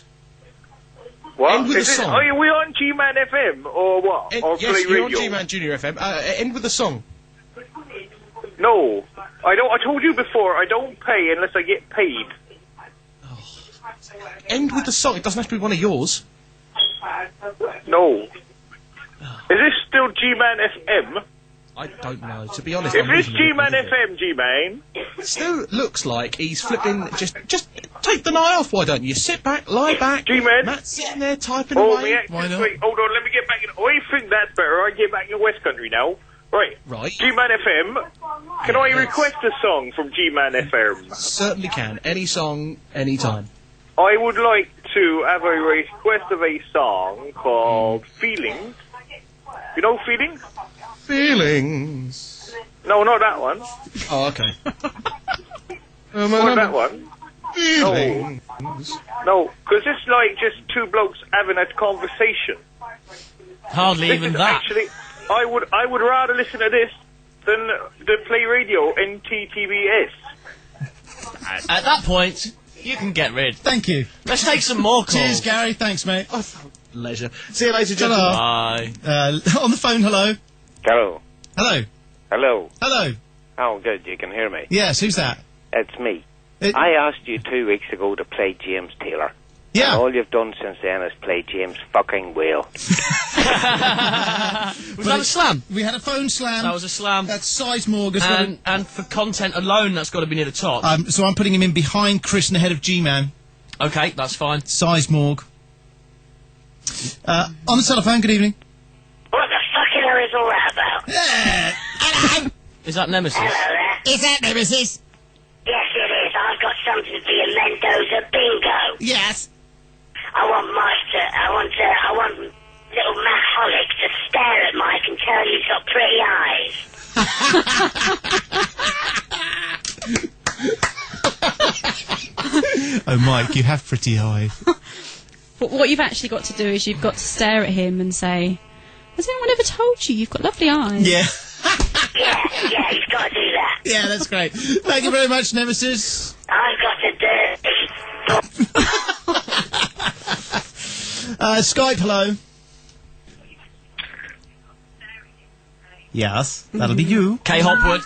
What? End with a song. Are we on G-Man FM or what? Or yes, Play you're Radio? on G-Man Junior FM. End with a song. No. I don't. I told you before, I don't pay unless I get paid. End with the song. It doesn't have to be one of yours. No. Is this still G-Man FM? I don't know. To be honest, If I'm it's losing G-Man it. FM, G-Man... Stu looks like he's flipping... Just take the night off, why don't you? Sit back, lie back. G-Man... Matt's sitting there typing Oh, away. why not? Wait, hold on, let me get back in... I think that's better. I get back in West Country now. Right. G-Man FM, can I request a song from G-Man FM? Certainly can. Any song, any time. I would like to have a request of a song called Feelings. You know Feelings? Feelings. No, not that one. Oh, okay. Not that one. Feelings. No, because it's like just two blokes having a conversation. Hardly even that. Actually, I would rather listen to this than the Play Radio NTTBS. At that point, you can get rid. Thank you. Let's take some more calls. Cheers, Gary. Thanks, mate. Leisure. See you later, gentlemen. Bye. On the phone, hello. Hello. Hello. Hello. Hello. Oh, good. You can hear me. Yes, who's that? It's me. I asked you 2 weeks ago to play James Taylor. Yeah. And all you've done since then is play James fucking Whale. Was that a slam? We had a phone slam. That was a slam. That's Sizemore. And for content alone, that's got to be near the top. So I'm putting him in behind Chris and ahead of G-Man. Okay, that's fine. Sizemore. On the telephone, good evening. What the fucking hell is all that about? Hello. Is that Nemesis? Hello there. Is that Nemesis? Yes, it is. I've got something for you, Mendoza Bingo. Yes. I want little Matt Hollick to stare at Mike and tell you he's got pretty eyes. Oh, Mike, you have pretty eyes. What you've actually got to do is you've got to stare at him and say, has anyone ever told you you've got lovely eyes? Yeah. yeah, you've got to do that. Yeah, that's great. Thank you very much, Nemesis. I've got to do Skype, hello. Yes, that'll be you. Kay Hopwood.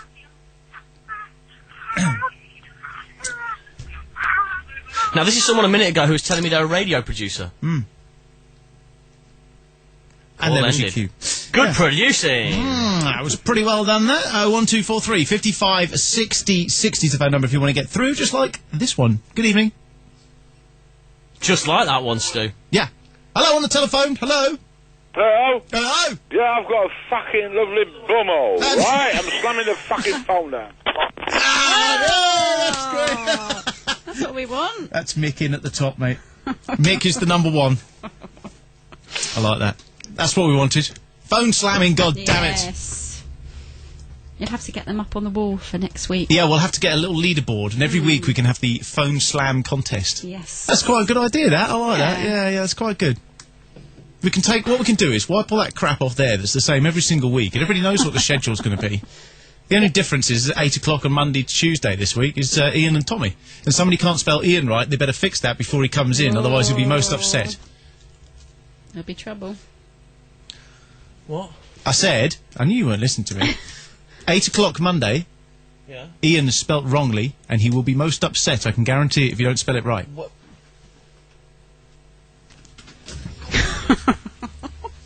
Now, this is someone a minute ago who was telling me they're a radio producer. And All there was your ended. cue. Good producing. That was pretty well done there. 1243 55 60 60 is the phone number if you want to get through, just like this one. Good evening. Just like that one, Stu. Yeah. Hello on the telephone. Hello. Hello? Hello? Yeah, I've got a fucking lovely bumhole, right? I'm slamming the fucking phone down. That's great. That's what we want. That's Mick in at the top, mate. Mick is the number one. I like that. That's what we wanted. Phone slamming, god damn it. Yes. You'll have to get them up on the wall for next week. Yeah, we'll have to get a little leaderboard, and every week we can have the phone slam contest. Yes. That's quite a good idea, that. I like that. Yeah, that's quite good. We can take, what we can do is wipe all that crap off there that's the same every single week, and everybody knows what the schedule's going to be. The only difference is at 8 o'clock on Monday to Tuesday this week is Ian and Tommy. And somebody can't spell Ian right, they better fix that before he comes in, otherwise he'll be most upset. There'll be trouble. What? I said, I knew you weren't listening to me. 8 o'clock Monday, Ian is spelt wrongly, and he will be most upset, I can guarantee it, if you don't spell it right. What?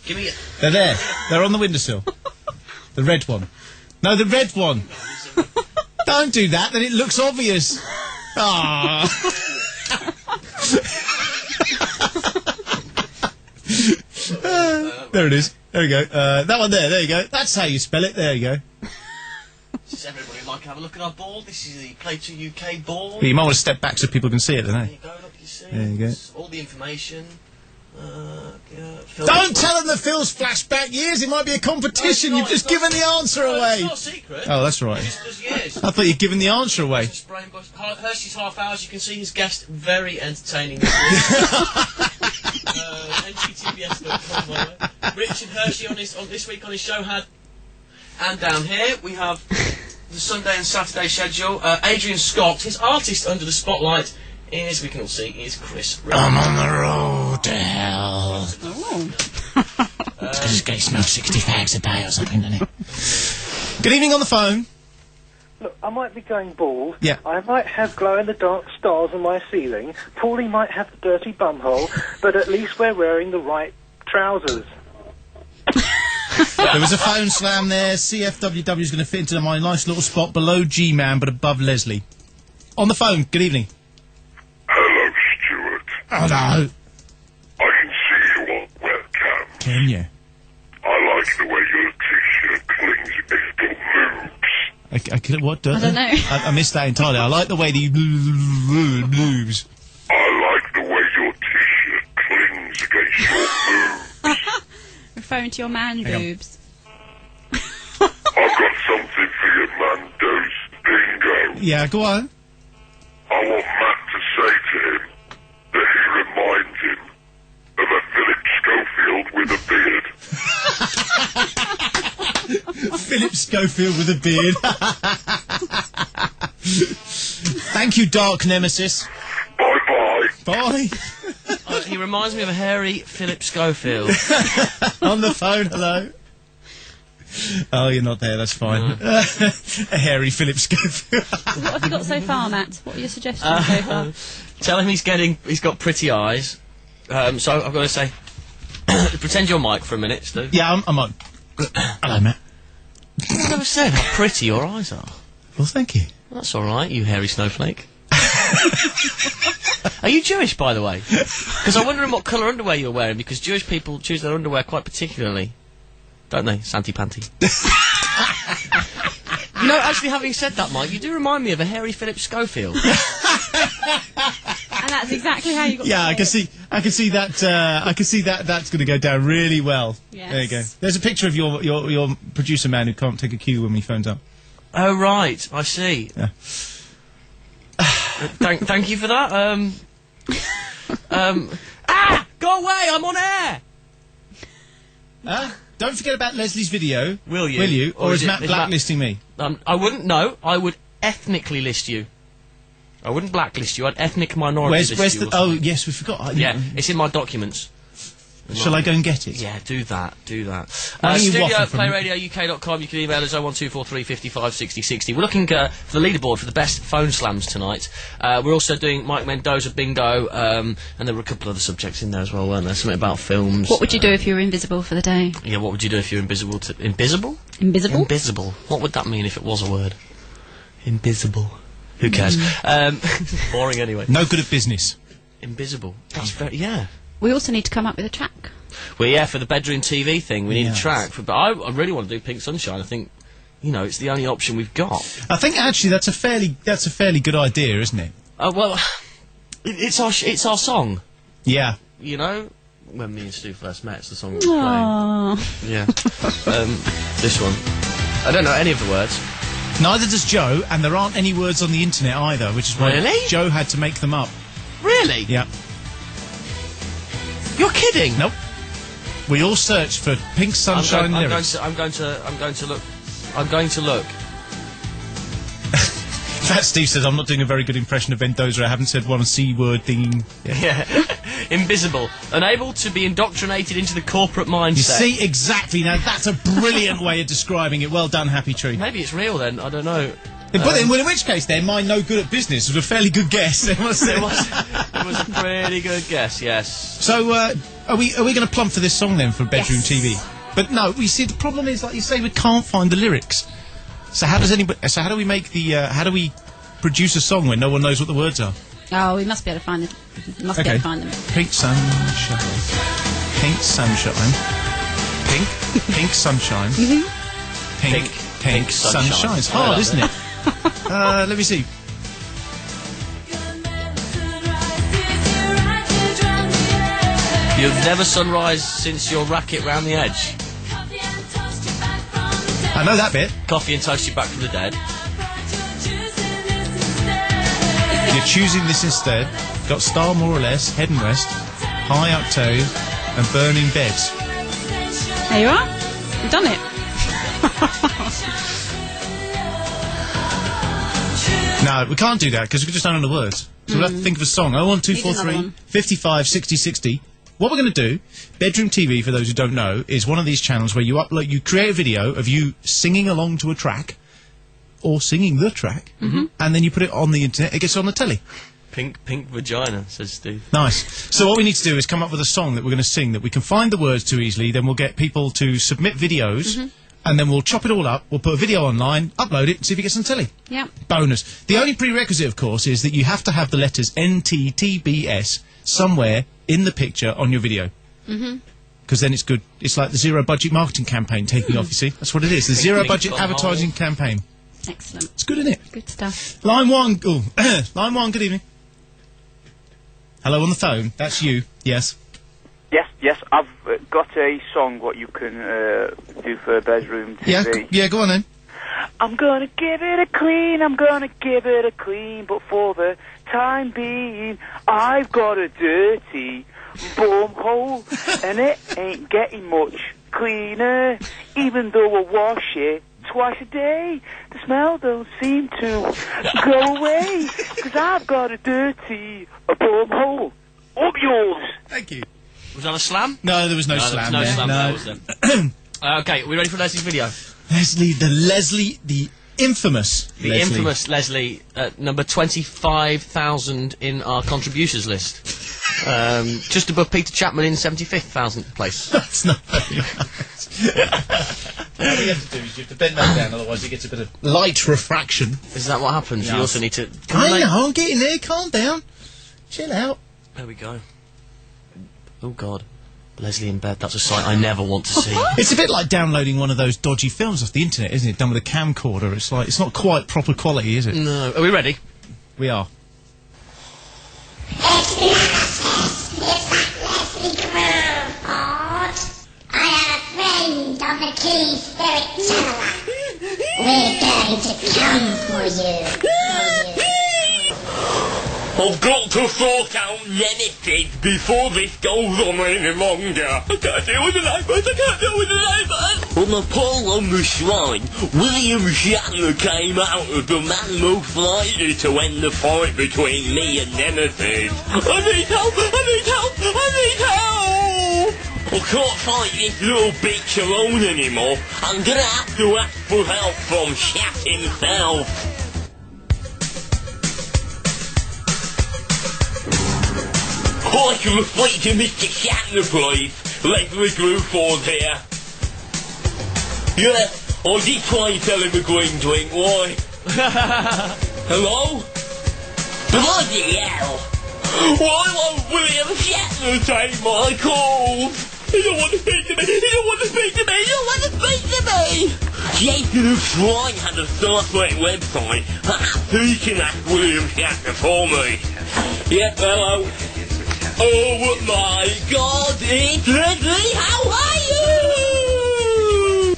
Give me it. They're there. They're on the windowsill. The red one. No, the red one. Don't do that, then it looks obvious. Ah. There it is. There we go. That one there you go. That's how you spell it. There you go. Does everybody like to have a look at our board? This is the PlayTwoUK board. But you might want to step back so people can see it, don't they? There you go, look, you see. There you go. All the information. Don't tell them the Phil's flashback years. It might be a competition. No, You've just given the answer away. It's not a secret. Oh, that's right. Just years. I thought you'd given the answer away. Hershey's half hours. You can see his guest very entertaining this week. NTTBS.com, by the way. Richard Hershey on this week on his show had, and down here we have the Sunday and Saturday schedule. Adrian Scott, his artist under the spotlight is, we can all see, is Chris Ray. I'm on the road to hell. It's because he smokes 60 fags a day or something, doesn't he? Good evening on the phone. Look, I might be going bald. Yeah. I might have glow-in-the-dark stars on my ceiling. Paulie might have the dirty bumhole, but at least we're wearing the right trousers. There was a phone slam there. CFWW is going to fit into my nice little spot below G-Man, but above Leslie. On the phone, good evening. Hello, Stuart. Hello. I can see you on webcam. Can you? I like the way your t-shirt clings against your boobs. What does? I don't know. I missed that entirely. I like the way the boobs. I like the way your t-shirt clings against your boobs. Referring to your man boobs. I've got something for your Mando's bingo. Yeah, go on. I want Matt to say to him that he reminds him of a Philip Schofield with a beard. Philip Schofield with a beard. Thank you, Dark Nemesis. Bye-bye. Bye. He reminds me of a hairy Philip Schofield. On the phone, hello. Oh, you're not there, that's fine. A hairy Philip Schofield. What have you got so far, Matt? What are your suggestions so far? Tell him he's got pretty eyes. So I've got to say, pretend you're Mike for a minute, Stu. Yeah, I'm on. Hello, Matt. I've never said how pretty your eyes are. Well, thank you. Well, that's all right, you hairy snowflake. Are you Jewish, by the way? Because I'm wondering what colour underwear you're wearing, because Jewish people choose their underwear quite particularly. Don't they? Santy panty. You know, actually, having said that, Mike, you do remind me of a hairy Philip Schofield. And that's exactly how you got. Yeah, I can see that. I can see that. That's going to go down really well. Yes. There you go. There's a picture of your producer man who can't take a cue when he phones up. Oh right, I see. Yeah. Thank you for that. Go away! I'm on air. Don't forget about Leslie's video. Will you? Will you? Or is Matt Matt blacklisting me? I wouldn't know. I would ethnically list you. I wouldn't blacklist you. I'd ethnic minority list you. Oh, yes, we forgot. Yeah, it's in my documents. Shall I go and get it? Yeah, do that. Why don't you Studio waffle at from it? playradiouk.com. You can email us 01243 55 60 60. We're looking for the leaderboard for the best phone slams tonight. We're also doing Mike Mendoza bingo, and there were a couple of other subjects in there as well, weren't there? Something about films. What would you do if you were invisible for the day? Yeah, what would you do if you're invisible? Invisible? Invisible? Invisible. What would that mean if it was a word? Invisible. Who cares? Boring anyway. No good at business. Invisible. That's very, yeah. We also need to come up with a track. Well, yeah, for the bedroom TV thing, we need a track. But I really want to do Pink Sunshine. I think, it's the only option we've got. I think actually that's a fairly good idea, isn't it? Well, it's our song. Yeah. When me and Stu first met, it's the song we were Aww. playing. Yeah. This one. I don't know any of the words. Neither does Joe, and there aren't any words on the internet either, which is why Really? Joe had to make them up. Really? Yeah. You're kidding? Nope. We all searched for Pink Sunshine lyrics. I'm going to look. That Steve says I'm not doing a very good impression of Mendoza. I haven't said one C word thing. Yeah. Invisible. Unable to be indoctrinated into the corporate mindset. You see, exactly. Now, that's a brilliant way of describing it. Well done, Happy Tree. Maybe it's real then, I don't know. But then, in which case, then, my no good at business was a fairly good guess. It was a pretty good guess, yes. So, are we going to plump for this song then for bedroom TV? But no, you see, the problem is, like you say, we can't find the lyrics. So how do we make the? How do we produce a song when no one knows what the words are? Oh, we must be able to find it. Be able to find them. Pink sunshine. Pink sunshine. Pink sunshine. Pink sunshine. It's hard, isn't it? Let me see. You've never sunrise since your racket round the edge. I know that bit. Coffee and toast you back from the dead. You're choosing this instead. Got star more or less, head and west, high octave, and burning beds. There you are. You've done it. No, we can't do that because we just don't know the words. So we'll have to think of a song. 01243 55 60 60. What we're going to do, Bedroom TV, for those who don't know, is one of these channels where you you create a video of you singing along to a track, or singing the track, and then you put it on the internet. It gets on the telly. Pink vagina, says Steve. Nice. So what we need to do is come up with a song that we're going to sing that we can find the words to easily. Then we'll get people to submit videos, and then we'll chop it all up. We'll put a video online, upload it, and see if it gets on telly. Yeah. Bonus. The only prerequisite, of course, is that you have to have the letters NTTBS somewhere in the picture on your video. Because then it's good. It's like the zero budget marketing campaign taking off, you see. That's what it is. The zero budget advertising campaign. Excellent. It's good, isn't it? Good stuff. Line one. Line one, good evening. Hello on the phone. That's you. Yes. Yes, I've got a song what you can do for bedroom TV. Yeah, go on then. I'm gonna give it a clean, but for the time being, I've got a dirty bum hole, and it ain't getting much cleaner, even though I wash it twice a day. The smell don't seem to go away, because I've got a dirty bum hole. Up yours! Thank you. Was that a slam? No, there was no slam there was there. no slam there, was there? Okay, are we ready for Leslie's video? The infamous Leslie, number 25,000 in our contributors list. Just above Peter Chapman in 75th place. That's not very nice. What you have to do is you have to bend that down, otherwise it gets a bit of light refraction. Is that what happens? Yeah. You also need to... I know, get in there, calm down. Chill out. There we go. Oh, God. Leslie in bed, that's a sight I never want to see. It's a bit like downloading one of those dodgy films off the internet, isn't it? Done with a camcorder. It's like, it's not quite proper quality, is it? No. Are we ready? We are. Leslie I have a friend on the Killing Spirit channel. We're going to come for you. I've got to sort out anything before this goes on any longer. I can't deal with the neighbours, On the poll on the shrine, William Shatner came out as the man most likely to end the fight between me and Nemesis. I need help! I can't fight this little bitch alone anymore. I'm gonna have to ask for help from Shat himself. I can speak to Mr. Shatner, please. Leslie Gruford here. Yeah, I did try and tell him a green drink, why? Hello? Bloody hell! Why won't William Shatner take my calls? He don't want to speak to me! He don't want to speak to me! He don't want to speak to me! Jason of Shrine had a Starfleet website. Perhaps he can ask William Shatner for me. Yeah, hello. Oh my God, it's Leslie! How are you?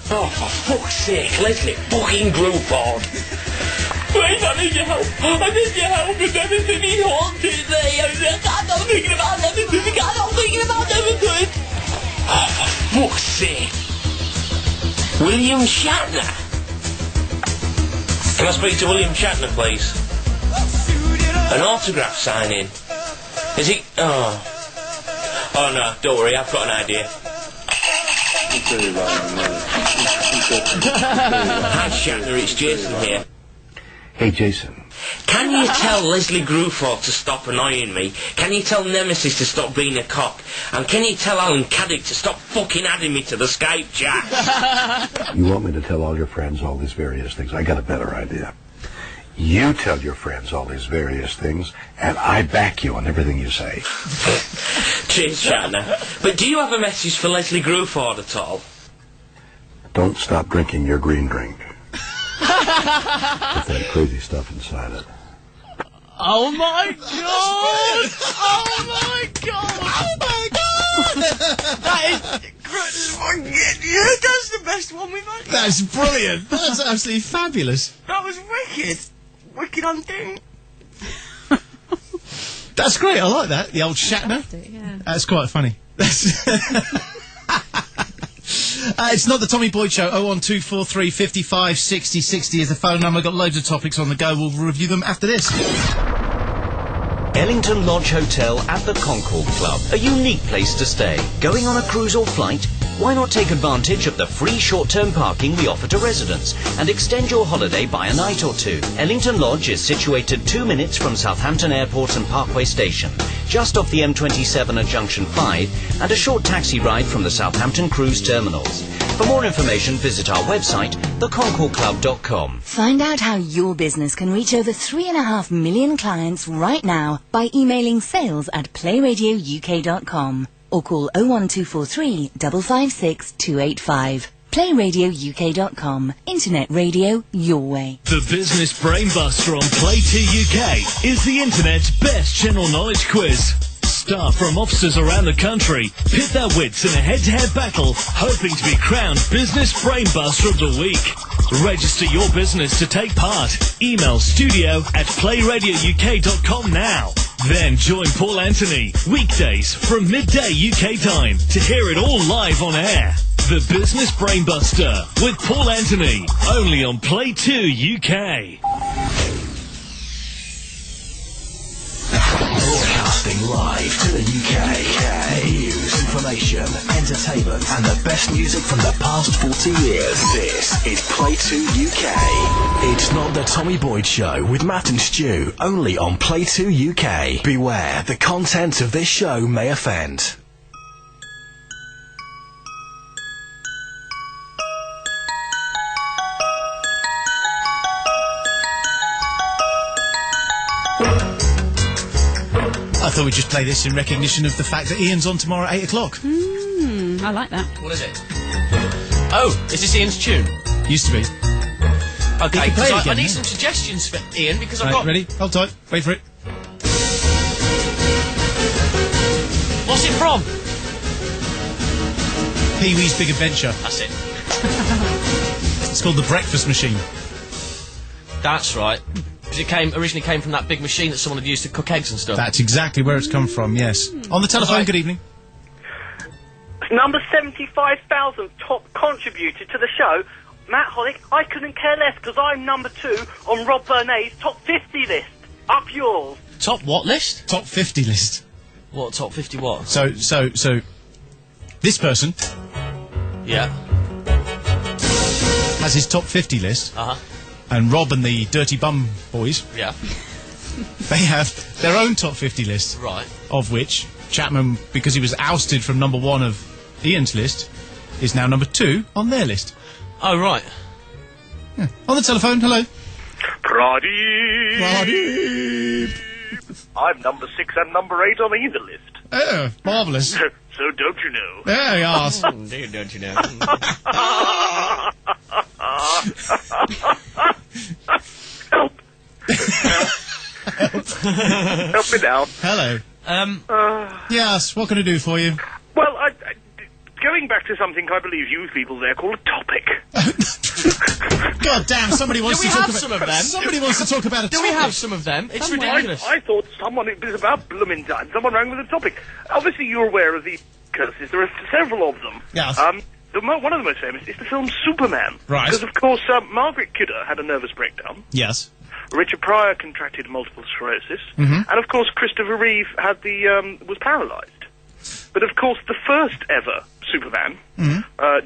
Oh, for fuck's sake, Leslie fucking Gruford. Please, I need your help. I need your help with everything he haunted me. I'm not thinking about everything. I'm not thinking about everything. Oh, for fuck's sake. William Shatner. Can I speak to William Shatner, please? An autograph signing. Is he? Oh no, don't worry, I've got an idea. Hi Shatner, it's Jason here. Hey Jason. Can you tell Leslie Gruford to stop annoying me? Can you tell Nemesis to stop being a cock? And can you tell Alan Caddick to stop fucking adding me to the Skype chat? You want me to tell all your friends all these various things? I got a better idea. You tell your friends all these various things, and I back you on everything you say. Cheers, Shatner. But do you have a message for Leslie Gruford at all? Don't stop drinking your green drink. With that crazy stuff inside it. Oh my God! Oh my God! Oh my God! That is... Yeah, that's the best one we've had. That's brilliant. That's absolutely fabulous. That was wicked. Wicked on thing. That's great. I like that. The old Shatner. Yeah. That's quite funny. That's it's not the Tommy Boyd Show. 01243 55 60 60 is the phone number. Got loads of topics on the go. We'll review them after this. Ellington Lodge Hotel at the Concord Club. A unique place to stay. Going on a cruise or flight? Why not take advantage of the free short-term parking we offer to residents and extend your holiday by a night or two? Ellington Lodge is situated 2 minutes from Southampton Airport and Parkway Station, just off the M27 at Junction 5, and a short taxi ride from the Southampton Cruise Terminals. For more information, visit our website, theconcordclub.com. Find out how your business can reach over 3.5 million clients right now by emailing sales@playradiouk.com or call 01243 556 285. PlayRadioUK.com. Internet radio your way. The Business Brainbuster on PlayTwoUK is the internet's best general knowledge quiz. Staff from offices around the country pit their wits in a head-to-head battle, hoping to be crowned Business Brainbuster of the Week. Register your business to take part. Email studio@playradiouk.com now. Then join Paul Anthony, weekdays from midday UK time, to hear it all live on air. The Business Brainbuster with Paul Anthony, only on Play2UK. Broadcasting live to the UK. News, information, entertainment, and the best music from the past 40 years. This is Play2UK. It's not the Tommy Boyd Show with Matt and Stu, only on Play2UK. Beware, the content of this show may offend. I thought we'd just play this in recognition of the fact that Ian's on tomorrow at 8 o'clock. I like that. What is it? Oh, is this Ian's tune? Used to be. Okay, play it I again, need yeah. some suggestions for Ian because I've Right, got... ready? Hold tight. Wait for it. What's it from? Pee-wee's Big Adventure. That's it. It's called The Breakfast Machine. That's right. Because it originally came from that big machine that someone had used to cook eggs and stuff. That's exactly where it's come from, yes. On the telephone, good evening. Number 75,000 top contributor to the show, Matt Hollick. I couldn't care less because I'm number 2 on Rob Bernay's top 50 list. Up yours. Top what list? Top 50 list. What, top 50 what? So, This person Yeah. has his top 50 list, and Rob and the Dirty Bum Boys, Yeah. they have their own top 50 list. Right. Of which Chapman, because he was ousted from number 1 of Ian's list, is now number 2 on their list. Oh, right. Yeah. On the telephone, hello. Pradeep. I'm number 6 and number 8 on either list. Oh, marvellous. So don't you know? There you are. Don't you know? Help. Help me down. Hello. Yes, what can I do for you? Well, going back to something I believe you people there call a topic. God damn, somebody wants Do to we talk have about... some of them? Somebody wants to talk about a Do topic. we have some of them? It's ridiculous. I thought it was about blooming time. Someone rang with a topic. Obviously, you're aware of the curses. There are several of them. Yes. One of the most famous is the film Superman. Right. Because, of course, Margaret Kidder had a nervous breakdown. Yes. Richard Pryor contracted multiple sclerosis. Mhm. And, of course, Christopher Reeve had was paralysed. But, of course, the first ever Superman,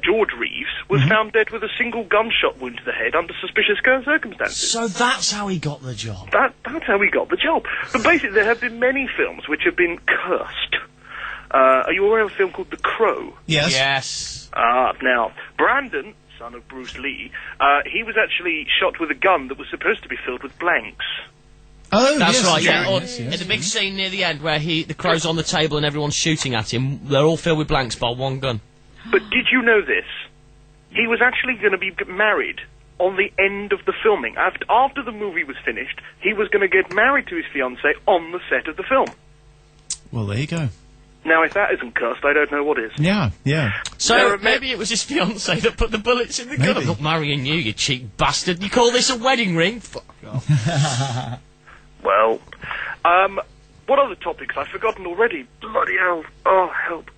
George Reeves, was found dead with a single gunshot wound to the head under suspicious circumstances. So that's how he got the job. That's how he got the job. But basically, there have been many films which have been cursed. Are you aware of a film called The Crow? Yes. Yes. Now, Brandon, son of Bruce Lee, he was actually shot with a gun that was supposed to be filled with blanks. Oh, That's yes, right, yeah. yes, In the big scene near the end where the crow's on the table and everyone's shooting at him, they're all filled with blanks by one gun. But did you know this? He was actually going to be married on the end of the filming. After the movie was finished, he was going to get married to his fiancée on the set of the film. Well, there you go. Now, if that isn't cursed, I don't know what is. Yeah, yeah. So maybe it was his fiancée that put the bullets in the gun. I'm not marrying you, you cheap bastard. You call this a wedding ring? Fuck off. Well, what other topics? I've forgotten already. Bloody hell. Oh, help.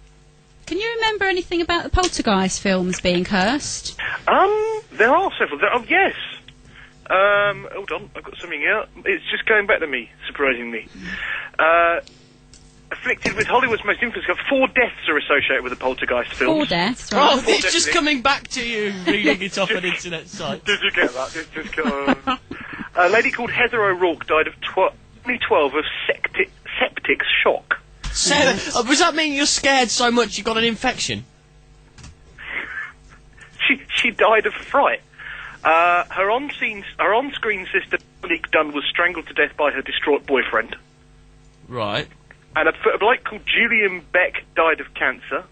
Can you remember anything about the Poltergeist films being cursed? There are several. Yes. Hold on, I've got something here. It's just going back to me, surprisingly. Afflicted with Hollywood's most infamous... 4 deaths are associated with the Poltergeist films. 4 deaths, right. Oh, it's just coming back to you, reading it off an internet site. Did you get that? Just a lady called Heather O'Rourke died of 2012 of septic shock. Does that mean you're scared so much you got an infection? She died of fright. Her on-screen sister, Monique Dunn, was strangled to death by her distraught boyfriend. Right. And a bloke called Julian Beck died of cancer.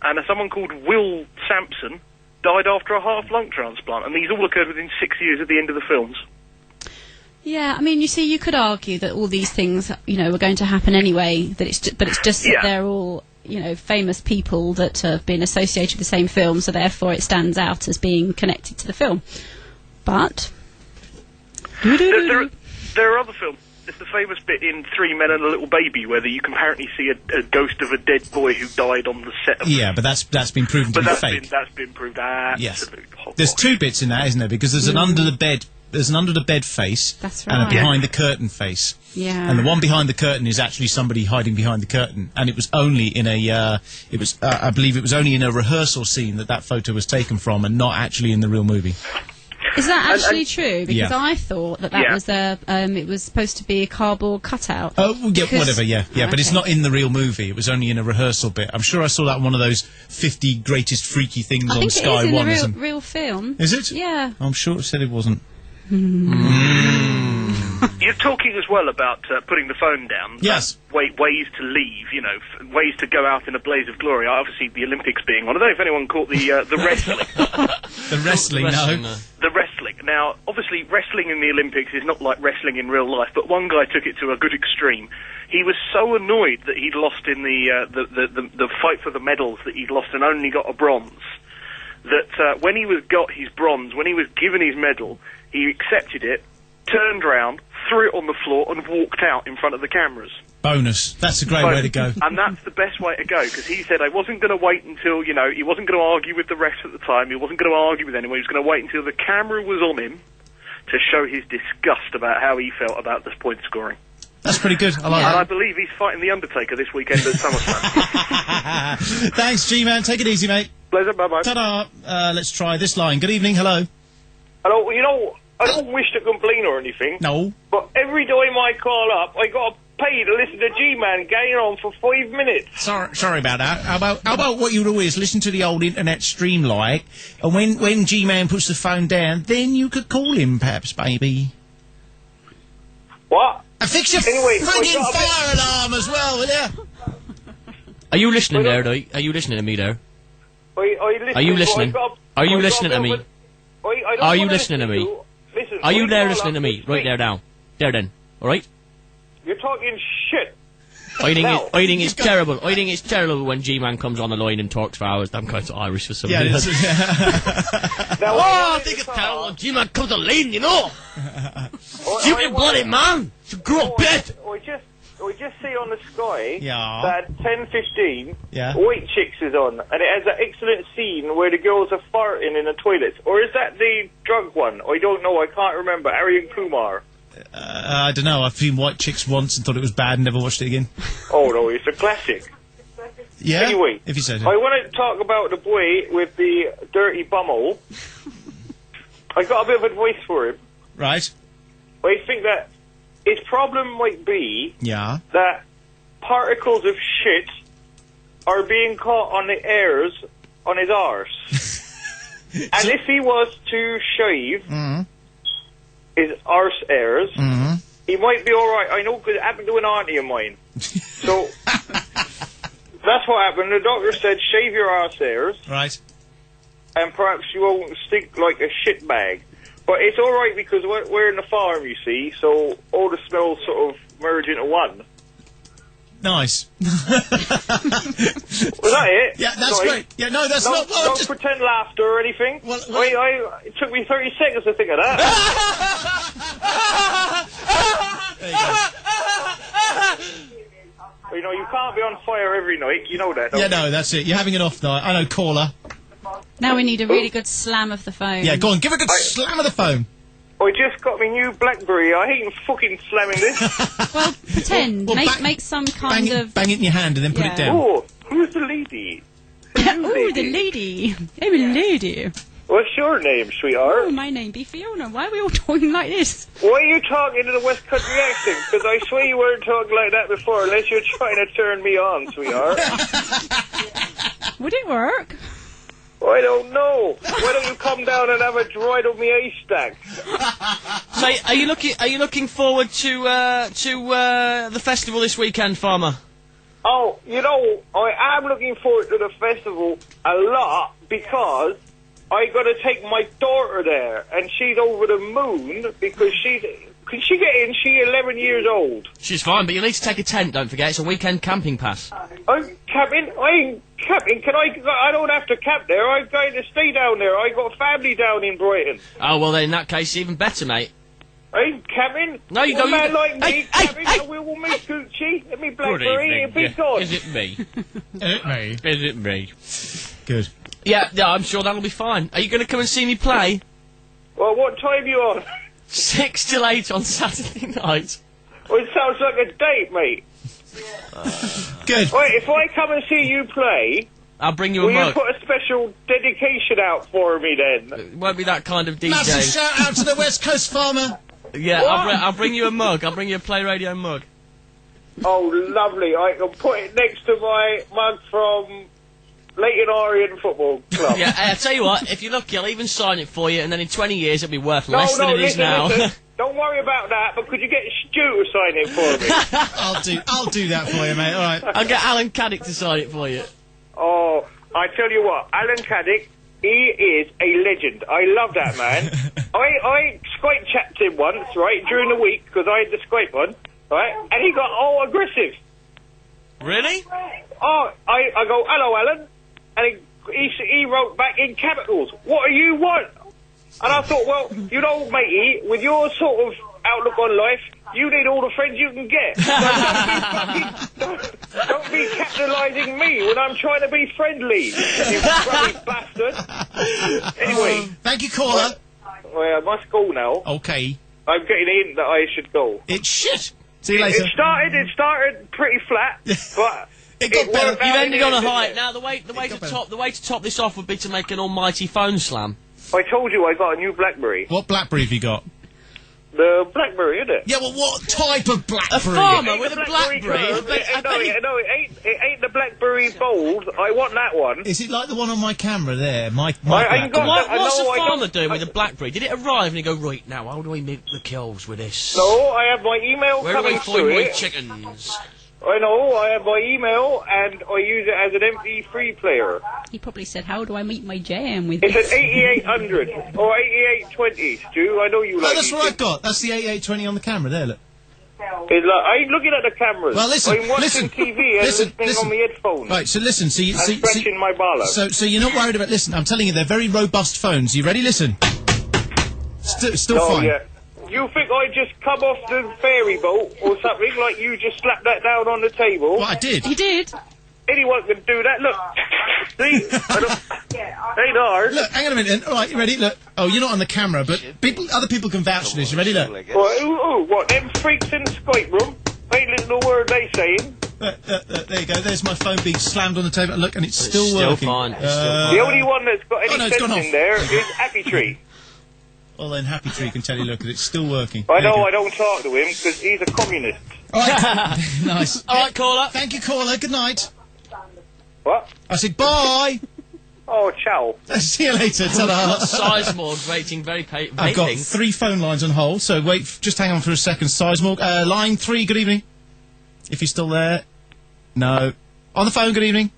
And someone called Will Sampson died after a half-lung transplant. And these all occurred within 6 years of the end of the films. Yeah, I mean, you see, you could argue that all these things, were going to happen anyway. But it's just that they're all, famous people that have been associated with the same film, so therefore it stands out as being connected to the film. But there are other films. It's the famous bit in 3 Men and a Little Baby where you can apparently see a ghost of a dead boy who died on the set of Yeah, but that's been proven to be fake. That's been proved absolute Yes. hogwash. There's 2 bits in that, isn't there? Because there's an under the bed face That's and a right. behind the curtain face. Yeah. And the one behind the curtain is actually somebody hiding behind the curtain. And it was only in I believe it was only in a rehearsal scene that photo was taken from, and not actually in the real movie. is that actually true? Because Yeah. I thought that was it was supposed to be a cardboard cutout. Oh, yeah, Because- whatever, yeah. But it's Okay. not in the real movie. It was only in a rehearsal bit. I'm sure I saw that on one of those 50 greatest freaky things I on think Sky it is in One. the real film. Is it? Yeah. I'm sure it said it wasn't. You're talking as well about putting the phone down. Yes. Ways to leave, ways to go out in a blaze of glory. Obviously, the Olympics being one. I don't know if anyone caught the wrestling. The wrestling, no. The wrestling. Now, obviously, wrestling in the Olympics is not like wrestling in real life, but one guy took it to a good extreme. He was so annoyed that he'd lost in the fight for the medals, that he'd lost and only got a bronze, that when he got his bronze, when he was given his medal, he accepted it, turned round, threw it on the floor, and walked out in front of the cameras. Bonus. That's a great way to go. And that's the best way to go, because he said I wasn't going to wait until, he wasn't going to argue with the refs at the time, he wasn't going to argue with anyone, he was going to wait until the camera was on him to show his disgust about how he felt about this point scoring. That's pretty good. I like And I that. believe he's fighting The Undertaker this weekend at SummerSlam. Thanks, G-Man. Take it easy, mate. Pleasure, bye-bye. Ta-da. Let's try this line. Good evening, hello. Hello, you know, I don't wish to complain or anything. No. But every time I call up, I got to pay to listen to G-Man going on for 5 minutes. Sorry about that. How about what you do is listen to the old internet stream like, and when G-Man puts the phone down, then you could call him, perhaps, baby. What? And fix your friggin' fire alarm as well, will ya? Are you listening there, though? Are you listening to me there? Are you listening? Are you listening to me? Are you listening to me? Listen, Are you I there call listening to up me? this Right week. there down. There then. Alright? You're talking shit. I think Now- it's terrible. I think it's terrible when G-Man comes on the line and talks for hours. I'm kind of Irish for some Yeah, reason. I think it's terrible when G-Man comes on the line, you know? Stupid bloody man! You grow up bit! We just see on the Sky Yeah. that 10:15 Yeah. White Chicks is on, and it has that excellent scene where the girls are farting in the toilets. Or is that the drug one? I don't know. I can't remember. Ari and Kumar. I don't know. I've seen White Chicks once and thought it was bad and never watched it again. Oh no, it's a classic. Yeah? Anyway, If you say so. I want to talk about the boy with the dirty bumhole. I got a bit of advice for him. Right. I think that his problem might be Yeah. that particles of shit are being caught on the airs on his arse. And if he was to shave his arse airs, he might be alright. I know, because it happened to an auntie of mine. So, that's what happened. The doctor said, shave your arse airs, Right. and perhaps you won't stink like a shit bag. But it's alright because we're in the farm, you see, so all the smells sort of merge into one. Nice. Was that it? Yeah, that's Sorry. great. Yeah, no, that's not... Don't pretend laughter or anything. It took me 30 seconds to think of that. You know, you can't be on fire every night. You know that, don't Yeah, you? no, that's it. You're having an off night. I know, caller. Now we need a really good slam of the phone. Yeah, go on, give a good slam of the phone. I just got my new BlackBerry. I hate fucking slamming this. Well, pretend. Well, make some kind of... Bang it in your hand and then put it down. Oh, who's the lady? Oh, the lady. I'm a lady. What's your name, sweetheart? Oh, my name be Fiona. Why are we all talking like this? Why are you talking in the West Country accent? Because I swear you weren't talking like that before, unless you're trying to turn me on, sweetheart. Would it work? I don't know. Why don't you come down and have a ride on me haystack? Mate, are you looking forward to the festival this weekend, Farmer? Oh, you know, I am looking forward to the festival a lot because I got to take my daughter there, and she's over the moon because can she get in? She's 11 years old. She's fine, but you'll need to take a tent, don't forget. It's a weekend camping pass. I'm camping? I ain't camping. I don't have to camp there. I'm going to stay down there. I got family down in Brighton. Oh, well, then in that case, even better, mate. I ain't camping. No, you A don't. man like me Hey, camping. hey. We will meet Gucci. Let me Good BlackBerry and be evening. gone. Is it me? Is it me? Is it me? Good. Yeah, I'm sure that'll be fine. Are you going to come and see me play? Well, what time you on? 6 till 8 on Saturday night. Well, it sounds like a date, mate. Good. Wait, if I come and see you play, I'll bring you a will you mug. put a special dedication out for me then? It won't be that kind of DJ. Massive shout out to the West Coast Farmer. Yeah, What? I'll bring you a mug. I'll bring you a Play Radio mug. Oh, lovely. I can put it next to my mug from Leighton Orient Football Club. Yeah, I'll tell you what, if you're lucky, I'll even sign it for you, and then in 20 years it'll be worth less than it is listen, now. listen. Don't worry about that, but could you get Stu to sign it for me? I'll do that for you, mate. All right. I'll get Alan Caddick to sign it for you. Oh, I tell you what, Alan Caddick, he is a legend. I love that man. I Skype chapped him once, right, during the week, because I had the Skype one, right, and he got all aggressive. Really? Oh, I go, hello, Alan, and he wrote back in capitals, what do you want? And I thought, well, you know, matey, with your sort of outlook on life, you need all the friends you can get. Don't be capitalising me when I'm trying to be friendly, you bloody bastard. Anyway. Thank you, caller. Well, I must go now. Okay. I'm getting in that I should go. It's shit. See you later. It started pretty flat, but it got better. You've ended on a high. Now the way to top this off would be to make an almighty phone slam. I told you I got a new BlackBerry. What BlackBerry have you got? The BlackBerry, isn't it? Yeah, well, what type of BlackBerry? A farmer with a BlackBerry. It ain't the BlackBerry Bold. I want that one. Is it like the one on my camera there? What's a farmer doing with a BlackBerry? Did it arrive and he go, right, now, how do I make the kills with this? No, I have my email Where do coming I find through my it. chickens? I know, I have my email, and I use it as an MP3 player. He probably said, how do I meat my jam with It's this? an 8800 or 8820, Stu. I know you like that's what I've got. That's the 8820 on the camera there, look. It's like, I ain't looking at the cameras. Well, listen, I'm watching TV and listening on my headphones. Right, so listen, and stretching my bala. So you're not worried about, listen, I'm telling you, they're very robust phones. You ready? Listen. Still fine. Yeah. You think I just come off the ferry boat or something, like you just slapped that down on the table? Well, I did. He did. Anyone can do that. Look. See? They are. Look, hang on a minute. All right, you ready? Look. Oh, you're not on the camera, but other people can vouch for this. You ready? Look. What, them freaks in the Skype room? Ain't listening to a word they saying. There you go. There's my phone being slammed on the table. Look, and it's still working. Fine. The only one that's got any sense in there is Happy Tree. Well, then Happy Tree can tell you, look, it's still working. I know I don't talk to him because he's a communist. All right. Nice. All right, caller. Thank you, caller. Good night. What? I said bye. Oh, ciao. See you later. Ta-da. Sizemore rating very I've got 3 phone lines on hold, so wait, just hang on for a second. Sizemore, line 3, good evening. If you're still there. No. On the phone, good evening.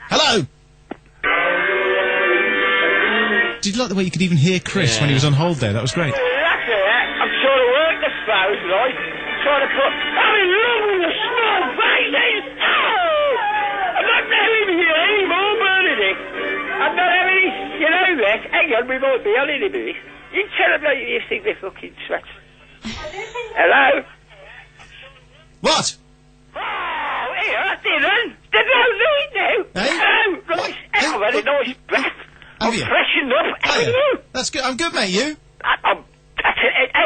Hello. Did you like the way you could even hear Chris when he was on hold there? That was great. That's it. I'm trying to work the phone, right? Trying to put... I'm in love with a small baby! Oh! I'm not having you anymore, Bernadette. I'm not having it. You know that. Hang on, we might be on in a minute. You tell them that you think they're fucking swats. Hello? What? Oh, here, Dylan. Hello, Hello, right. I've had a nice bath. I'm freshened up. How are you? That's good. I'm good, mate. You? How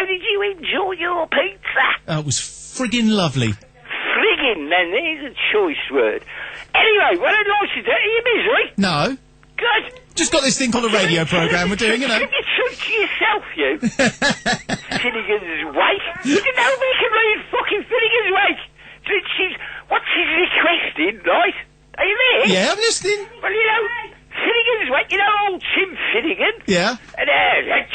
did you enjoy your pizza? It was friggin' lovely. Friggin', then, there's a choice word. Anyway, what I'd like to do, are you busy? No. Good. Just got this thing called a radio programme we're doing, you know. Can you talk to yourself, you? Finnegan's Wake. You know we can read fucking Finnegan's Wake. What's his requesting, right? Are you there? Yeah, I'm listening. Well, you know... Finnegan's Wake, you know old Tim Finnegan? Yeah. And anyway,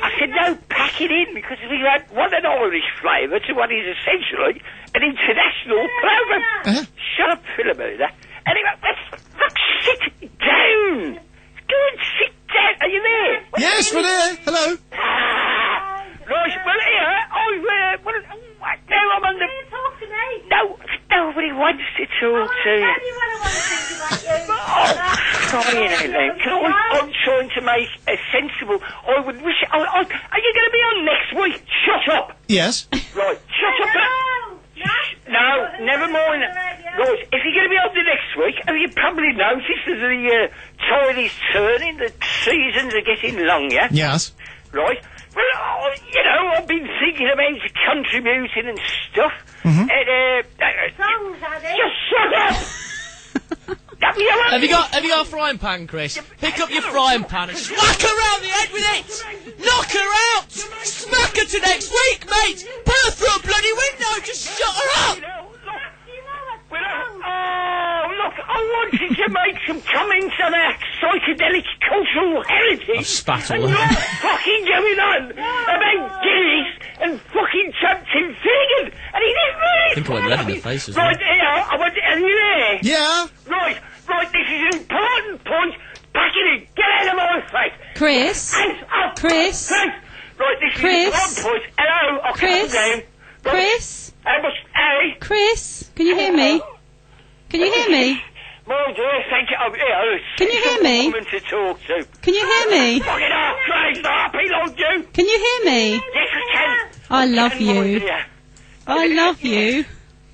I said no, pack it in, because we had one an Irish flavour to what is essentially an international programme. Shut up, Philomena. Anyway, let's sit down. Go and sit down. Are you there? Yes, we're there. Hello. Right, well, here, now I'm on the... No, nobody wants to talk to you. I'm trying to make a sensible... I would wish... are you going to be on next week? Shut up. Yes. Right, shut up. No, never mind. Right, if you're going to be on the next week, have you probably noticed that the tide is turning, the seasons are getting longer? Yes. Right. Well, you know, I've been thinking about contributing and stuff. Mm-hmm. And, just shut up! Have you got a frying pan, Chris? Pick up your frying pan and just whack her around the head with it! Knock her out! Smack her to next week, mate! Put her through a bloody window! Just shut her up! Oh, look, I wanted to make some comments on our psychedelic cultural heritage. I've spat all and over. what's fucking going on about Guinness and fucking Tim Finnegan. And he didn't really... I think I went red in the face as well. Right, are you there? Yeah. Right, this is an important point. Pack it in. Get out of my face. Chris. Chris. Right, this is an important point. Hello, I'll Chris. calm down. Chris. Hey. Chris, can you hear me? Can you hear me? My dear, thank you. Can you hear me? Woman to talk to. Can you hear me? Fucking off, Grace, happy like you. Can you hear me? Yes, I can. I love you. I love you.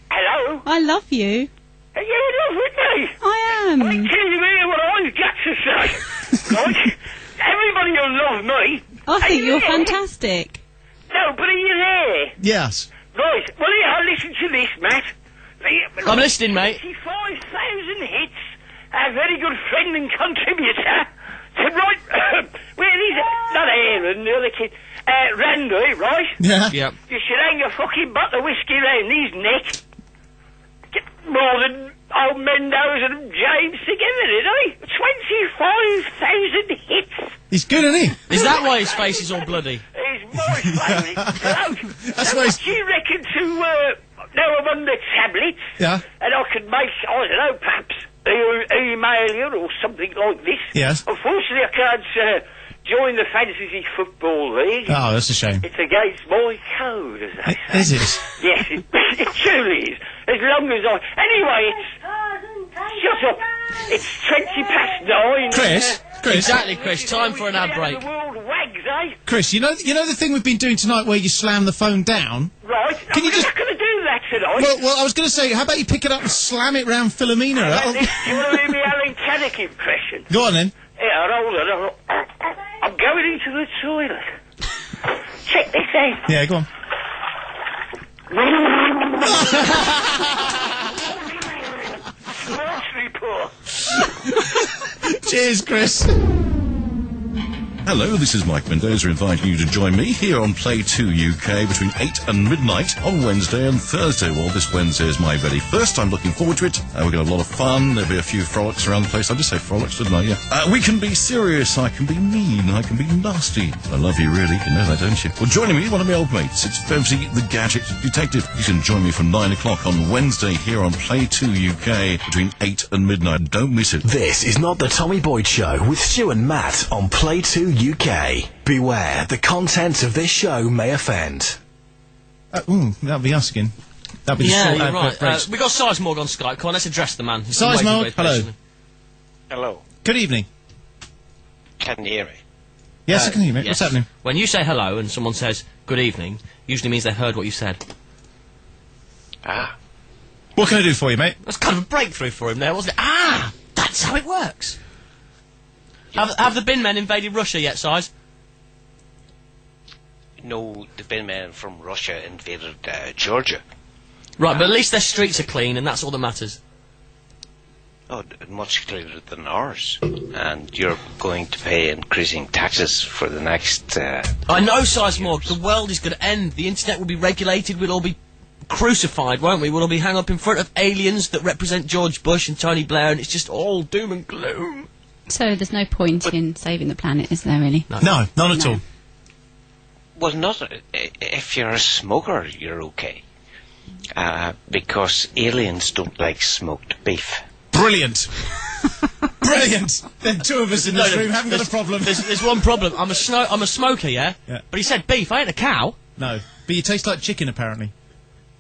Hello? I love you. Are you in love with me? I am. I can't even hear what I've got to say. Right? Everybody will love me. I think you're fantastic. No, No, but are you there? Yes. Right, well, here, listen to this, Matt. I'm listening, mate. 25,000 hits. A very good friend and contributor. Right, where is it? Not Aaron, the other kid. Randy, right? Yeah. Yep. You should hang a fucking bottle of whiskey round his neck. Get more than old Mendoza and James together, did I? 25,000 hits. He's good, isn't he? Is that why his face is all bloody? He's my favourite bloke. That's so why what do you reckon to, now I'm on the tablets, Yeah. and I could make, I don't know, perhaps email you or something like this. Yes. Unfortunately, I can't join the Fantasy Football League. Oh, that's a shame. It's against my code, as they say. Is it? Yes, it truly is. As long as I... Anyway, it's... Shut up. It's 9:20. Chris? Exactly, Chris. Time for an ad break. The world wags, eh? Chris, you know the thing we've been doing tonight where you slam the phone down? Right. Can you just... I'm not going to do that tonight. Well, I was going to say, how about you pick it up and slam it round Philomena? Do you want to hear me Alan Caddick impression? Go on, then. Yeah, hold on. I'm going into the toilet. Check this out. Yeah, go on. Sports report. Cheers, Chris. Hello, this is Mike Mendoza inviting you to join me here on PlayTwoUK between 8 and midnight on Wednesday and Thursday. Well, this Wednesday is my very first. I'm looking forward to it. We're going to have a lot of fun. There'll be a few frolics around the place. I just say frolics, didn't I? Yeah. We can be serious. I can be mean. I can be nasty. I love you, really. You know that, don't you? Well, joining me, one of my old mates. It's Fevsy the Gadget Detective. You can join me from 9 o'clock on Wednesday here on PlayTwoUK between 8 and midnight. Don't miss it. This is not the Tommy Boyd Show with Stu and Matt on Play2UK. Beware, the content of this show may offend. That'll be us again. That'll be Yeah, the you're short right. We got Sizemore on Skype. Come on, let's address the man. Sizemore, hello. Hello. Good evening. Can you hear me? Yes, I can hear you, mate. Yes. What's happening? When you say hello and someone says good evening, usually means they heard what you said. Ah. What can I do for you, mate? That's kind of a breakthrough for him there, wasn't it? Ah! That's how it works. Have the bin men invaded Russia yet, Size? No, the bin men from Russia invaded Georgia. Right, but at least their streets are clean, and that's all that matters. Oh, much cleaner than ours. And you're going to pay increasing taxes for the next... I know, Sizemore. The world is going to end. The internet will be regulated. We'll all be crucified, won't we? We'll all be hung up in front of aliens that represent George Bush and Tony Blair, and it's just all doom and gloom. So there's no point in saving the planet, is there, really? No, none at all. Well, not... if you're a smoker, you're okay. Because aliens don't like smoked beef. Brilliant. Brilliant. Then two of us in this room haven't got a problem. There's one problem. I'm a smoker, yeah? But he said beef. I ain't a cow. No. But you taste like chicken, apparently.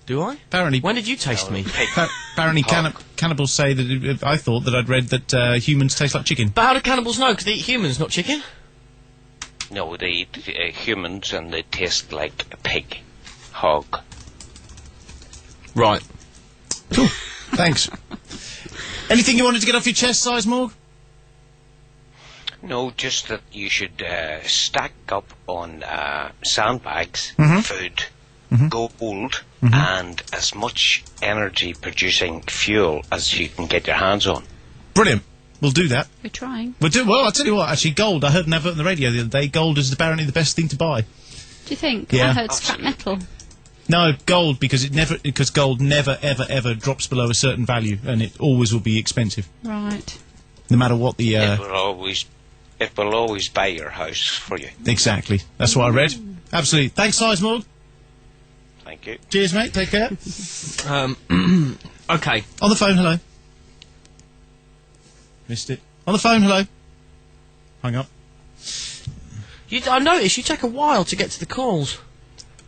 Do I? Apparently. When did you taste me? Apparently cannibals say that... I thought that I'd read that humans taste like chicken. But how do cannibals know? Because they eat humans, not chicken? No, they eat humans and they taste like a pig. Hog. Right. Cool. Thanks. Anything you wanted to get off your chest, Sizemore? No, just that you should stack up on sandbags, food, gold, and as much energy-producing fuel as you can get your hands on. Brilliant. We'll do that. We're trying. Well, I'll tell you what, actually, gold. I heard an advert on the radio the other day. Gold is apparently the best thing to buy. Do you think? Yeah. I heard scrap metal. No, gold, because gold never, ever, ever drops below a certain value, and it always will be expensive. Right. No matter what the... It will always buy your house for you. Exactly. That's what I read. Absolutely. Thanks, Sizemore. Thank you. Cheers, mate. Take care. Okay. On the phone, hello. Missed it. On the phone, hello. Hung up. I noticed you take a while to get to the calls.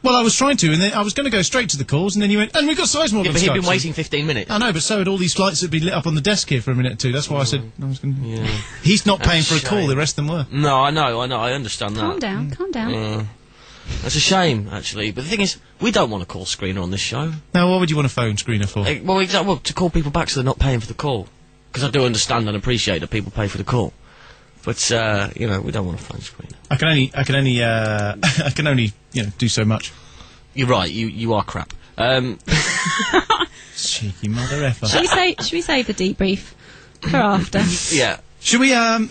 Well, I was trying to, and then I was going to go straight to the calls, and then you went, and we've got Sizemore on but Skype. he'd been waiting 15 minutes. I know, but so had all these flights that had been lit up on the desk here for a minute or two. That's why I said I was going to... Yeah. He's not paying for a call, the rest of them were. No, I know, I understand that. Calm down, calm down. Yeah. That's a shame, actually. But the thing is, we don't want a call screener on this show. Now, what would you want a phone screener for? Well, to call people back so they're not paying for the call. Because I do understand and appreciate that people pay for the call. But, you know, we don't want a phone screen. I can only, do so much. You're right, you are crap. Cheeky mother effer. Should we save the debrief for after? Yeah. Should we, Right,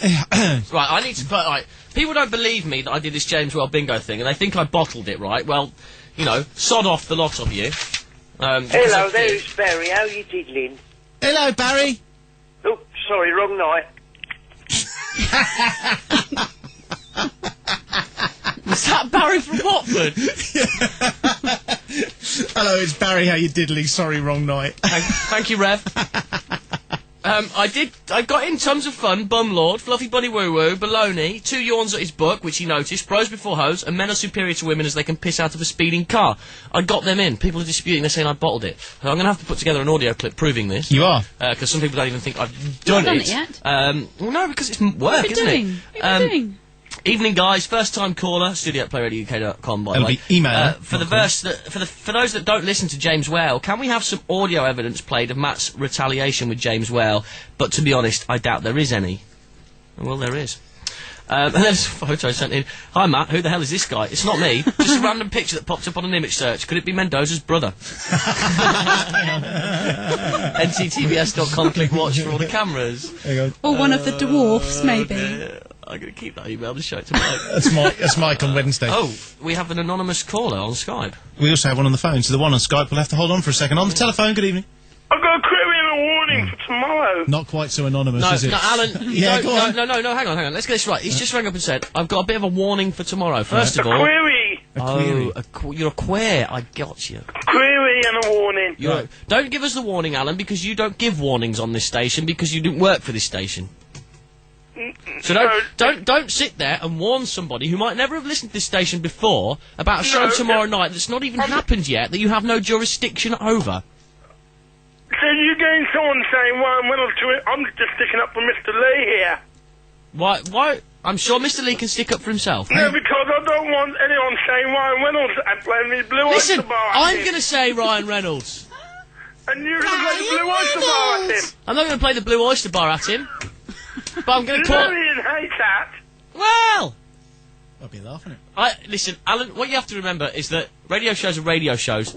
I need to put, right, people don't believe me that I did this James Well bingo thing, and they think I bottled it, right? Well, you know, sod off the lot of you. Hello, there's Barry. How you diddling? Hello, Barry. Oh, sorry, wrong night. Is that Barry from Watford? Hello, it's Barry. How you diddling? Sorry, wrong night. Thank you, Rev. I got in tons of fun, Bumlord, Fluffy Bunny Woo Woo, Baloney, 2 yawns at his book, which he noticed, Bros Before Hoes, and Men Are Superior to Women as They Can Piss Out of a Speeding Car. I got them in. People are disputing, they're saying I bottled it. So I'm going to have to put together an audio clip proving this. You are? Because some people don't even think I've done it. Not done it yet? Well, no, because it's work, isn't it? What are you doing? Evening, guys. First time caller. Studio at PlayRadioUK.com. By the way, email. For those that don't listen to James Whale, can we have some audio evidence played of Matt's retaliation with James Whale? But to be honest, I doubt there is any. Well, there is. And there's a photo sent in. Hi, Matt. Who the hell is this guy? It's not me. Just a random picture that popped up on an image search. Could it be Mendoza's brother? NTTBS.com. Click watch for all the cameras. Or one of the dwarfs, maybe. I'm going to keep that email to show it to Mike. That's Mike on Wednesday. Oh, we have an anonymous caller on Skype. We also have one on the phone, so the one on Skype will have to hold on for a second. On the telephone, good evening. I've got a query and a warning for tomorrow. Not quite so anonymous, is it? No, Alan. Yeah, go on. No, hang on. Let's get this right. He's just rang up and said, I've got a bit of a warning for tomorrow. First of all... Query. You're a queer. I got you. Query and a warning. Don't give us the warning, Alan, because you don't give warnings on this station because you didn't work for this station. So don't sit there and warn somebody who might never have listened to this station before about a show tomorrow night that's not even happened yet, that you have no jurisdiction over. So you're getting someone saying, well, I'm just sticking up for Mr. Lee here. Why? I'm sure Mr. Lee can stick up for himself. No, because I don't want anyone saying Ryan Reynolds and playing the Blue Oyster Bar at I'm him. going to say Ryan Reynolds. And you're going to play the Blue Oyster Bar at him. I'm not going to play the Blue Oyster Bar at him. But I'm going to call... Lillian hates that. Well... I'll be laughing at it. Listen, Alan, what you have to remember is that radio shows are radio shows.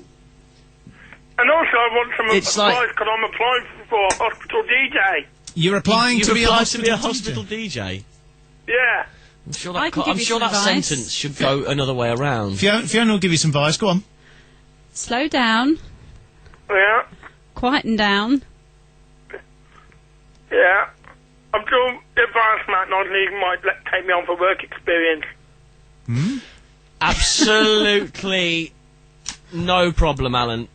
And also I want some advice because I'm applying for a hospital DJ. You're applying to be a hospital DJ? Yeah. I'm sure that sentence should go another way around. Fiona will give you some advice. Go on. Slow down. Yeah. Quieten down. Yeah. I'm doing advice, Matt, not even might take me on for work experience. Absolutely no problem, Alan.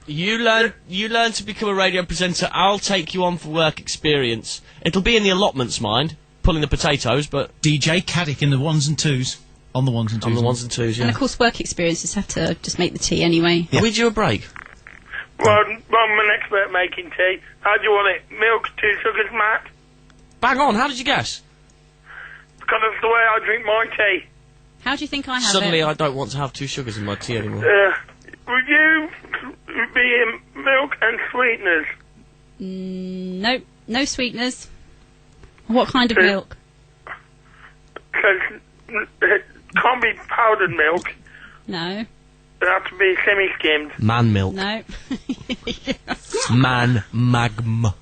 You learn to become a radio presenter. I'll take you on for work experience. It'll be in the allotments, mind, pulling the potatoes, but... DJ Caddick in the ones and twos. On the ones and twos. On the ones and twos, yeah. And of course work experiences have to just make the tea anyway. Yeah. We do a break. Well, I'm an expert at making tea. How do you want it? Milk, 2 sugars, Matt? Bang on, how did you guess? Because that's the way I drink my tea. How do you think I have Suddenly it? I don't want to have 2 sugars in my tea anymore. Would you be in milk and sweeteners? Nope, no sweeteners. What kind of milk? Because it can't be powdered milk. No. It has to be semi-skimmed. Man milk. No. Man magma.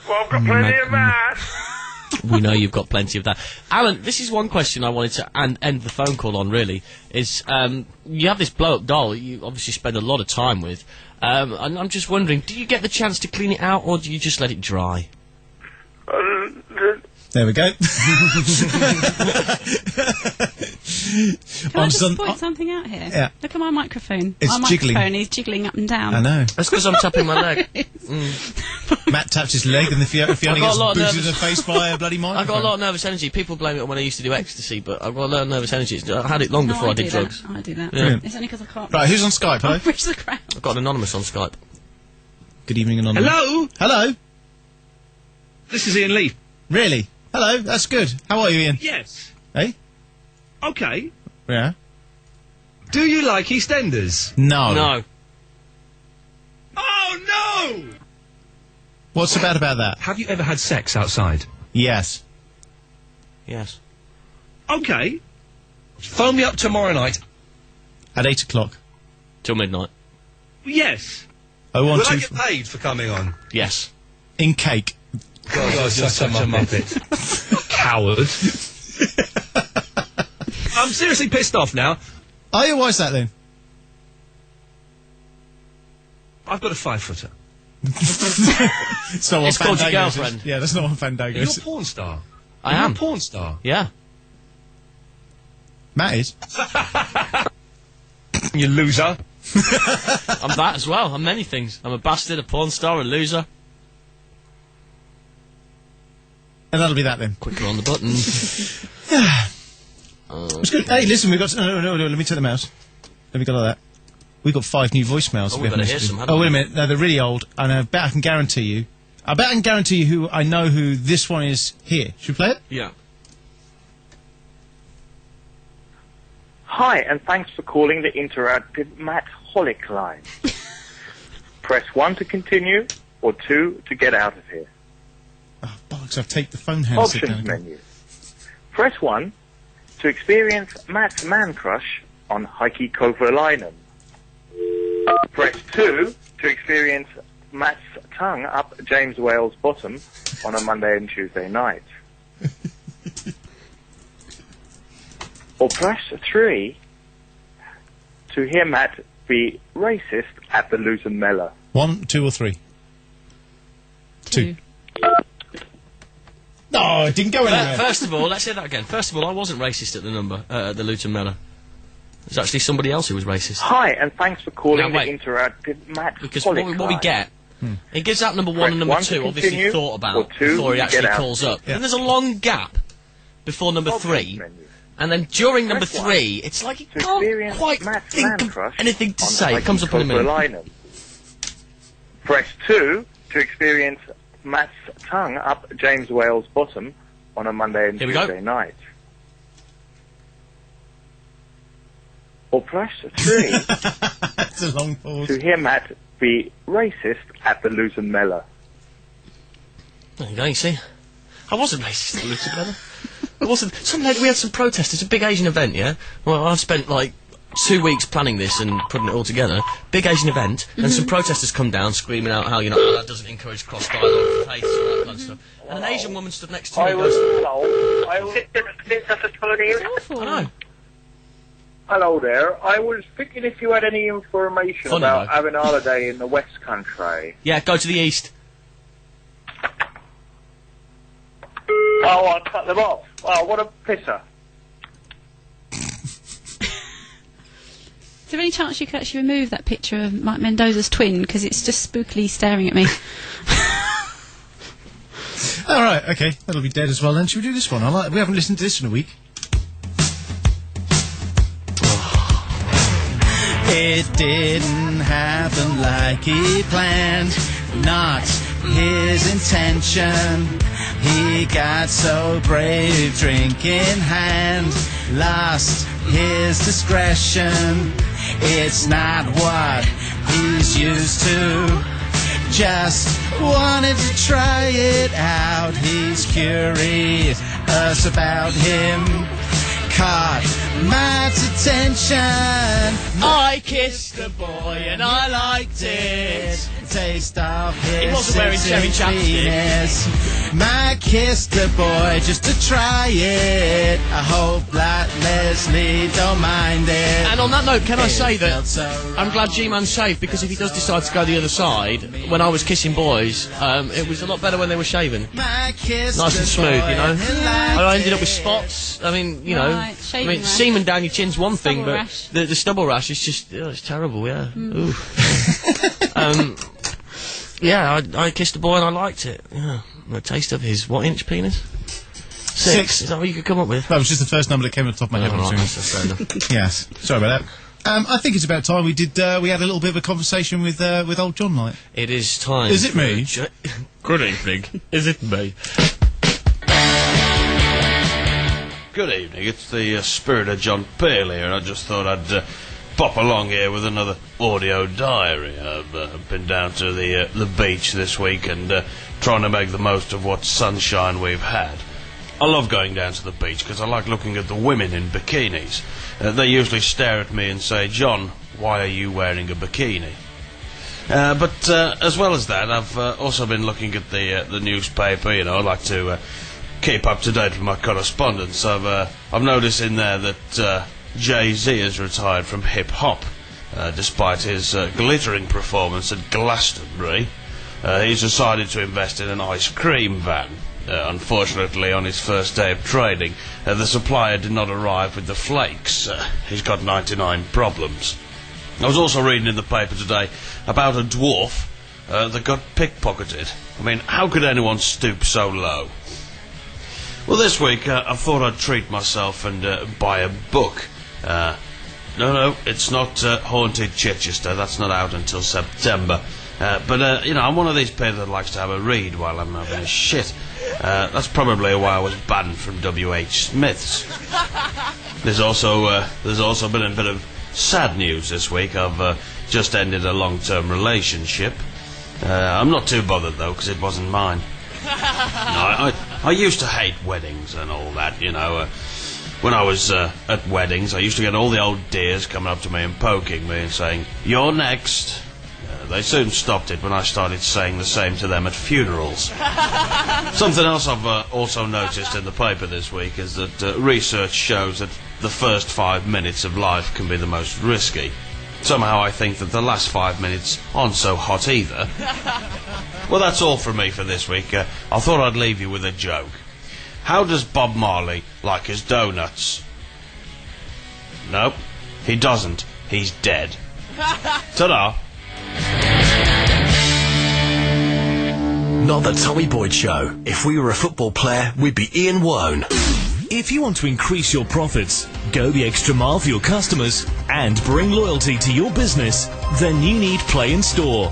Well, I've got plenty of that. We know you've got plenty of that. Alan, this is one question I wanted to end the phone call on, really, is you have this blow-up doll you obviously spend a lot of time with. And I'm just wondering, do you get the chance to clean it out, or do you just let it dry? There we go. Can I just point something out here? Yeah. Look at my microphone. It's my jiggling. microphone is jiggling up and down. I know. That's because I'm tapping my leg. Matt taps his leg and Fiona gets booted in the face by a bloody microphone. I've got a lot of nervous energy. People blame it on when I used to do ecstasy, but I've got a lot of nervous energy. I had it long before I did drugs. I do that. Yeah. It's only because I can't. Right, who's on Skype, hello? Reach the crowd. I've got an anonymous on Skype. Good evening, anonymous. Hello? Hello? This is Ian Lee. Really? Hello, that's good. How are you, Ian? Yes. Hey? Okay. Yeah? Do you like EastEnders? No. No. Oh, no! What's so bad about that? Have you ever had sex outside? Yes. Yes. Okay. Phone me up tomorrow night. At 8 o'clock. Till midnight. Yes. Oh, Will I get paid for coming on? Yes. In cake. God, you're such a muppet. Coward. I'm seriously pissed off now. Are you? Why is that then? I've got a 5-footer. It's not what It's called your Fandango is. girlfriend. Yeah, that's not what Fandango You're is. a porn star. I You're am. a porn star. Yeah. Matt is. You loser. I'm that as well. I'm many things. I'm a bastard, a porn star, a loser. And that'll be that then. Quicker on the button. It's good. Hey, listen, we've got... No, let me take the mouse. Let me go like that. We've got 5 new voicemails. Oh, that we haven't better hear listened some, to. haven't Oh, wait we? a minute. No, they're really old, and I bet I can guarantee you... who I know who this one is here. Should we play it? Yeah. Hi, and thanks for calling the interactive Matt Holic line. Press 1 to continue, or 2 to get out of here. Oh, bollocks, I've taped the phone handset down. Options menu. Press 1 to experience Matt's man crush on Heikki Kovalainen. Press 2 to experience Matt's tongue up James Whale's bottom on a Monday and Tuesday night. Or press 3 to hear Matt be racist at the Luton Mella. 1, 2 or 3? 2. No, it didn't go anywhere. First of all, let's hear that again. First of all, I wasn't racist at the at the Luton Mella. There's actually somebody else who was racist. Hi, and thanks for calling Now, the wait. interactive Matt Because Holic what we line. get, he gives out number 1 Press and number 1 to 2, obviously continue, thought about or 2 before he to actually get out. calls up. Yeah. Then there's a long gap before number 3, and then during number 3, it's like he To can't experience quite Matt's think man of crush anything to on say. It Heikki comes up in a minute. Kovalainen. Press 2 to experience Matt's tongue up James Whale's bottom on a Monday and Here we go. Tuesday night. Or press 3 That's a long pause. to hear Matt be racist at the Luton Mella. There you go, you see. I wasn't racist at the Luton Mella. I wasn't. We had some protests. It's a big Asian event, yeah? Well, I've spent, like, 2 weeks planning this and putting it all together. Big Asian event, and some protesters come down screaming out how, that doesn't encourage cross-dialogue of faith and all that kind of stuff. And an Asian woman stood next to me and goes... I know. Hello there. I was thinking if you had any information Funny, about though. having a holiday in the West Country. Yeah, go to the east. Oh, I'll cut them off. Oh, what a pisser. Is there any chance you could actually remove that picture of Mike Mendoza's twin? Because it's just spookily staring at me. All right, okay, that'll be dead as well. Then should we do this one? We haven't listened to this in a week. It didn't happen like he planned, not his intention. He got so brave, drink in hand, lost his discretion. It's not what he's used to, just wanted to try it out. He's curious about him, caught Matt's attention. I kissed a boy and I liked it. Taste of his He wasn't wearing cherry penis. Matt kissed a boy just to try it. I hope that Leslie don't mind it. And on that note, can I say that felt so I'm glad G-Man's safe, because if he does decide to go the other side, when I was kissing boys, it was a lot better when they were shaven. Nice and smooth, I ended up with spots. I mean, Right, shaving rash. semen down your chin's one thing, Stubble but rash. the stubble rash is just, it's terrible, yeah. Ooh. Yeah, I kissed a boy and I liked it. Yeah, the taste of his what-inch penis? 6. Is that what you could come up with? That was just the first number that came off the top of my head. Oh, right, I'm that's assuming. fair enough. Yes, sorry about that. I think it's about time we did. We had a little bit of a conversation with old John Light. It is time. Is it me? Good evening. Is it me? Good evening, it's the spirit of John Pale here, and I just thought I'd pop along here with another audio diary. I've been down to the beach this week and trying to make the most of what sunshine we've had. I love going down to the beach because I like looking at the women in bikinis. They usually stare at me and say, "John, why are you wearing a bikini?" But as well as that, I've also been looking at the newspaper. You know, I like to keep up to date with my correspondence. I've noticed in there that Jay-Z has retired from hip hop, despite his glittering performance at Glastonbury. He's decided to invest in an ice cream van. Unfortunately, on his first day of trading, the supplier did not arrive with the flakes. He's got 99 problems. I was also reading in the paper today about a dwarf that got pickpocketed. I mean, how could anyone stoop so low? Well, this week I thought I'd treat myself and buy a book. No, it's not Haunted Chichester. That's not out until September. But, you know, I'm one of these people that likes to have a read while I'm having a shit. That's probably why I was banned from W.H. Smith's. There's also been a bit of sad news this week. I've just ended a long-term relationship. I'm not too bothered, though, because it wasn't mine. No, I used to hate weddings and all that, you know. When I was at weddings, I used to get all the old dears coming up to me and poking me and saying, "You're next." They soon stopped it when I started saying the same to them at funerals. Something else I've also noticed in the paper this week is that research shows that the first 5 minutes of life can be the most risky. Somehow I think that the last 5 minutes aren't so hot either. Well, that's all from me for this week. I thought I'd leave you with a joke. How does Bob Marley like his donuts? Nope, he doesn't. He's dead. Ta-da! Not the Tommy Boyd Show. If we were a football player, we'd be Ian Wone. If you want to increase your profits, go the extra mile for your customers, and bring loyalty to your business, then you need Play in Store.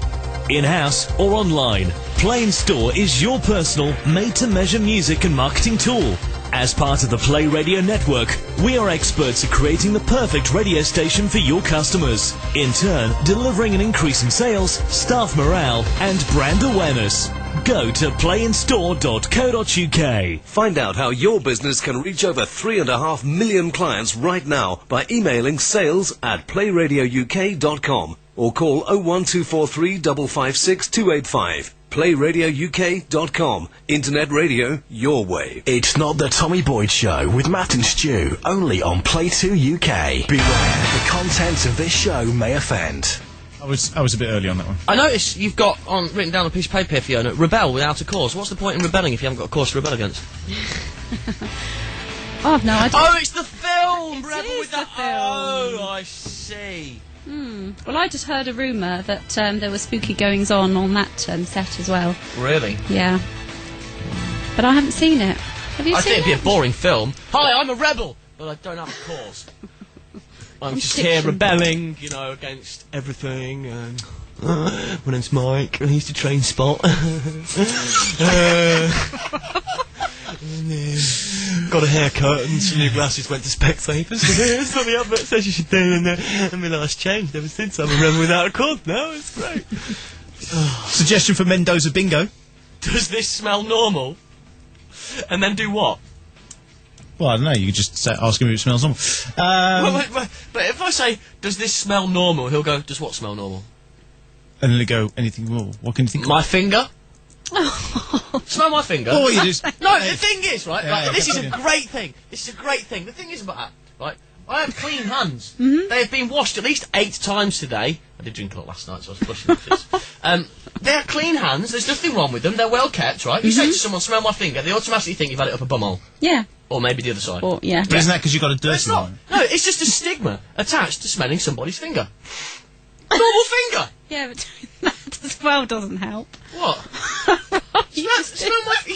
In-house or online, Play in Store is your personal, made-to-measure music and marketing tool. As part of the Play Radio Network, we are experts at creating the perfect radio station for your customers, in turn delivering an increase in sales, staff morale and brand awareness. Go to playinstore.co.uk. Find out how your business can reach over 3.5 million clients right now by emailing sales@playradiouk.com or call 01243 556 285. PlayRadioUK.com. Internet radio your way. It's not the Tommy Boyd Show with Matt and Stu, only on PlayTwoUK. Beware, the contents of this show may offend. I was a bit early on that one. I noticed you've got written down on a piece of paper here, Fiona, rebel without a cause. What's the point in rebelling if you haven't got a cause to rebel against? Oh, no, I don't. Oh, it's the film! Rebel It with is the the film. Oh, I see. Well, I just heard a rumour that there were spooky goings-on that set as well. Really? Yeah. But I haven't seen it. Have you I seen think it? it'd be a boring film. Hi, I'm a rebel, but I don't have a cause. I'm just here rebelling, you know, against everything. And my name's Mike. I used to train spot. Got a haircut and some new glasses, went to Specsavers. That's what the advert says you should do, and my life's changed ever since. I'm a rebel without a cause now. It's great. Suggestion for Mendoza Bingo. Does this smell normal? And then do what? Well, I don't know. You could just ask him if it smells normal. But if I say, does this smell normal? He'll go, does what smell normal? And then they go, anything more? What can you think? My finger? Smell my finger. Oh, you just... No, the thing is, right, Yeah, this is a yeah. great thing. This is a great thing. The thing is about that, right, I have clean hands. They have been washed at least 8 times today. I did drink a lot last night, so I was flushing this. They're clean hands. There's nothing wrong with them. They're well kept, right? You say to someone, smell my finger, they automatically think you've had it up a bumhole. Yeah. Or maybe the other side. Or, yeah. But isn't that because you've got a No, dirty it's not. one? No, it's just a stigma attached to smelling somebody's finger. A normal finger! Yeah, but that as well doesn't help. What? You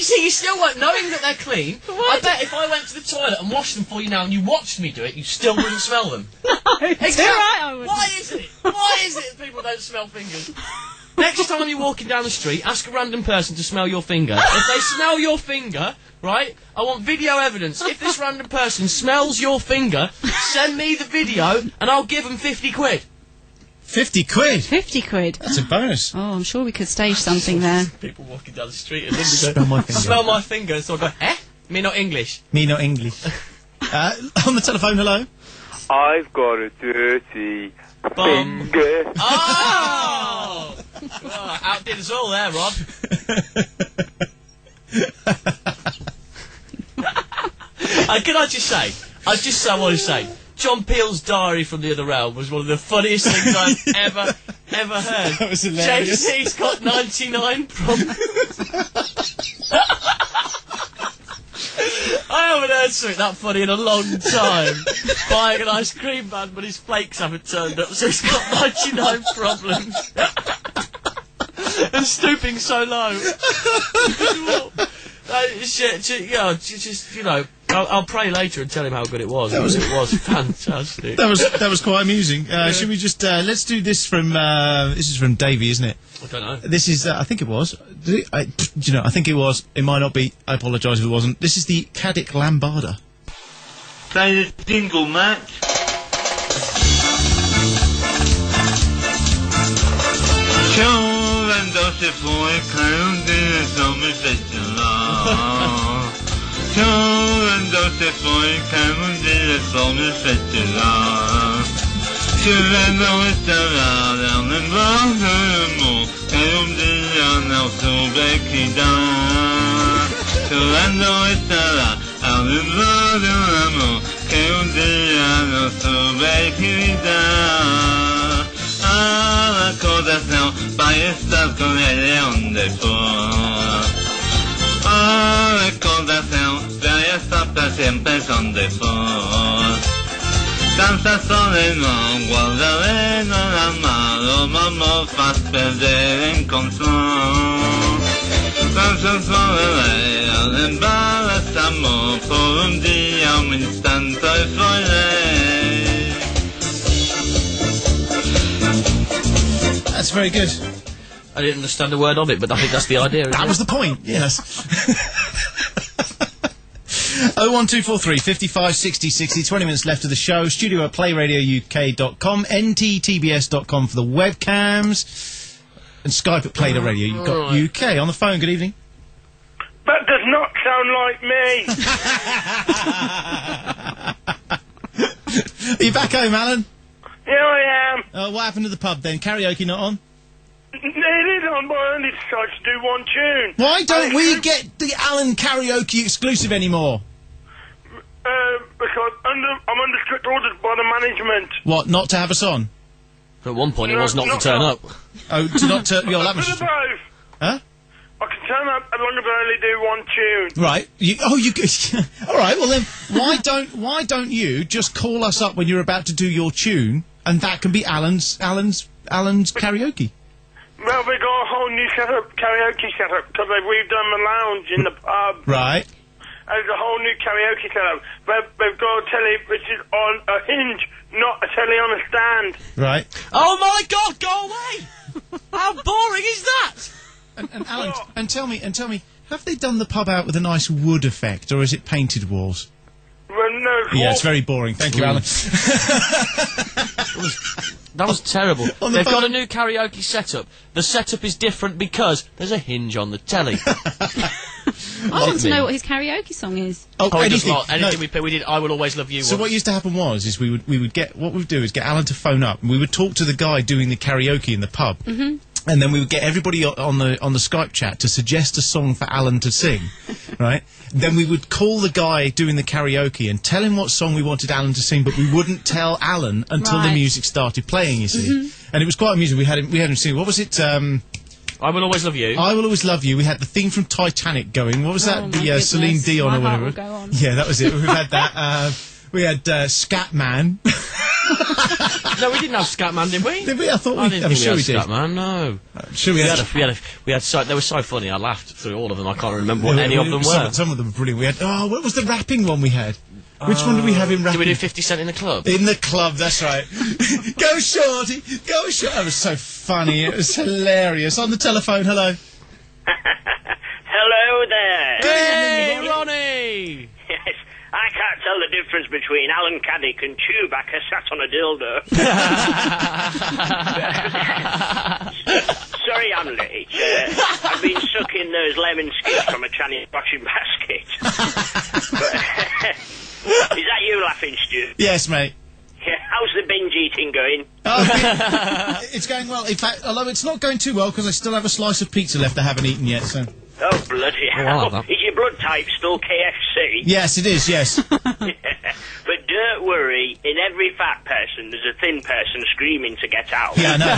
see, you still like knowing that they're clean. I bet if I went to the toilet and washed them for you now and you watched me do it, you still wouldn't smell them. No, it's all right, I wouldn't. Why is it? Why is it that people don't smell fingers? Next time you're walking down the street, ask a random person to smell your finger. If they smell your finger, right, I want video evidence. If this random person smells your finger, send me the video and I'll give them 50 quid. 50 quid? 50 quid. That's a bonus. Oh, I'm sure we could stage something there. People walking down the street and then they Smell my finger. smell my finger, so I go, eh? Me not English. Me not English. On the telephone, hello. I've got a dirty finger. Oh! Well, outdid us all there, Rob. Can I just say, I want to say, John Peel's Diary from the Other Realm was one of the funniest things I've ever heard. That was hilarious. JC's got 99 problems. I haven't heard something that funny in a long time. Buying an ice cream man, but his flakes haven't turned up, so he's got 99 problems. And stooping so low. I'll pray later and tell him how good it was. It was fantastic. That was quite amusing. Should we just let's do this from this is from Davey, isn't it? I don't know. This is I think it was. I think it was. It might not be. I apologise if it wasn't. This is the Caddick Lambada. Play the jingle, Matt. Se foi caindo sommerfestival. Tjuven se foi caindo sommerfestival. Tjuven estava där en varm caindo när solbäckida. Tjuven estava där en varm caindo när solbäckida. Coração vai estar com ele onde for. Coração vai estar para sempre onde for. Dança soleno, guardaré no amado, mamá faz perder en consón. Danza soleno, embarazamos por día, instante foi. That's very good. I didn't understand a word of it, but I think that's the idea. That was the point, yes. 01243 55 60 60, 20 minutes left of the show. Studio at playradiouk.com, nttbs.com for the webcams, and Skype at Play.radio. You've got UK on the phone. Good evening. That does not sound like me. Are you back home, Alan? Here I am. What happened to the pub then? Karaoke not on? It is on, but I only decided to do one tune. Why don't we get the Alan Karaoke exclusive anymore? Because I'm under strict orders by the management. What, not to have us on? At one point it was not to turn up. Oh, to not turn... That must was... Huh? I can turn up as long as I only do one tune. Right. You all right, well then, why don't you just call us up when you're about to do your tune, and that can be Alan's karaoke? Well, we got a whole new karaoke setup, because we've done the lounge in the pub. Right. There's a whole new karaoke setup. We've got a telly which is on a hinge, not a telly on a stand. Right. Oh my God, go away! How boring is that? And Alan, and tell me, have they done the pub out with a nice wood effect, or is it painted walls? Well, no. Yeah, it's very boring. Thank you, Alan. That was terrible. They've got a new karaoke setup. The setup is different because there's a hinge on the telly. I want to know what his karaoke song is. Anything we play. We did I Will Always Love You. So what used to happen was we would get Alan to phone up, and we would talk to the guy doing the karaoke in the pub. Mm-hmm. And then we would get everybody on the Skype chat to suggest a song for Alan to sing, right? Then we would call the guy doing the karaoke and tell him what song we wanted Alan to sing, but we wouldn't tell Alan until the music started playing, you see. Mm-hmm. And it was quite amusing. We had him sing, what was it? I Will Always Love You. I Will Always Love You. We had the theme from Titanic going. What was that? The Celine Dion or whatever. Go on. Yeah, that was it. We had that. We had Scatman. No, we didn't have Scatman, did we? Did we? I thought we did. I'm sure we we did. Scatman, no. Sure we had so, they were so funny, I laughed through all of them. I can't remember what any of them were. Some of them were brilliant. We had, what was the rapping one we had? Which one did we have in rapping? Did we do 50 Cent in the club? In the club, that's right. Go Shorty, go Shorty. That was so funny. It was hilarious. On the telephone, hello. Hello there. Hey, Ronnie. Yes, I can't tell the difference between Alan Caddick and Chewbacca sat on a dildo. sorry I'm late. I've been sucking those lemon skids from a Chinese washing basket. Is that you laughing, Stu? Yes, mate. Yeah, how's the binge eating going? It's going well. In fact, although it's not going too well because I still have a slice of pizza left I haven't eaten yet, so... Oh, bloody hell. Is your blood type still KFC? Yes, it is, yes. But don't worry, in every fat person there's a thin person screaming to get out. Yeah, I know.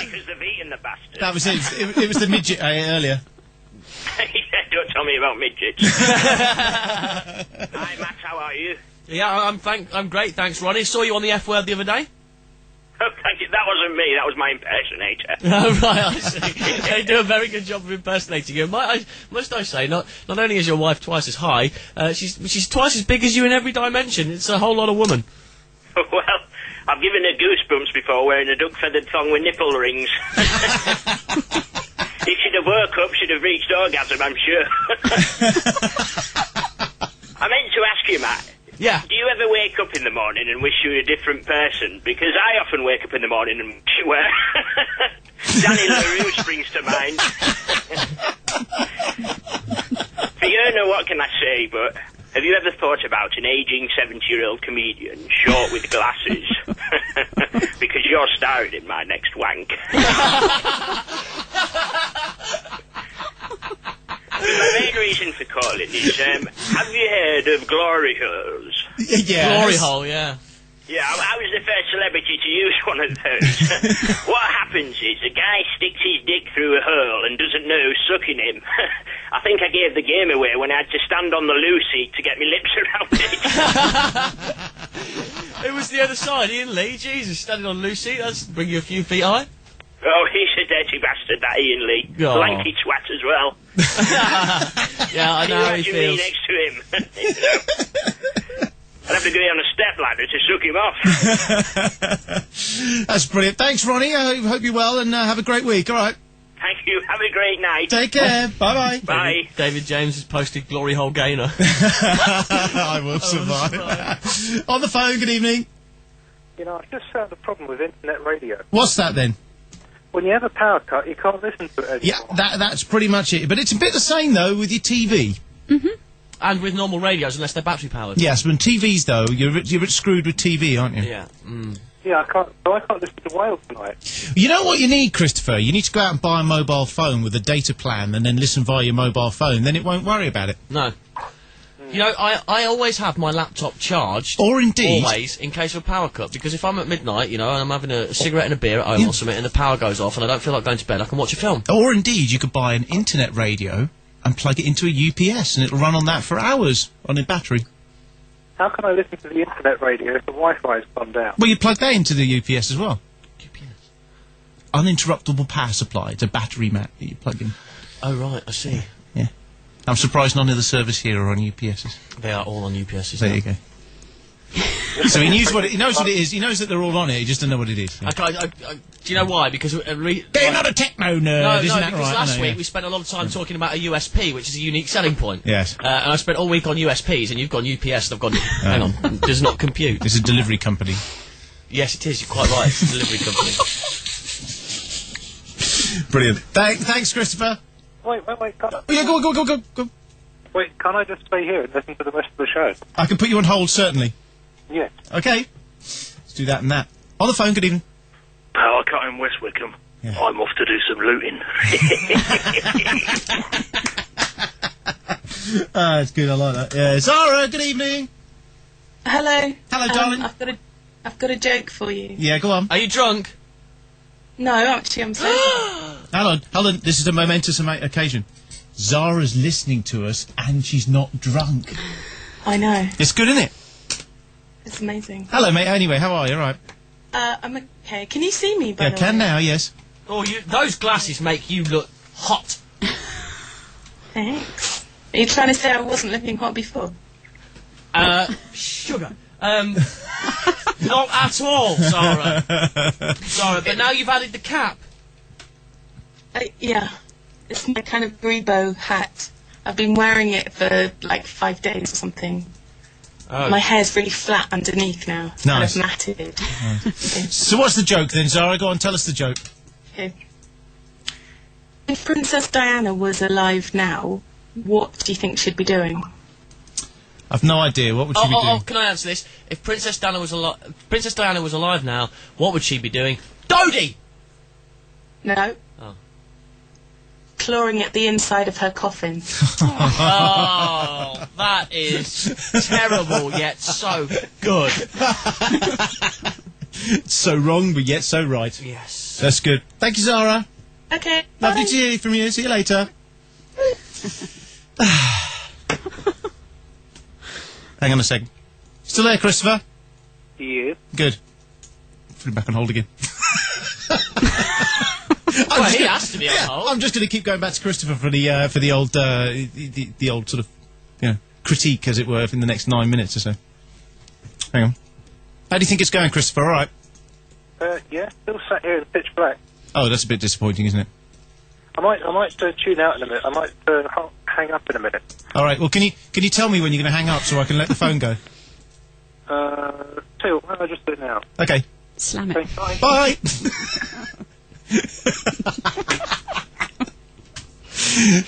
Because they've eaten the bastard. That was it. It was the midget I ate earlier. Yeah, don't tell me about midgets. Hi, Matt, how are you? Yeah, I'm great, thanks, Ronnie. Saw you on the F word the other day. Oh, thank you. That wasn't me, that was my impersonator. Oh, right, I see. They do a very good job of impersonating you. Must I say, not only is your wife twice as high, she's twice as big as you in every dimension. It's a whole lot of woman. Well, I've given her goosebumps before wearing a duck-feathered thong with nipple rings. If she'd have woke up, she'd have reached orgasm, I'm sure. I meant to ask you, Matt. Yeah. Do you ever wake up in the morning and wish you were a different person? Because I often wake up in the morning and wish you were. Danny LaRue springs to mind. Fiona, what can I say, but have you ever thought about an ageing 70-year-old comedian, short with glasses? Because you're starring in my next wank. My main reason for calling is, have you heard of glory holes? Yeah. Glory hole, yeah. Yeah, I was the first celebrity to use one of those. What happens is a guy sticks his dick through a hole and doesn't know who's sucking him. I think I gave the game away when I had to stand on the loo seat to get my lips around it. It was the other side, Ian Lee. Jesus, standing on Lucy, that's bring you a few feet high. Oh, he's a dirty bastard, that Ian Lee. Oh. Lanky twat as well. Yeah, I know how he Imagine me feels. next to him. You know? I'd have to go on a step ladder to suck him off. That's brilliant. Thanks, Ronnie. I hope you're well and have a great week. All right. Thank you. Have a great night. Take care. Bye-bye. Bye. David James has posted glory hole gainer. I will survive. On the phone, good evening. You know, I've just found a problem with internet radio. What's that then? When you have a power cut, you can't listen to it anymore. Yeah, that's pretty much it. But it's a bit the same, though, with your TV. And with normal radios, unless they're battery powered. Yes, but TVs, though, you're screwed with TV, aren't you? Yeah. Mm. Yeah, I can't listen to Wales tonight. You know what you need, Christopher? You need to go out and buy a mobile phone with a data plan and then listen via your mobile phone. Then it won't worry about it. No. You know, I always have my laptop charged. Or indeed. Always, in case of a power cut. Because if I'm at midnight, you know, and I'm having a cigarette and a beer at home or something, and the power goes off and I don't feel like going to bed, I can watch a film. Or indeed, you could buy an internet radio and plug it into a UPS and it'll run on that for hours on a battery. How can I listen to the internet radio if the Wi-Fi's gone down? Well, you plug that into the UPS as well. UPS? Uninterruptible power supply. It's a battery mat that you plug in. Oh, right, I see. Yeah. I'm surprised none of the service here are on UPSs. They are all on UPSs There now. you go. So he knows what it is. He knows that they're all on it. He just doesn't know what it is. Yeah. Do you know why? Because they're not a techno nerd, no, isn't that because right? last week we spent a lot of time talking about a USP, which is a unique selling point. Yes. And I spent all week on USPs, and you've gone UPS, and I've gone, hang on, does not compute. It's a delivery company. Yes, it is. You're quite right. It's a delivery company. Brilliant. Thanks, Christopher. Wait, can't I... Oh, yeah, go. Wait, can't I just stay here and listen to the rest of the show? I can put you on hold, certainly. Yes. Okay. Let's do that and that. On the phone, good evening. Power cut in West Wickham. Yeah. I'm off to do some looting. Ah, it's good. I like that. Yeah, Zara, good evening. Hello. Hello, darling. I've got a joke for you. Yeah, go on. Are you drunk? No, actually, I'm sober. Hold on. This is a momentous occasion. Zara's listening to us, and she's not drunk. I know. It's good, isn't it? It's amazing. Hello, mate. Anyway, how are you? All right. I'm okay. Can you see me, by Yeah, the can way? now, yes. Oh, those glasses make you look hot. Thanks. Are you trying to say I wasn't looking hot before? Sugar. Not at all, Zara. Zara, but now you've added the cap. Yeah. It's my kind of Grebo hat. I've been wearing it for like 5 days or something. Oh. My hair's really flat underneath now. It's Nice. kind of matted. So what's the joke then, Zara? Go on, tell us the joke. Okay. If Princess Diana was alive now, what do you think she'd be doing? I've no idea. What would she be doing? Can I answer this? If Princess Diana was alive now, what would she be doing? Dodie! No. Oh. Clawing at the inside of her coffin. Oh, that is terrible, yet so good. So wrong, but yet so right. Yes. That's good. Thank you, Zara. Okay. Lovely to hear from you. See you later. Hang on a second. Still there, Christopher? Yeah. Good. Put him back on hold again. Well, he has to be on hold. I'm just going to keep going back to Christopher for the old the old sort of critique, as it were, in the next 9 minutes or so. Hang on. How do you think it's going, Christopher? All right. Yeah. Still sat here in the pitch black. Oh, that's a bit disappointing, isn't it? I might tune out in a minute. I might hang up in a minute. All right. Well, can you tell me when you're going to hang up so I can let the phone go? Tell you what, I'll just do it now. Okay. Slam it. Okay, bye. Bye.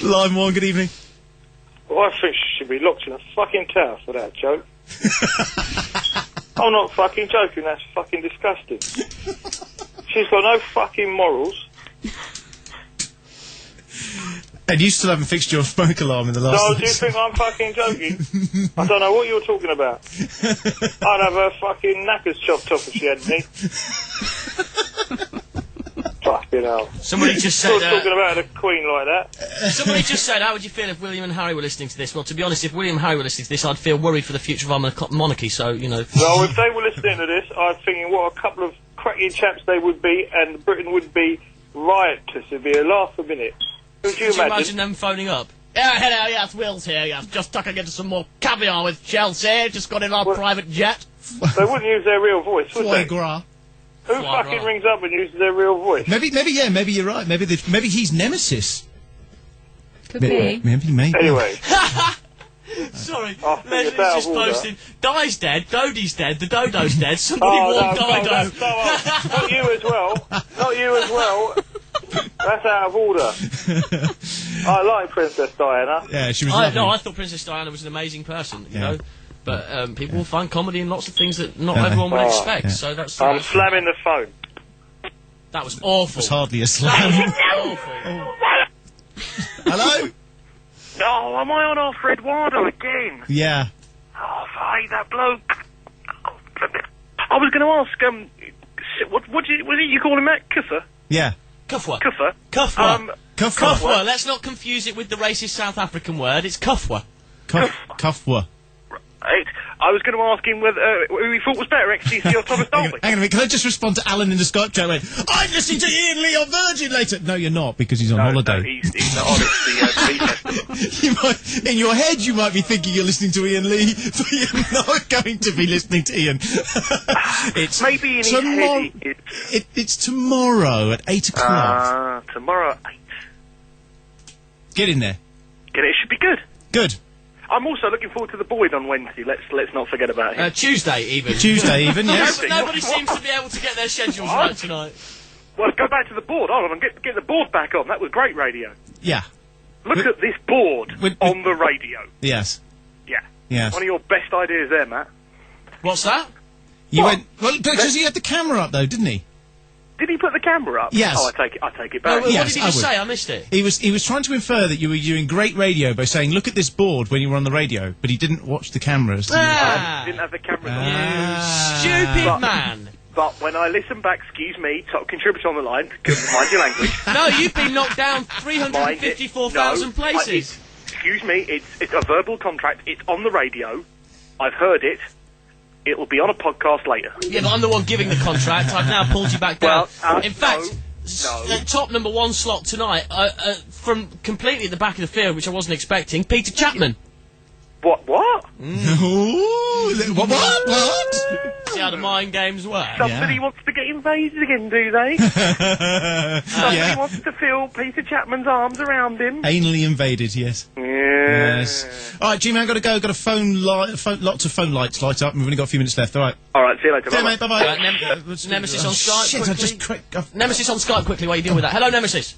Line 1, good evening. Well, I think she should be locked in a fucking tower for that joke. I'm not fucking joking, that's fucking disgusting. She's got no fucking morals. And you still haven't fixed your smoke alarm in the last... So, do you think I'm fucking joking? I don't know what you're talking about. I'd have her fucking knackers chopped off if she had me. Fucking hell. Somebody just said... talking about a queen like that. Somebody just said, how would you feel if William and Harry were listening to this? Well, to be honest, if William and Harry were listening to this, I'd feel worried for the future of our monarchy, so, you know... Well, if they were listening to this, I'm thinking what a couple of cracking chaps they would be, and Britain would be riotous. It'd be a laugh a minute. Could you imagine them phoning up? Yeah, hello, yes, Will's here, yes. Just tucking into some more caviar with Chelsea. Just got in our private jet. They wouldn't use their real voice, would they? Gras. Who fucking rings up and uses their real voice? Maybe you're right. Maybe he's Nemesis. Could be. Maybe. Anyway. Sorry, After Leslie's it's out just of order. posted, Di's dead, Dodie's dead, the dodo's dead, somebody warn Dido. Not you as well. Not you as well. That's out of order. I like Princess Diana. Yeah, she was lovely. No, I thought Princess Diana was an amazing person, you Yeah. know. But people will find comedy in lots of things that not everyone would expect. Yeah. So that's. I'm slamming the phone. That was awful. It was hardly a slam. Awful. Hello? Oh, am I on off Eduardo again? Yeah. Oh, I hate that bloke. I was going to ask, what was it you call him, Matt? Kuffer? Yeah. Kufwa. Kuffer? Kufwa. Kufwa. Kufwa. Let's not confuse it with the racist South African word. It's Kufwa. Kufwa. Right. I was going to ask him who he thought was better, XTC or Thomas Dolby. Hang on a minute, can I just respond to Alan in the Skype chat? I'm listening to Ian Lee on Virgin later. No, you're not, because he's on holiday. No, he's not on. It's the festival. In your head, you might be thinking you're listening to Ian Lee, but you're not going to be listening to Ian. It's maybe in his head it's tomorrow at 8 o'clock. Tomorrow at 8. Get in there. It should be good. Good. I'm also looking forward to the Boyd on Wednesday. Let's not forget about it. Tuesday even. Yes. Nobody seems to be able to get their schedules right tonight. Well, go back to the board. Hold on, and get the board back on. That was great radio. Yeah. Look at this board on the radio. Yes. Yeah. Yes. One of your best ideas there, Matt. What's that? Well, because he had the camera up, though, didn't he? Did he put the camera up? Yes. Oh, I take it back. What did he just say? I missed it. He was trying to infer that you were doing great radio by saying, look at this board when you were on the radio, but he didn't watch the cameras. Didn't have the cameras on. Stupid man. But when I listen back, excuse me, top contributor on the line, mind your language. No, you've been knocked down 354,000 places. Excuse me, it's a verbal contract. It's on the radio. I've heard it. It will be on a podcast later. Yeah, but I'm the one giving the contract. I've now pulled you back down. In fact, no. top number one slot tonight, from completely at the back of the field, which I wasn't expecting, Peter Chapman. What? What? See how the mind games work? Somebody wants to get invaded again, do they? Somebody wants to feel Peter Chapman's arms around him. Anally invaded, yes. Yes. All right, G-Man, got to go. Got a lots of phone lights light up. We've only got a few minutes left. All right. All right, see you later. See you, mate. Bye-bye. Nemesis on Skype. Shit, quickly. Nemesis on Skype quickly while you deal with that. Hello, Nemesis.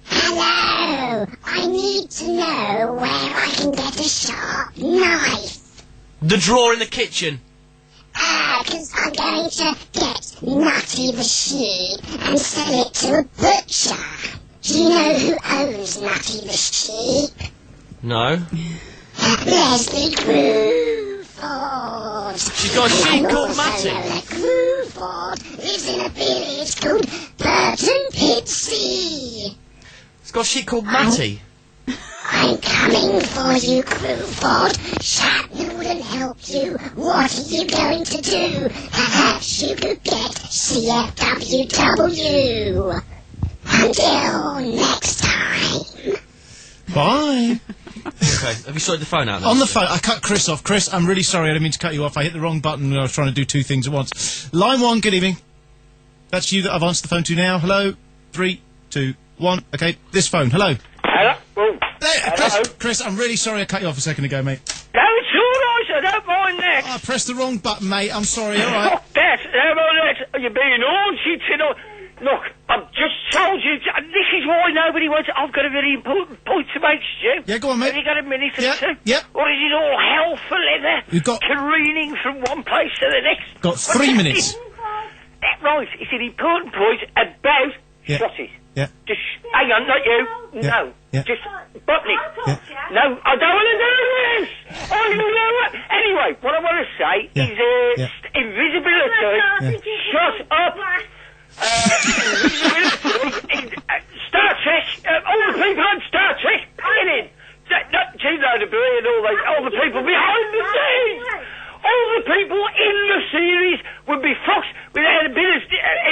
Hello! I need to know where I can get a sharp knife. The drawer in the kitchen. Because I'm going to get Nutty the sheep and sell it to a butcher. Do you know who owns Nutty the sheep? No. Leslie Gruford. She's got a sheep called Matty. Gruford lives in a village called Burton Pitsea. It's got a sheep called Matty. I'm coming for you, Gruford. Shatner wouldn't help you. What are you going to do? Perhaps you could get CFWW. Until next time. Bye. Okay, have you sorted the phone out now? On the phone, I cut Chris off. Chris, I'm really sorry, I didn't mean to cut you off. I hit the wrong button when I was trying to do two things at once. Line 1, good evening. That's you that I've answered the phone to now. Hello? 3, 2, 1. Okay, this phone. Hello? Hello? Oh. Chris, I'm really sorry I cut you off a second ago, mate. No, it's all right, I don't mind that. I pressed the wrong button, mate. I'm sorry, all right. You're being naughty tonight. Look, I've just told you, this is why nobody wants... I've got a very important point to make, Stu. Yeah, go on, mate. Have you got a minute or two? Yep. Or is it all hell for leather? You've got... careening from one place to the next? Got 3 minutes. Right, it's an important point about shotties. Yeah. Just, hang on, not you. Yeah. No. Yeah. Just, Botany. Yeah. No, I don't want to do this! Anyway, what I want to say is, invisibility. Shut up! Star Trek, all the people on Star Trek, in. All the people behind the scenes! All the people in the series would be fucked without a bit of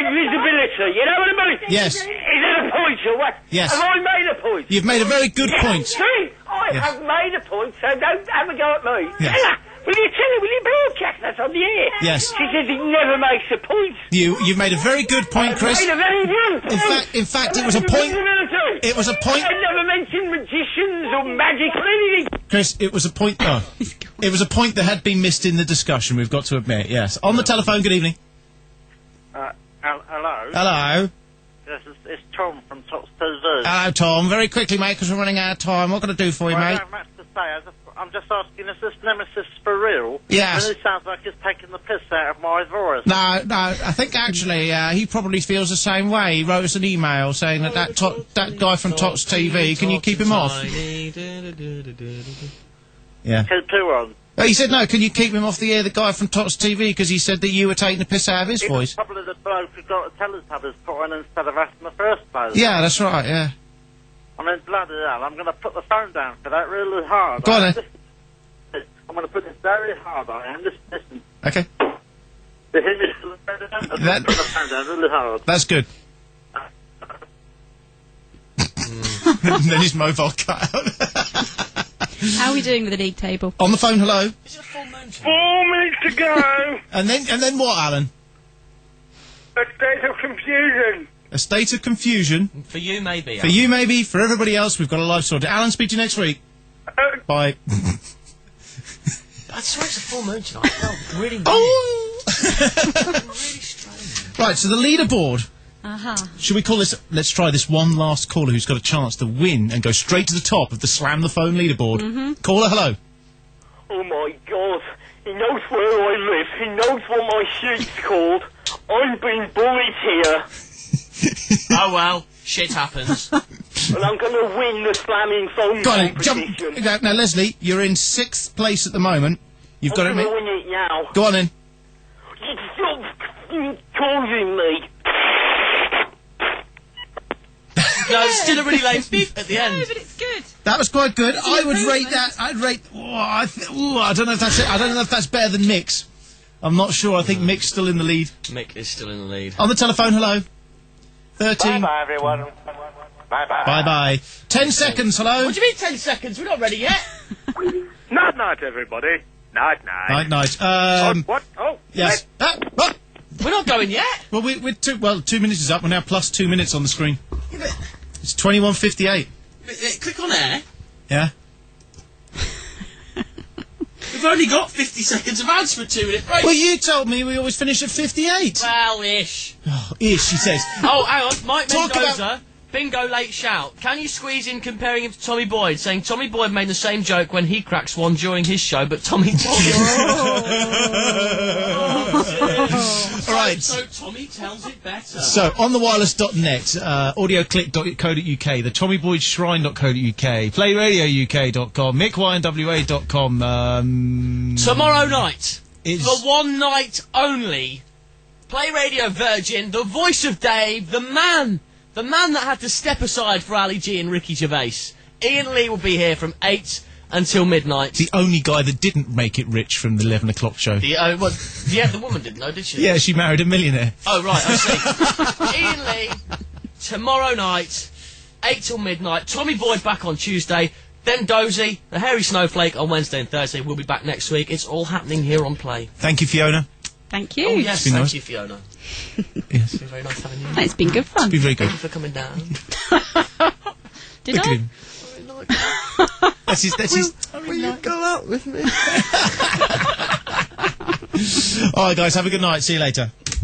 invisibility, you know what I mean? Yes. Is that a point or what? Yes. Have I made a point? You've made a very good point. See, I have made a point, so don't have a go at me. Yes. Ella, will you broadcast that on the air? Yes. She says he never makes a point. You've made a very good point, Chris. Made a very good point. In fact, it was a point. It was a point. I never mentioned magicians or magic or anything. Chris, it was a point. Oh, it was a point that had been missed in the discussion. We've got to admit. Yes. On the telephone. Good evening. Hello. Hello. Yes, it's Tom from Tots TV. Hello, Tom. Very quickly, mate, because we're running out of time. What can I do for you, Well, I mate? don't have much to say. I'm just asking, is this nemesis for real? Yes. It sounds like he's taking the piss out of my voice. No, I think actually he probably feels the same way. He wrote us an email saying that that guy from Tots TV, can you keep him off? Yeah. Keep who on? He said, no, can you keep him off the air, the guy from Tots TV, because he said that you were taking the piss out of his voice. Probably the bloke who got the teletubbers put on instead of us in the first place. Yeah, that's right, yeah. I mean, bloody hell, I'm going to put the phone down for that really hard. Go on then. I'm going to put it very hard, I am. Listen. Okay. You hear me? I'm going to put the phone down really hard. That's good. Then his mobile cut out. How are we doing with the league table? On the phone, hello. 4 minutes to go. And then what, Alan? A state of confusion. A state of confusion. For you, maybe. For you, maybe. For everybody else, we've got a live sorted. Alan, speak to you next week. Bye. I swear it's a full moon tonight. I felt really weird. Oh! Really strange. Right, so the leaderboard. Uh-huh. Should we call this... Let's try this one last caller who's got a chance to win and go straight to the top of the Slam the Phone leaderboard. Caller, hello. Oh my God. He knows where I live. He knows what my street's called. I'm being bullied here. Oh well, shit happens. And I'm going to win the slamming phone Go on, competition. now, Leslie, you're in 6th place at the moment. You've got I'm it... going to win it now. Go on in. Stop causing me. No, it's still a really late beep at the end. No, but it's good. That was quite good. I would rate that. I'd rate. I don't know if that's it. I don't know if that's better than Mick's. I'm not sure. I think Mick's still in the lead. Mick is still in the lead. On the telephone, hello. 13. Bye-bye, everyone. Bye-bye. Bye-bye. 10 seconds, hello. What do you mean 10 seconds? We're not ready yet. Night-night, everybody. Night-night. Night. What? Oh, Yes. We're not going yet. Well, we're 2 minutes is up. We're now plus 2 minutes on the screen. It's 21:58. Click on air. Yeah. We've only got 50 seconds of ads for 2 minutes break. Well, you told me we always finish at 58. Well, ish. Oh, ish, he says. Oh, hang on. Mike Talk Mendoza Bingo late shout. Can you squeeze in comparing him to Tommy Boyd, saying Tommy Boyd made the same joke when he cracks one during his show, but Tommy told it. All right. So Tommy tells it better. So, on the wireless.net, audioclick.co.uk, the TommyBoydShrine.co.uk, playradiouk.com, mickwynwa.com. Tomorrow night, is for one night only, Play Radio Virgin, the voice of Dave, the man that had to step aside for Ali G and Ricky Gervais. Ian Lee will be here from 8 until midnight. The only guy that didn't make it rich from the 11 o'clock show. The woman didn't know, did she? Yeah, she married a millionaire. Oh, right, I see. Ian Lee, tomorrow night, 8 till midnight. Tommy Boyd back on Tuesday. Then Dozy, the Hairy Snowflake on Wednesday and Thursday. We'll be back next week. It's all happening here on Play. Thank you, Fiona. Thank you. Oh, yes, thank nice. you, Fiona. Yes. It's been very nice having you. It's been good fun. It's been very good. Thank you for coming down. Did I? That's his... Will you go out with me? All right, guys, have a good night. See you later.